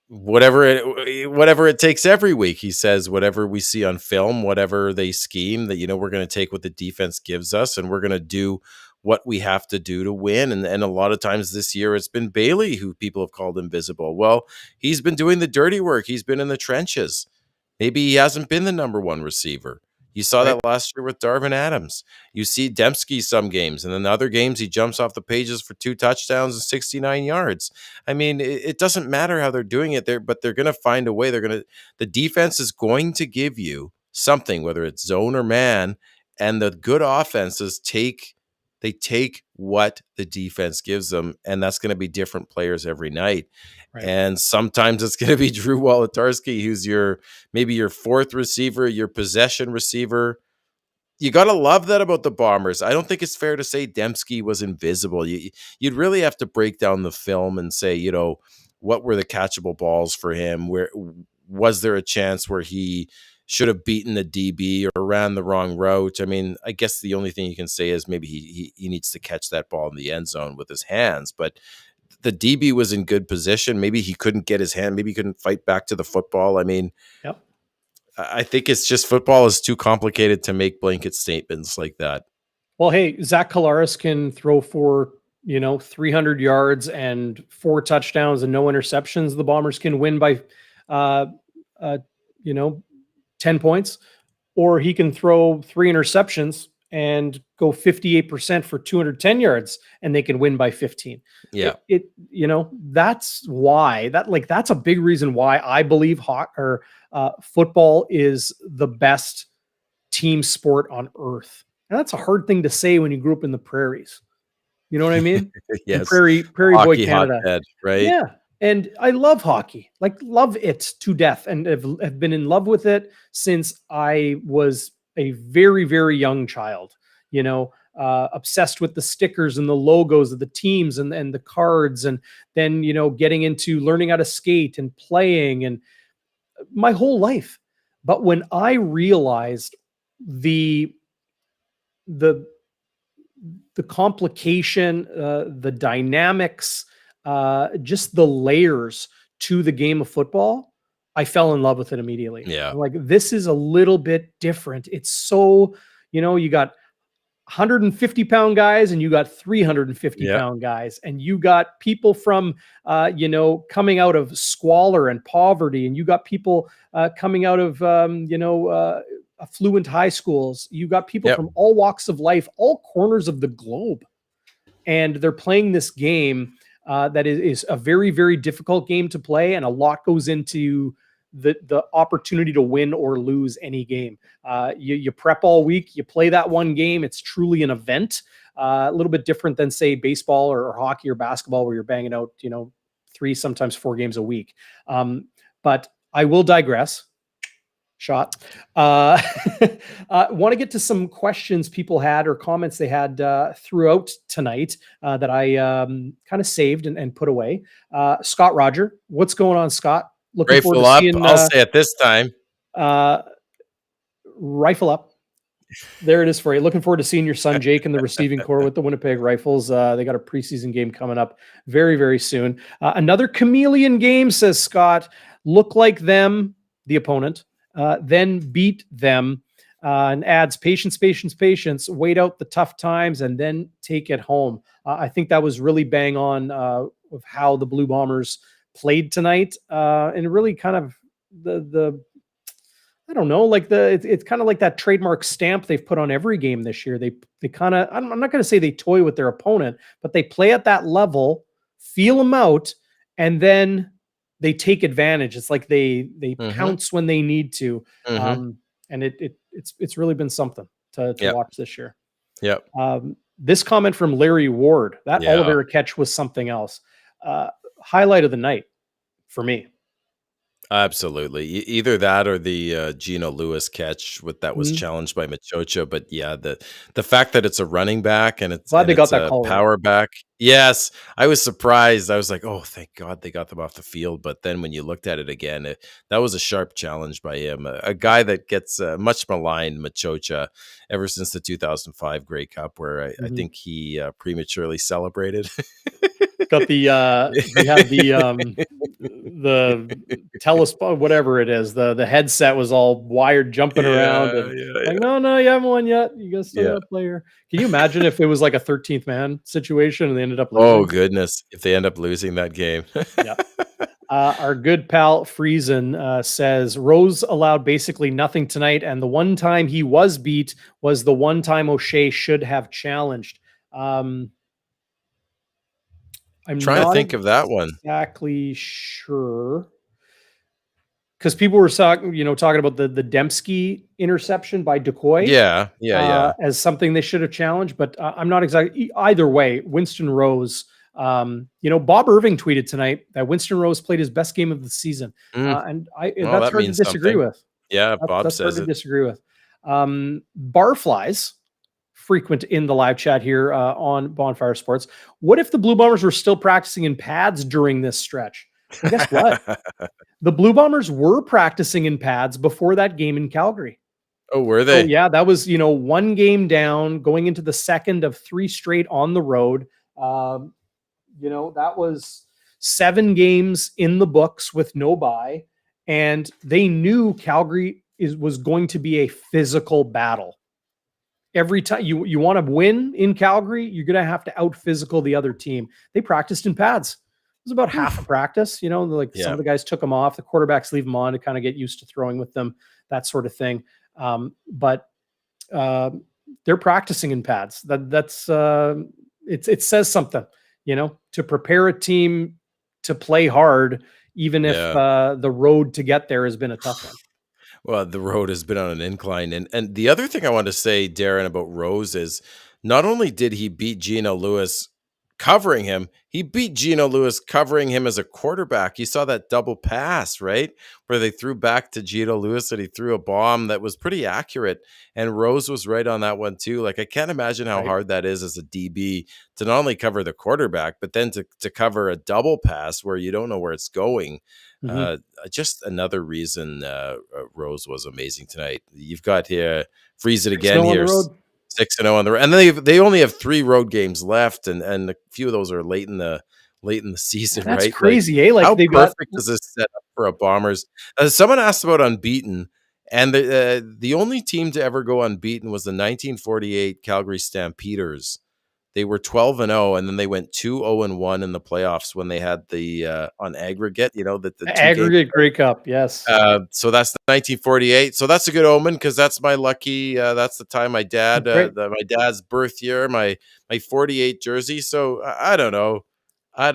it takes every week. He says, whatever we see on film, whatever they scheme, that, we're going to take what the defense gives us, and we're going to do what we have to do to win. And a lot of times this year, it's been Bailey who people have called invisible. Well, he's been doing the dirty work. He's been in the trenches. Maybe he hasn't been the number 1 receiver. You saw that last year with Darvin Adams. You see Dembski some games, and then the other games he jumps off the pages for 2 touchdowns and 69 yards. I mean, it doesn't matter how they're doing it there, but they're going to find a way. The defense is going to give you something, whether it's zone or man, and the good offenses take They take what the defense gives them, and that's going to be different players every night. Right. And sometimes it's going to be Drew Wolodarski, who's maybe your fourth receiver, your possession receiver. You got to love that about the Bombers. I don't think it's fair to say Dembski was invisible. You'd really have to break down the film and say, what were the catchable balls for him? Where was there a chance where he should have beaten the DB or ran the wrong route? I mean, I guess the only thing you can say is maybe he needs to catch that ball in the end zone with his hands. But the DB was in good position. Maybe he couldn't get his hand. Maybe he couldn't fight back to the football. I mean, Yep. I think it's just football is too complicated to make blanket statements like that. Well, hey, Zach Collaros can throw for 300 yards and 4 touchdowns and no interceptions. The Bombers can win by 10 points, or he can throw 3 interceptions and go 58% for 210 yards and they can win by 15. Yeah. That's why that's a big reason why I believe football is the best team sport on earth. And that's a hard thing to say when you grew up in the prairies. You know what I mean? Yes. Prairie boy Canada. Hotbed, right? Yeah. And I love hockey, love it to death, and have been in love with it since I was a very, very young child, obsessed with the stickers and the logos of the teams and the cards. And then, getting into learning how to skate and playing and my whole life. But when I realized the complication, the dynamics, just the layers to the game of football, I fell in love with it immediately. Yeah. I'm like, this is a little bit different. It's so, you got 150-pound guys and you got 350-pound guys, and you got people from, coming out of squalor and poverty, and you got people coming out of, affluent high schools. You got people from all walks of life, all corners of the globe, and they're playing this game that is a very, very difficult game to play, and a lot goes into the opportunity to win or lose any game. You prep all week, you play that one game. It's truly an event, a little bit different than say baseball or hockey or basketball, where you're banging out, 3, sometimes 4 games a week. But I will digress. Shot. Want to get to some questions people had or comments they had throughout tonight that I kind of saved and put away. Scott Roger, what's going on, Scott? Looking forward to seeing, I'll say it this time. Rifle up. There it is for you. Looking forward to seeing your son Jake in the receiving corps with the Winnipeg Rifles. They got a preseason game coming up very, very soon. Another chameleon game, says Scott. Look like them, the opponent, then beat them, and adds patience, patience, patience, wait out the tough times, and then take it home. I think that was really bang on of how the Blue Bombers played tonight, and really kind of the I don't know, it's kind of like that trademark stamp they've put on every game this year. They kind of, I'm not going to say they toy with their opponent, but they play at that level, feel them out, and then they take advantage. It's like they pounce when they need to, and it's really been something to watch this year. Yep. This comment from Larry Ward, that Oliveira catch was something else. Highlight of the night for me. Absolutely. Either that or the Gino Lewis catch that was challenged by Machocha. But yeah, the fact that it's a running back and it's glad they got that a call power back. Yes, I was surprised. I was like, oh, thank God they got them off the field. But then when you looked at it again, that was a sharp challenge by him. A guy that gets much maligned, Machocha, ever since the 2005 Grey Cup, where I think he prematurely celebrated. Got the he had the telescope, whatever it is, the headset was all wired, jumping around, and no, you haven't won yet. You guys still got to play here. Can you imagine if it was like a 13th man situation and they ended up losing? Oh goodness, if they end up losing that game. Yeah. Our good pal Friesen says Rose allowed basically nothing tonight, and the one time he was beat was the one time O'Shea should have challenged. I'm trying to think of that one. Exactly sure. because people were talking about the Dembski interception by Decoy. Yeah. As something they should have challenged, but I'm not exactly either way. Winston Rose, Bob Irving tweeted tonight that Winston Rose played his best game of the season, and Well, that's that hard to means disagree something. with. Yeah, Bob That's hard says to it. disagree with. Barflies, frequent in the live chat here on Bonfire Sports. What if the Blue Bombers were still practicing in pads during this stretch? Well, guess what? The Blue Bombers were practicing in pads before that game in Calgary. Oh, were So they? yeah, that was, one game down, going into the second of 3 straight on the road. That was 7 games in the books with no bye, and they knew Calgary was going to be a physical battle. Every time you want to win in Calgary, you're going to have to out physical the other team. They practiced in pads. It was about half a practice, some of the guys took them off, the quarterbacks leave them on to kind of get used to throwing with them, that sort of thing. But they're practicing in pads. It says something, to prepare a team to play hard, even if the road to get there has been a tough one. Well, the road has been on an incline. And the other thing I want to say, Darren, about Rose is not only did he beat Gino Lewis covering him, he beat Gino Lewis covering him as a quarterback. You saw that double pass, right? Where they threw back to Gino Lewis and he threw a bomb that was pretty accurate. And Rose was right on that one too. Like, I can't imagine how hard that is as a DB to not only cover the quarterback, but then to cover a double pass where you don't know where it's going. Just another reason Rose was amazing tonight. You've got here, freeze it again here, 6-0 on the road, and they only have 3 road games left, and a few of those are late in the season. That's right? crazy, Like, how perfect is this set up for a Bombers? Someone asked about unbeaten, and the only team to ever go unbeaten was the 1948 Calgary Stampeders. They were 12-0, and then they went 2-0-1 in the playoffs when they had the on aggregate, the aggregate Grey Cup. Yes. So that's 1948. So that's a good omen because that's my lucky. That's the time my dad's birth year, my 48 jersey. So I don't know. I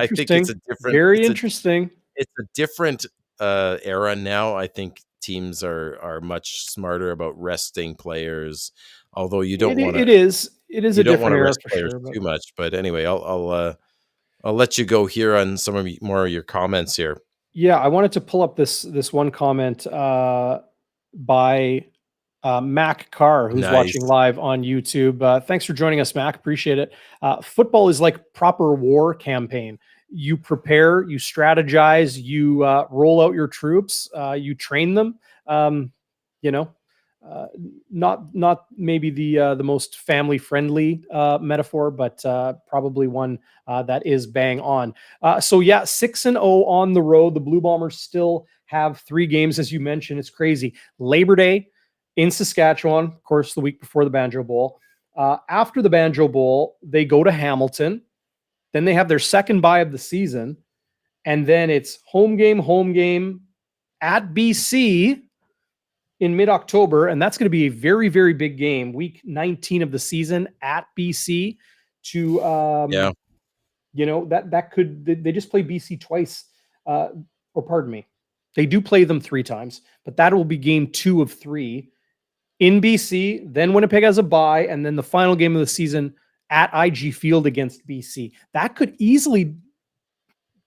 think it's a different. Very interesting. It's a different era now. I think teams are much smarter about resting players. Although you don't want to. It is a different era for players sure. Too much, but anyway, I'll let you go here on some of more of your comments here. Yeah, I wanted to pull up this one comment by Mac Carr, who's watching live on YouTube. Thanks for joining us, Mac. Appreciate it. Football is like proper war campaign. You prepare, you strategize, you roll out your troops, you train them. Not maybe the most family friendly metaphor, but probably one that is bang on. 6-0 on the road. The Blue Bombers still have 3 games, as you mentioned. It's crazy. Labor Day in Saskatchewan, of course, the week before the Banjo Bowl. After the Banjo Bowl, they go to Hamilton. Then they have their second bye of the season, and then it's home game at BC in mid-October, and that's going to be a very, very big game, week 19 of the season at BC. They just play BC twice, they do play them 3 times, but that will be game 2 of 3 in BC. Then Winnipeg has a bye, and then the final game of the season at IG Field against BC. That could easily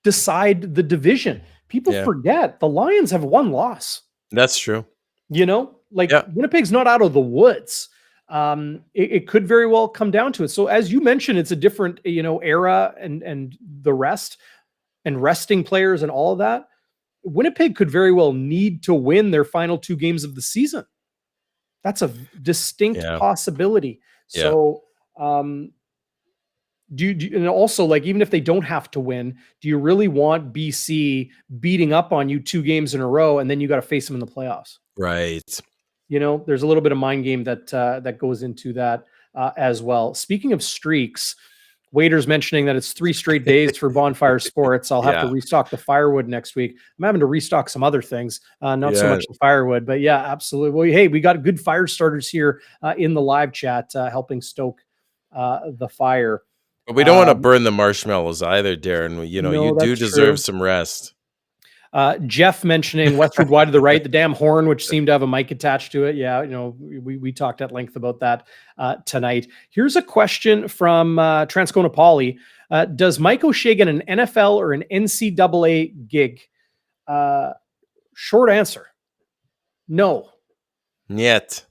decide the division. People forget the Lions have 1 loss. That's true. Winnipeg's not out of the woods. It could very well come down to it. So as you mentioned, it's a different, era and the rest and resting players and all of that. Winnipeg could very well need to win their final 2 games of the season. That's a distinct possibility. Yeah. So, do you, and also, even if they don't have to win, do you really want BC beating up on you 2 games in a row, and then you got to face them in the playoffs? Right. There's a little bit of mind game that goes into that as well. Speaking of streaks, Waiter's mentioning that it's 3 straight days for Bonfire Sports. I'll have to restock the firewood next week. I'm having to restock some other things, not so much the firewood, but yeah, absolutely. Well, hey, we got good fire starters here in the live chat helping stoke the fire. But we don't want to burn the marshmallows either, Darren. You do deserve some rest. Jeff mentioning westward wide to the right, the damn horn, which seemed to have a mic attached to it. Yeah, we talked at length about that tonight. Here's a question from Transcona Poly. Does Mike O'Shea get an NFL or an NCAA gig? Short answer. No. Yet.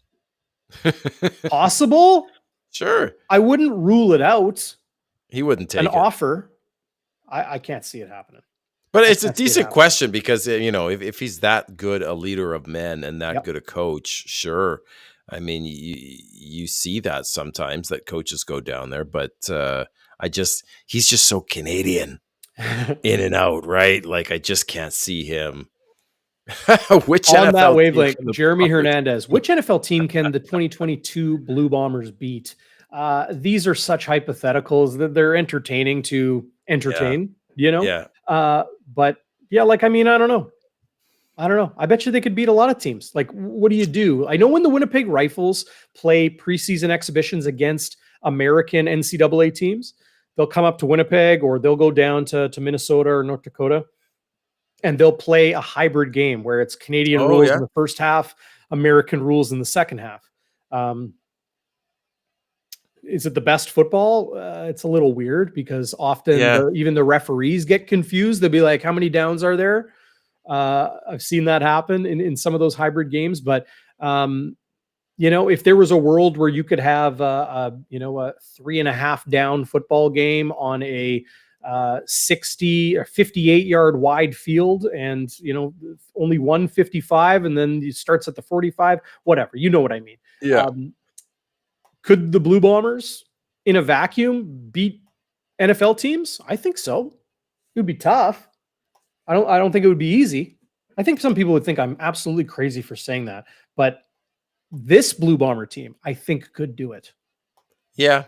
Possible? Sure. I wouldn't rule it out. He wouldn't take an it. offer. I can't see it happening. But it's a decent question because, if he's that good a leader of men and that good a coach, sure. I mean, you see that sometimes that coaches go down there, but he's just so Canadian in and out, right? Like I just can't see him. Which on NFL that wavelength, Jeremy Hernandez, which NFL team can the 2022 Blue Bombers beat? These are such hypotheticals that they're entertaining to entertain, Yeah. But yeah, I don't know. I bet you they could beat a lot of teams. Like, what do you do? I know when the Winnipeg Rifles play preseason exhibitions against American NCAA teams, they'll come up to Winnipeg or they'll go down to Minnesota or North Dakota, and they'll play a hybrid game where it's Canadian rules in the first half, American rules in the second half. Is it the best football? It's a little weird because often even the referees get confused. They'll be like, how many downs are there? I've seen that happen in some of those hybrid games. But, if there was a world where you could have a 3.5 down football game on a 60 or 58 yard wide field and, only 155 and then it starts at the 45, whatever, you know what I mean? Yeah. Could the Blue Bombers in a vacuum beat NFL teams? I think so. It would be tough. I don't think it would be easy. I think some people would think I'm absolutely crazy for saying that, but this Blue Bomber team, I think, could do it. Yeah.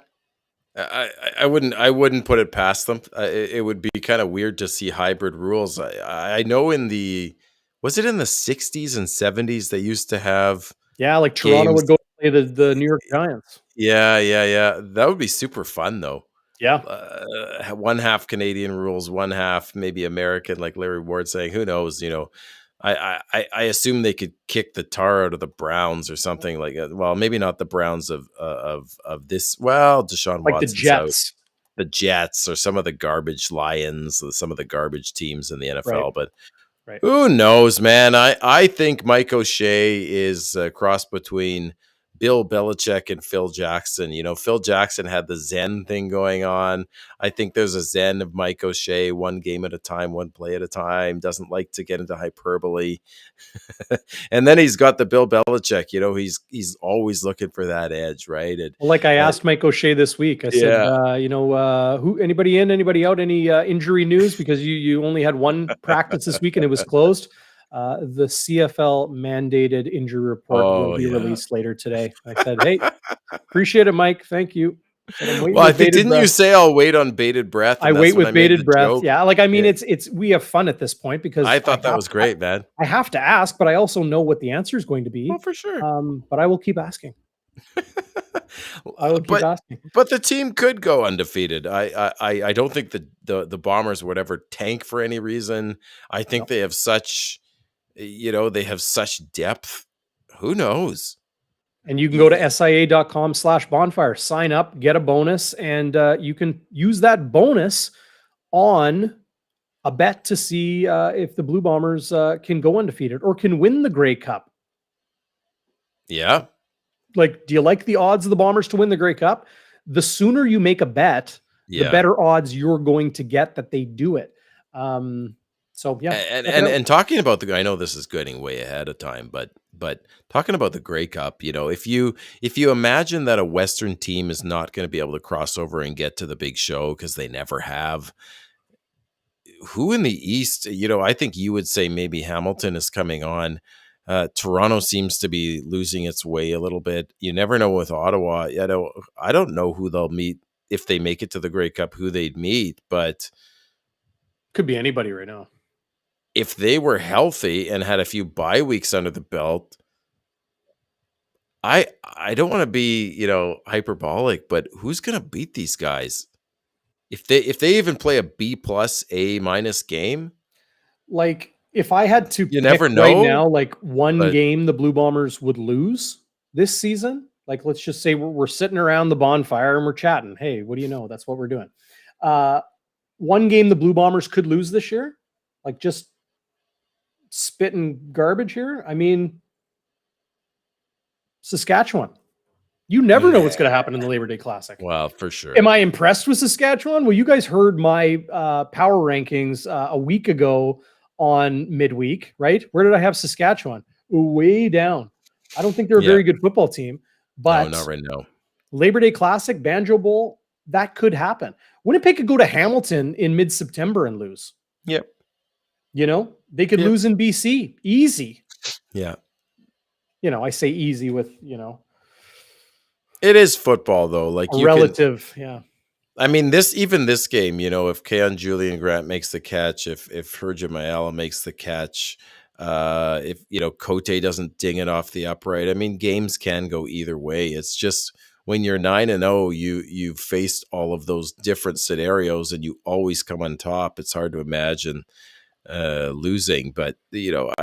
I wouldn't put it past them. It would be kind of weird to see hybrid rules. I know was it in the 60s and 70s they used to have like Toronto would go play the New York Giants. Yeah. That would be super fun though. Yeah. One half Canadian rules, one half maybe American, like Larry Ward saying, who knows, I assume they could kick the tar out of the Browns or something like that. Well, maybe not the Browns of this. Well, Deshaun like Watson's the Jets. The Jets or some of the garbage Lions, some of the garbage teams in the NFL. But who knows, man? I think Mike O'Shea is a cross between Bill Belichick and Phil Jackson. Phil Jackson had the Zen thing going on. I think there's a Zen of Mike O'Shea, one game at a time, one play at a time, doesn't like to get into hyperbole. And then he's got the Bill Belichick, he's always looking for that edge, right? I asked Mike O'Shea this week, I said, who, anybody in, anybody out, any injury news? Because you only had one practice this week and it was closed. The CFL mandated injury report will be released later today. I said, hey, appreciate it, Mike. Thank you. Well, I think, didn't you say I'll wait on bated breath? I wait with bated breath. Joke. Yeah. It's, we have fun at this point because I thought that was great, man. I have to ask, but I also know what the answer is going to be. Oh, for sure. But I will keep asking. Asking. But the team could go undefeated. I don't think the Bombers would ever tank for any reason. I think they have such, they have such depth. Who knows? And you can go to SIA.com/bonfire, sign up, get a bonus, and you can use that bonus on a bet to see if the Blue Bombers can go undefeated or can win the Grey Cup. Yeah. Do you like the odds of the Bombers to win the Grey Cup? The sooner you make a bet, the better odds you're going to get that they do it. So yeah, and talking about I know this is getting way ahead of time, but talking about the Grey Cup, if you imagine that a Western team is not going to be able to cross over and get to the big show because they never have, who in the East, I think you would say maybe Hamilton is coming on. Toronto seems to be losing its way a little bit. You never know with Ottawa. I don't know who they'll meet if they make it to the Grey Cup, who they'd meet, but could be anybody right now. If they were healthy and had a few bye weeks under the belt, I don't want to be, hyperbolic, but who's going to beat these guys? If they even play a B+, A- game? If I had to You pick never right know, now, like one but game the Blue Bombers would lose this season, like let's just say we're sitting around the bonfire and we're chatting. Hey, what do you know? That's what we're doing. One game the Blue Bombers could lose this year, like just spitting garbage here. I mean, Saskatchewan. You never know what's going to happen in the Labor Day Classic. well, for sure. Am I impressed with Saskatchewan? Well, you guys heard my power rankings a week ago on midweek, right? Where did I have Saskatchewan? Way down. I don't think they're a very good football team, but no, not right now. Labor Day Classic, Banjo Bowl, that could happen. Winnipeg could go to Hamilton in mid-September and lose. Yep. You know, they could lose in BC. Easy. Yeah. You know, I say easy with, you know, it is football though. Like a relative. Yeah. I mean, this game, you know, if Keon Julian Grant makes the catch, if Herja Mayala makes the catch, if you know Cote doesn't ding it off the upright, I mean, games can go either way. It's just when you're 9-0, you've faced all of those different scenarios, and you always come on top. It's hard to imagine losing, but you know,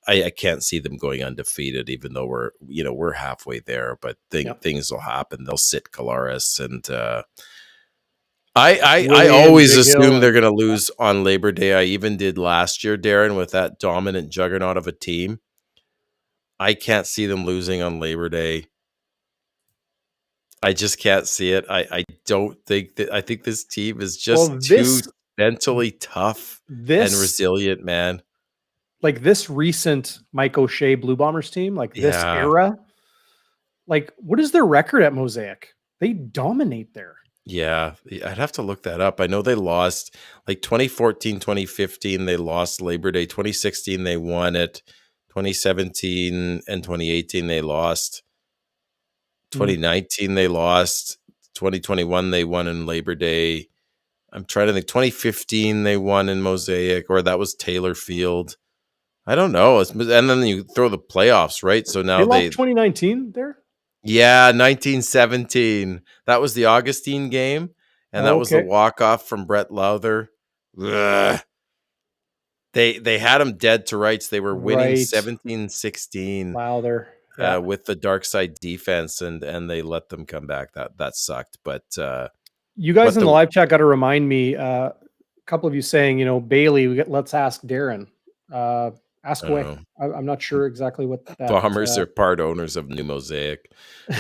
I can't see them going undefeated, even though we're halfway there. But things will happen. They'll sit Colaris and. I always assume they're going to lose on Labor Day. I even did last year, Darren, with that dominant juggernaut of a team. I can't see them losing on Labor Day. I just can't see it. I don't think that. I think this team is just too mentally tough and resilient, man. Like this recent Mike O'Shea Blue Bombers team, like this era, like what is their record at Mosaic? They dominate there. Yeah, I'd have to look that up. I know they lost like 2014, 2015, they lost Labor Day. 2016, they won it. 2017 and 2018, they lost. 2019, they lost. 2021, they won in Labor Day. I'm trying to think. 2015, they won in Mosaic, or that was Taylor Field. I don't know. And then you throw the playoffs, right? So now they lost 2019 there? Yeah, 1917. That was the Augustine game, and that was the walk-off from Brett Lowther. Ugh. They had them dead to rights. They were winning 17-16 Lowther with the dark side defense, and they let them come back. That sucked. But you guys in the live chat got to remind me. A couple of you saying, you know, Bailey. Let's ask Darren. Ask away. I'm not sure exactly what that Bombers are part owners of New Mosaic.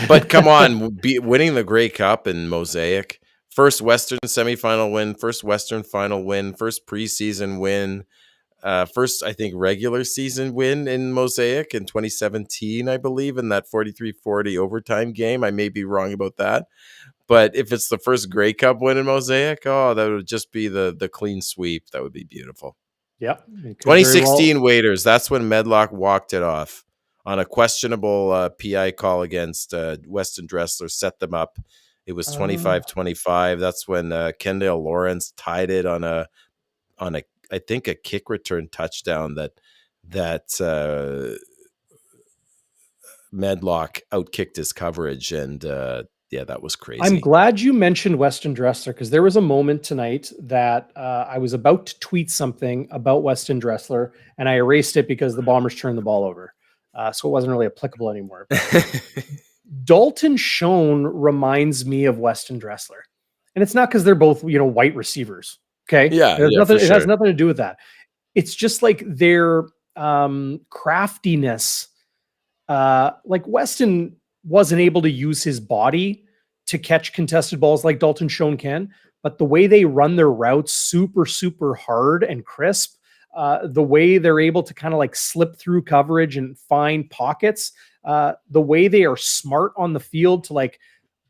But come on, winning the Grey Cup in Mosaic, first Western semifinal win, first Western final win, first preseason win, first, I think, regular season win in Mosaic in 2017, I believe, in that 43-40 overtime game. I may be wrong about that. But if it's the first Grey Cup win in Mosaic, that would just be the clean sweep. That would be beautiful. Yep. 2016 Waiters. That's when Medlock walked it off on a questionable PI call against Weston Dressler, set them up. It was 25-25. That's when Kendall Lawrence tied it on a I think a kick return touchdown that Medlock outkicked his coverage, and that was crazy. I'm glad you mentioned Weston Dressler, because there was a moment tonight that I was about to tweet something about Weston Dressler, and I erased it because the Bombers turned the ball over. So it wasn't really applicable anymore. Dalton Schoen reminds me of Weston Dressler. And it's not because they're both, you know, white receivers. Okay. Yeah. It has nothing to do with that. It's just like their craftiness. Like Weston wasn't able to use his body to catch contested balls like Dalton Schoen can, but the way they run their routes super, super hard and crisp, the way they're able to kind of like slip through coverage and find pockets, the way they are smart on the field to like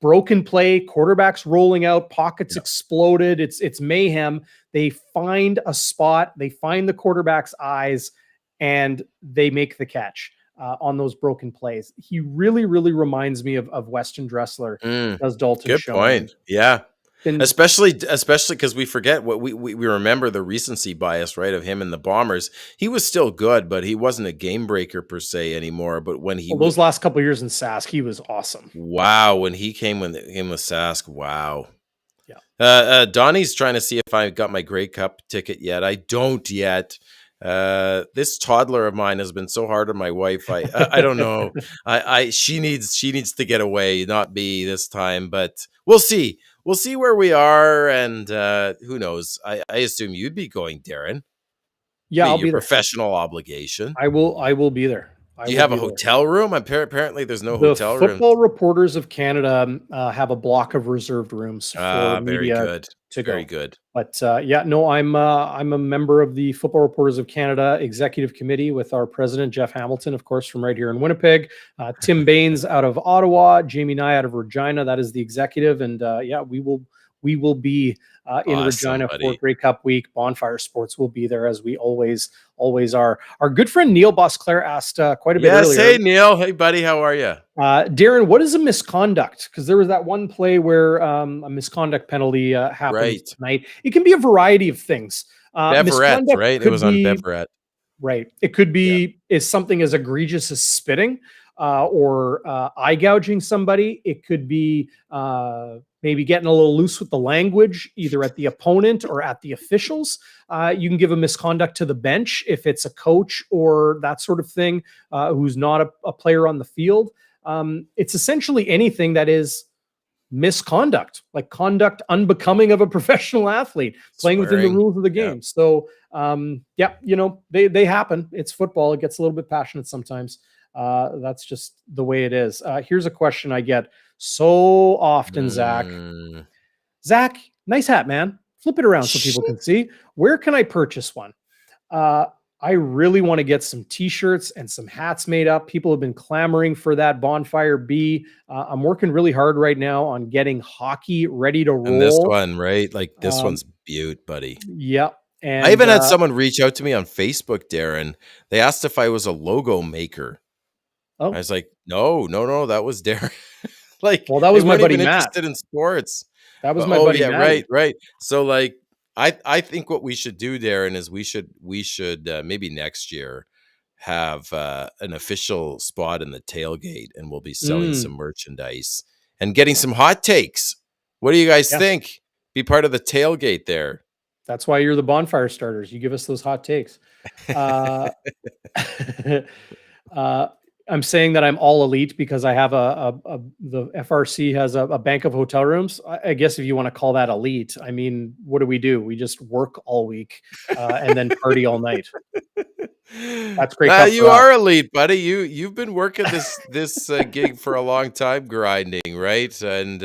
broken play, quarterbacks rolling out, pockets exploded. It's mayhem. They find a spot, they find the quarterback's eyes, and they make the catch on those broken plays. He really, really reminds me of Weston Dressler. Does Dalton Good Schoen. point. Yeah. Especially because we forget what we remember the recency bias, right, of him and the Bombers. He was still good, but he wasn't a game breaker per se anymore. But when those last couple of years in Sask, he was awesome. Wow, when he came with Sask, wow. Yeah. Donnie's trying to see if I got my Grey Cup ticket yet. I don't yet. This toddler of mine has been so hard on my wife. I don't know. She needs to get away, not me this time. But we'll see. We'll see where we are, and who knows? I assume you'd be going, Darren. Yeah, I'll Your be there. professional obligation. I will be there. Do you have a hotel room? Apparently, there's no The hotel room. Football Reporters of Canada have a block of reserved rooms for Very media good. to Very go. good. But yeah, no, I'm a member of the Football Reporters of Canada Executive Committee with our president, Jeff Hamilton, of course, from right here in Winnipeg. Tim Baines out of Ottawa, Jamie Nye out of Regina. That is the executive. And yeah, we will be in Awesome, Regina buddy. for Grey Cup week. Bonfire Sports will be there, as we always are. Our good friend Neil Bosclair asked quite a bit earlier. Hey, Neil. Hey, buddy. How are you? Darren, what is a misconduct? Because there was that one play where a misconduct penalty happened tonight. It can be a variety of things. Beverette, right? It was on Beverette. Right. It could be is something as egregious as spitting or eye gouging somebody. It could be maybe getting a little loose with the language, either at the opponent or at the officials. You can give a misconduct to the bench if it's a coach or that sort of thing who's not a player on the field. It's essentially anything that is misconduct, like conduct unbecoming of a professional athlete playing within the rules of the game. So yeah, you know, they happen. It's football. It gets a little bit passionate sometimes. That's just the way it is. Here's a question I get so often, Zach. Zach, nice hat, man. Flip it around so people can see. Where can I purchase one? I really want to get some t-shirts and some hats made up. People have been clamoring for that Bonfire B. I'm working really hard right now on getting hockey ready to roll. And this one, right? Like this one's beaut, buddy. Yep. And I even had someone reach out to me on Facebook, Darren. They asked if I was a logo maker. I was like, no, that was Darren. Like, well, that was my buddy Matt. Interested in sports. That was my buddy Matt. Right. So like, I think what we should do, Darren, is we should maybe next year have an official spot in the tailgate, and we'll be selling some merchandise and getting some hot takes. What do you guys think? Be part of the tailgate there. That's why you're the Bonfire starters. You give us those hot takes. I'm saying that I'm all elite because I have the FRC has a bank of hotel rooms. I guess if you want to call that elite, I mean, what do? We just work all week and then party all night. That's great. You are elite, buddy. You've been working this gig for a long time, grinding, right? And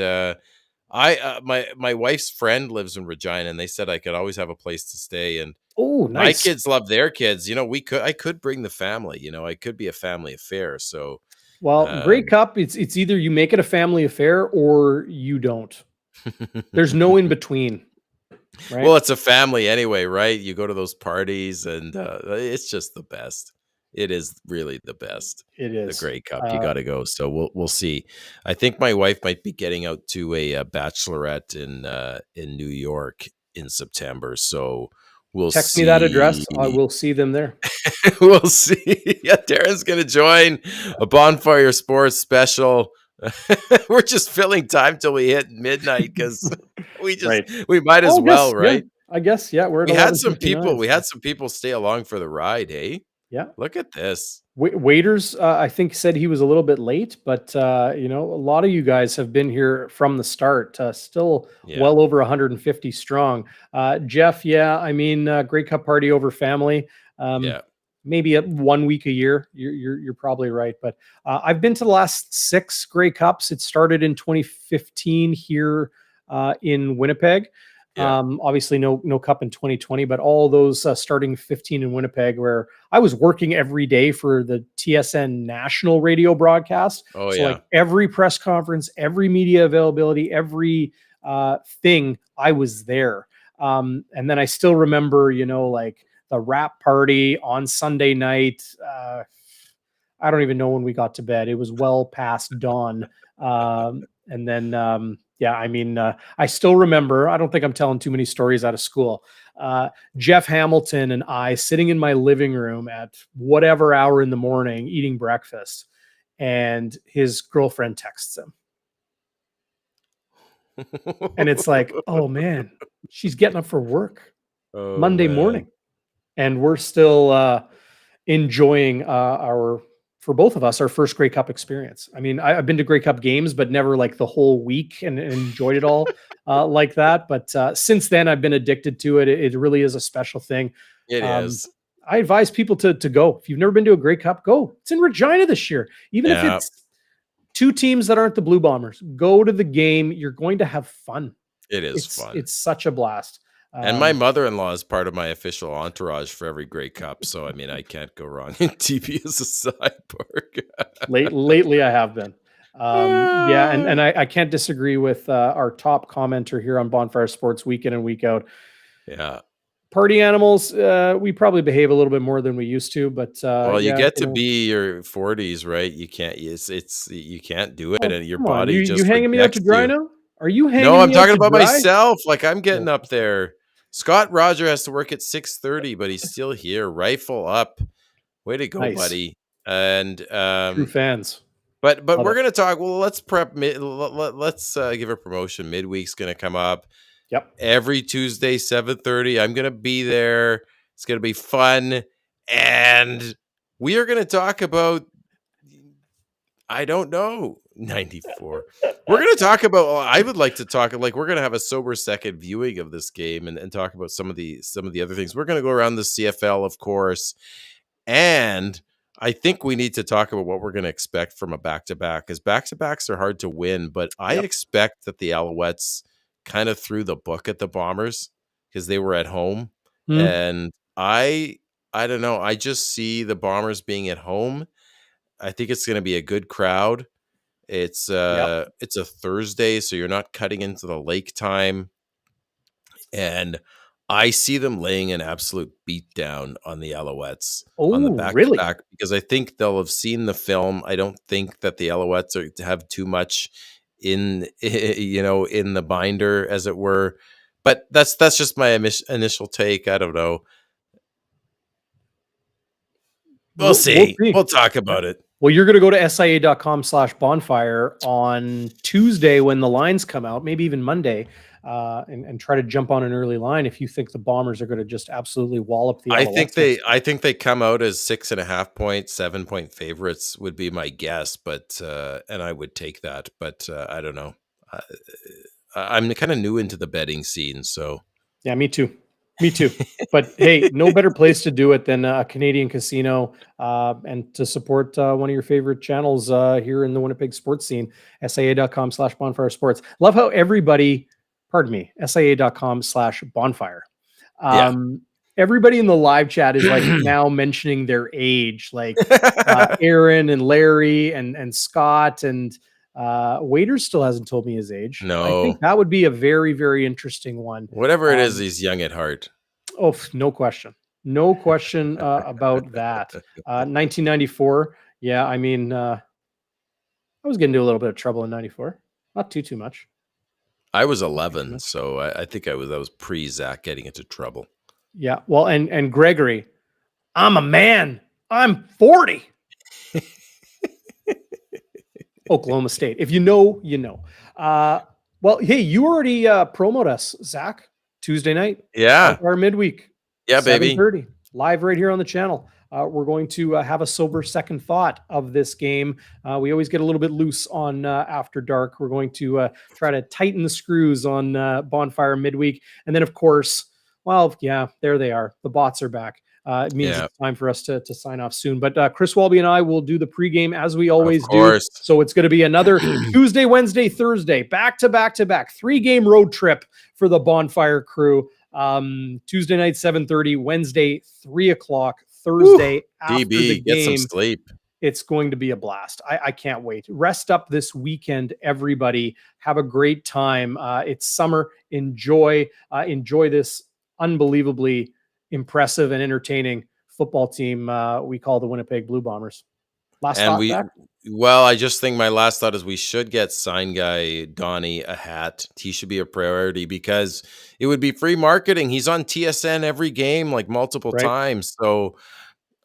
my wife's friend lives in Regina, and they said I could always have a place to stay. And oh, nice. My kids love their kids. You know, I could bring the family. You know, it could be a family affair. So, well, Grey Cup, it's either you make it a family affair or you don't. There's no in between. Right? Well, it's a family anyway, right? You go to those parties, and it's just the best. It is really the best. It is the Grey Cup. You got to go. So we'll see. I think my wife might be getting out to a bachelorette in New York in September. So we'll text see. Me that address. I will see them there. We'll see. Yeah, Darren's going to join a Bonfire Sports special. We're just filling time till we hit midnight because we might as well, right? Yeah, I guess. Yeah, we had some people. We had some people stay along for the ride. Hey, yeah. Look at this. Waiters, I think, said he was a little bit late, but you know, a lot of you guys have been here from the start. Still well over 150 strong. Jeff, I mean, Grey Cup party over family. Maybe 1 week a year. You're probably right, but I've been to the last 6 Grey Cups. It started in 2015 here in Winnipeg. Obviously no cup in 2020, but all those starting 15 in Winnipeg, where I was working every day for the TSN national radio broadcast. Like every press conference, every media availability, every thing, I was there. And then I still remember, you know, like the wrap party on Sunday night. I don't even know when we got to bed. It was well past dawn. And then, I mean, I still remember, I don't think I'm telling too many stories out of school. Jeff Hamilton and I sitting in my living room at whatever hour in the morning eating breakfast, and his girlfriend texts him. And it's like, oh man, she's getting up for work Monday morning. And we're still enjoying for both of us, our first Grey Cup experience. I mean, I've been to Grey Cup games, but never like the whole week and enjoyed it all like that. But since then, I've been addicted to it. It really is a special thing. It is. I advise people to go. If you've never been to a Grey Cup, go. It's in Regina this year. Even if it's two teams that aren't the Blue Bombers, go to the game. You're going to have fun. It is fun. It's such a blast. And my mother-in-law is part of my official entourage for every Grey Cup. So, I mean, I can't go wrong in TP as a sidebar. Lately, I have been. Yeah, and I can't disagree with our top commenter here on Bonfire Sports week in and week out. Yeah. Party animals, we probably behave a little bit more than we used to, but well, you get to be your 40s, right? You can't. You can't do it, and your body you hanging me out to dry now? Are you hanging? No, I'm talking about myself. Like I'm getting up there. Scott Roger has to work at 6:30, but he's still here. Rifle up. Way to go, buddy. And true fans. But we're gonna talk. Well, let's prep. Let's give a promotion. Midweek's gonna come up. Yep. Every Tuesday, 7:30. I'm gonna be there. It's gonna be fun, and we are gonna talk about. I don't know. 94. We're going to talk about. I would like to talk. Like we're going to have a sober second viewing of this game and talk about some of the other things. We're going to go around the CFL, of course, and I think we need to talk about what we're going to expect from a back-to-back, because back-to-backs are hard to win. But I expect that the Alouettes kind of threw the book at the Bombers because they were at home, and I don't know. I just see the Bombers being at home. I think it's going to be a good crowd. It's a Thursday, so you're not cutting into the lake time. And I see them laying an absolute beatdown on the Alouettes on the back-to-back, because I think they'll have seen the film. I don't think that the Alouettes have too much in the binder, as it were. But that's just my initial take. I don't know. We'll see. We'll talk about it. Well, you're going to go to SIA.com/bonfire on Tuesday when the lines come out, maybe even Monday, and try to jump on an early line if you think the Bombers are going to just absolutely wallop the Alouettes. I think they come out as 6.5 point, 7 point favorites would be my guess, but and I would take that, but I don't know. I'm kind of new into the betting scene, so yeah, me too. Me too. But hey, no better place to do it than a Canadian casino, and to support one of your favorite channels here in the Winnipeg sports scene, SIA.com/bonfire sports. Love how everybody, SIA.com/bonfire. Everybody in the live chat is like now mentioning their age, like Aaron and Larry and Scott, and Waiters still hasn't told me his age. No, I think that would be a very, very interesting one. Whatever it is, he's young at heart. Oh, no question. No question about that. 1994. Yeah, I mean, I was getting into a little bit of trouble in 94. Not too much. I was 11, so I think that was pre-Zach getting into trouble. Yeah, well, and Gregory, I'm a man. I'm 40. Oklahoma State. If you know, you know. Well, hey, you already promoted us, Zach. Tuesday night. Yeah. Our midweek. Yeah, baby. 7:30. Live right here on the channel. We're going to have a sober second thought of this game. We always get a little bit loose on After Dark. We're going to try to tighten the screws on Bonfire midweek. And then, of course, well, yeah, there they are. The bots are back. It means it's time for us to sign off soon. But Chris Walby and I will do the pregame as we always do. So it's going to be another Tuesday, Wednesday, Thursday, back to back, 3-game road trip for the Bonfire crew. Tuesday night, 7:30, Wednesday, 3:00, Thursday after the game. Get some sleep. It's going to be a blast. I can't wait. Rest up this weekend, everybody. Have a great time. It's summer. Enjoy this unbelievably impressive and entertaining football team we call the Winnipeg Blue Bombers. I just think my last thought is we should get sign guy Donnie a hat. He should be a priority because it would be free marketing. He's on TSN every game, like multiple times. So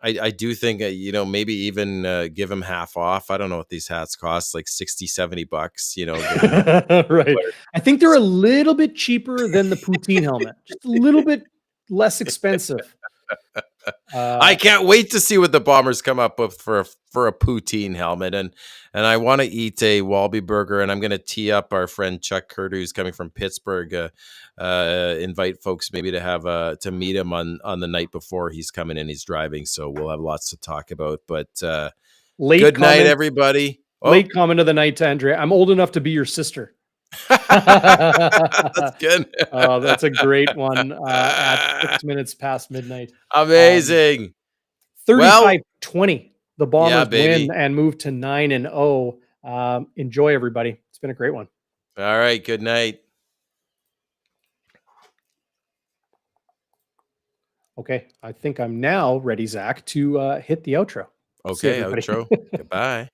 I do think, maybe even give him half off. I don't know what these hats cost, like $60-$70, Right. I think they're a little bit cheaper than the poutine helmet, just a little bit less expensive. I can't wait to see what the Bombers come up with for a poutine helmet, and I want to eat a Walby burger, and I'm going to tee up our friend Chuck Curtis, who's coming from Pittsburgh. Invite folks maybe to have to meet him on the night before he's coming in. He's driving, so we'll have lots to talk about. But good night, everybody. Late comment of the night to Andrea. I'm old enough to be your sister. That's good. That's a great one. At 6 minutes past midnight. Amazing. 35-20. The Bombers baby. win and move to 9-0. Enjoy, everybody. It's been a great one. All right. Good night. Okay. I think I'm now ready, Zach, to hit the outro. Okay. Outro. Goodbye.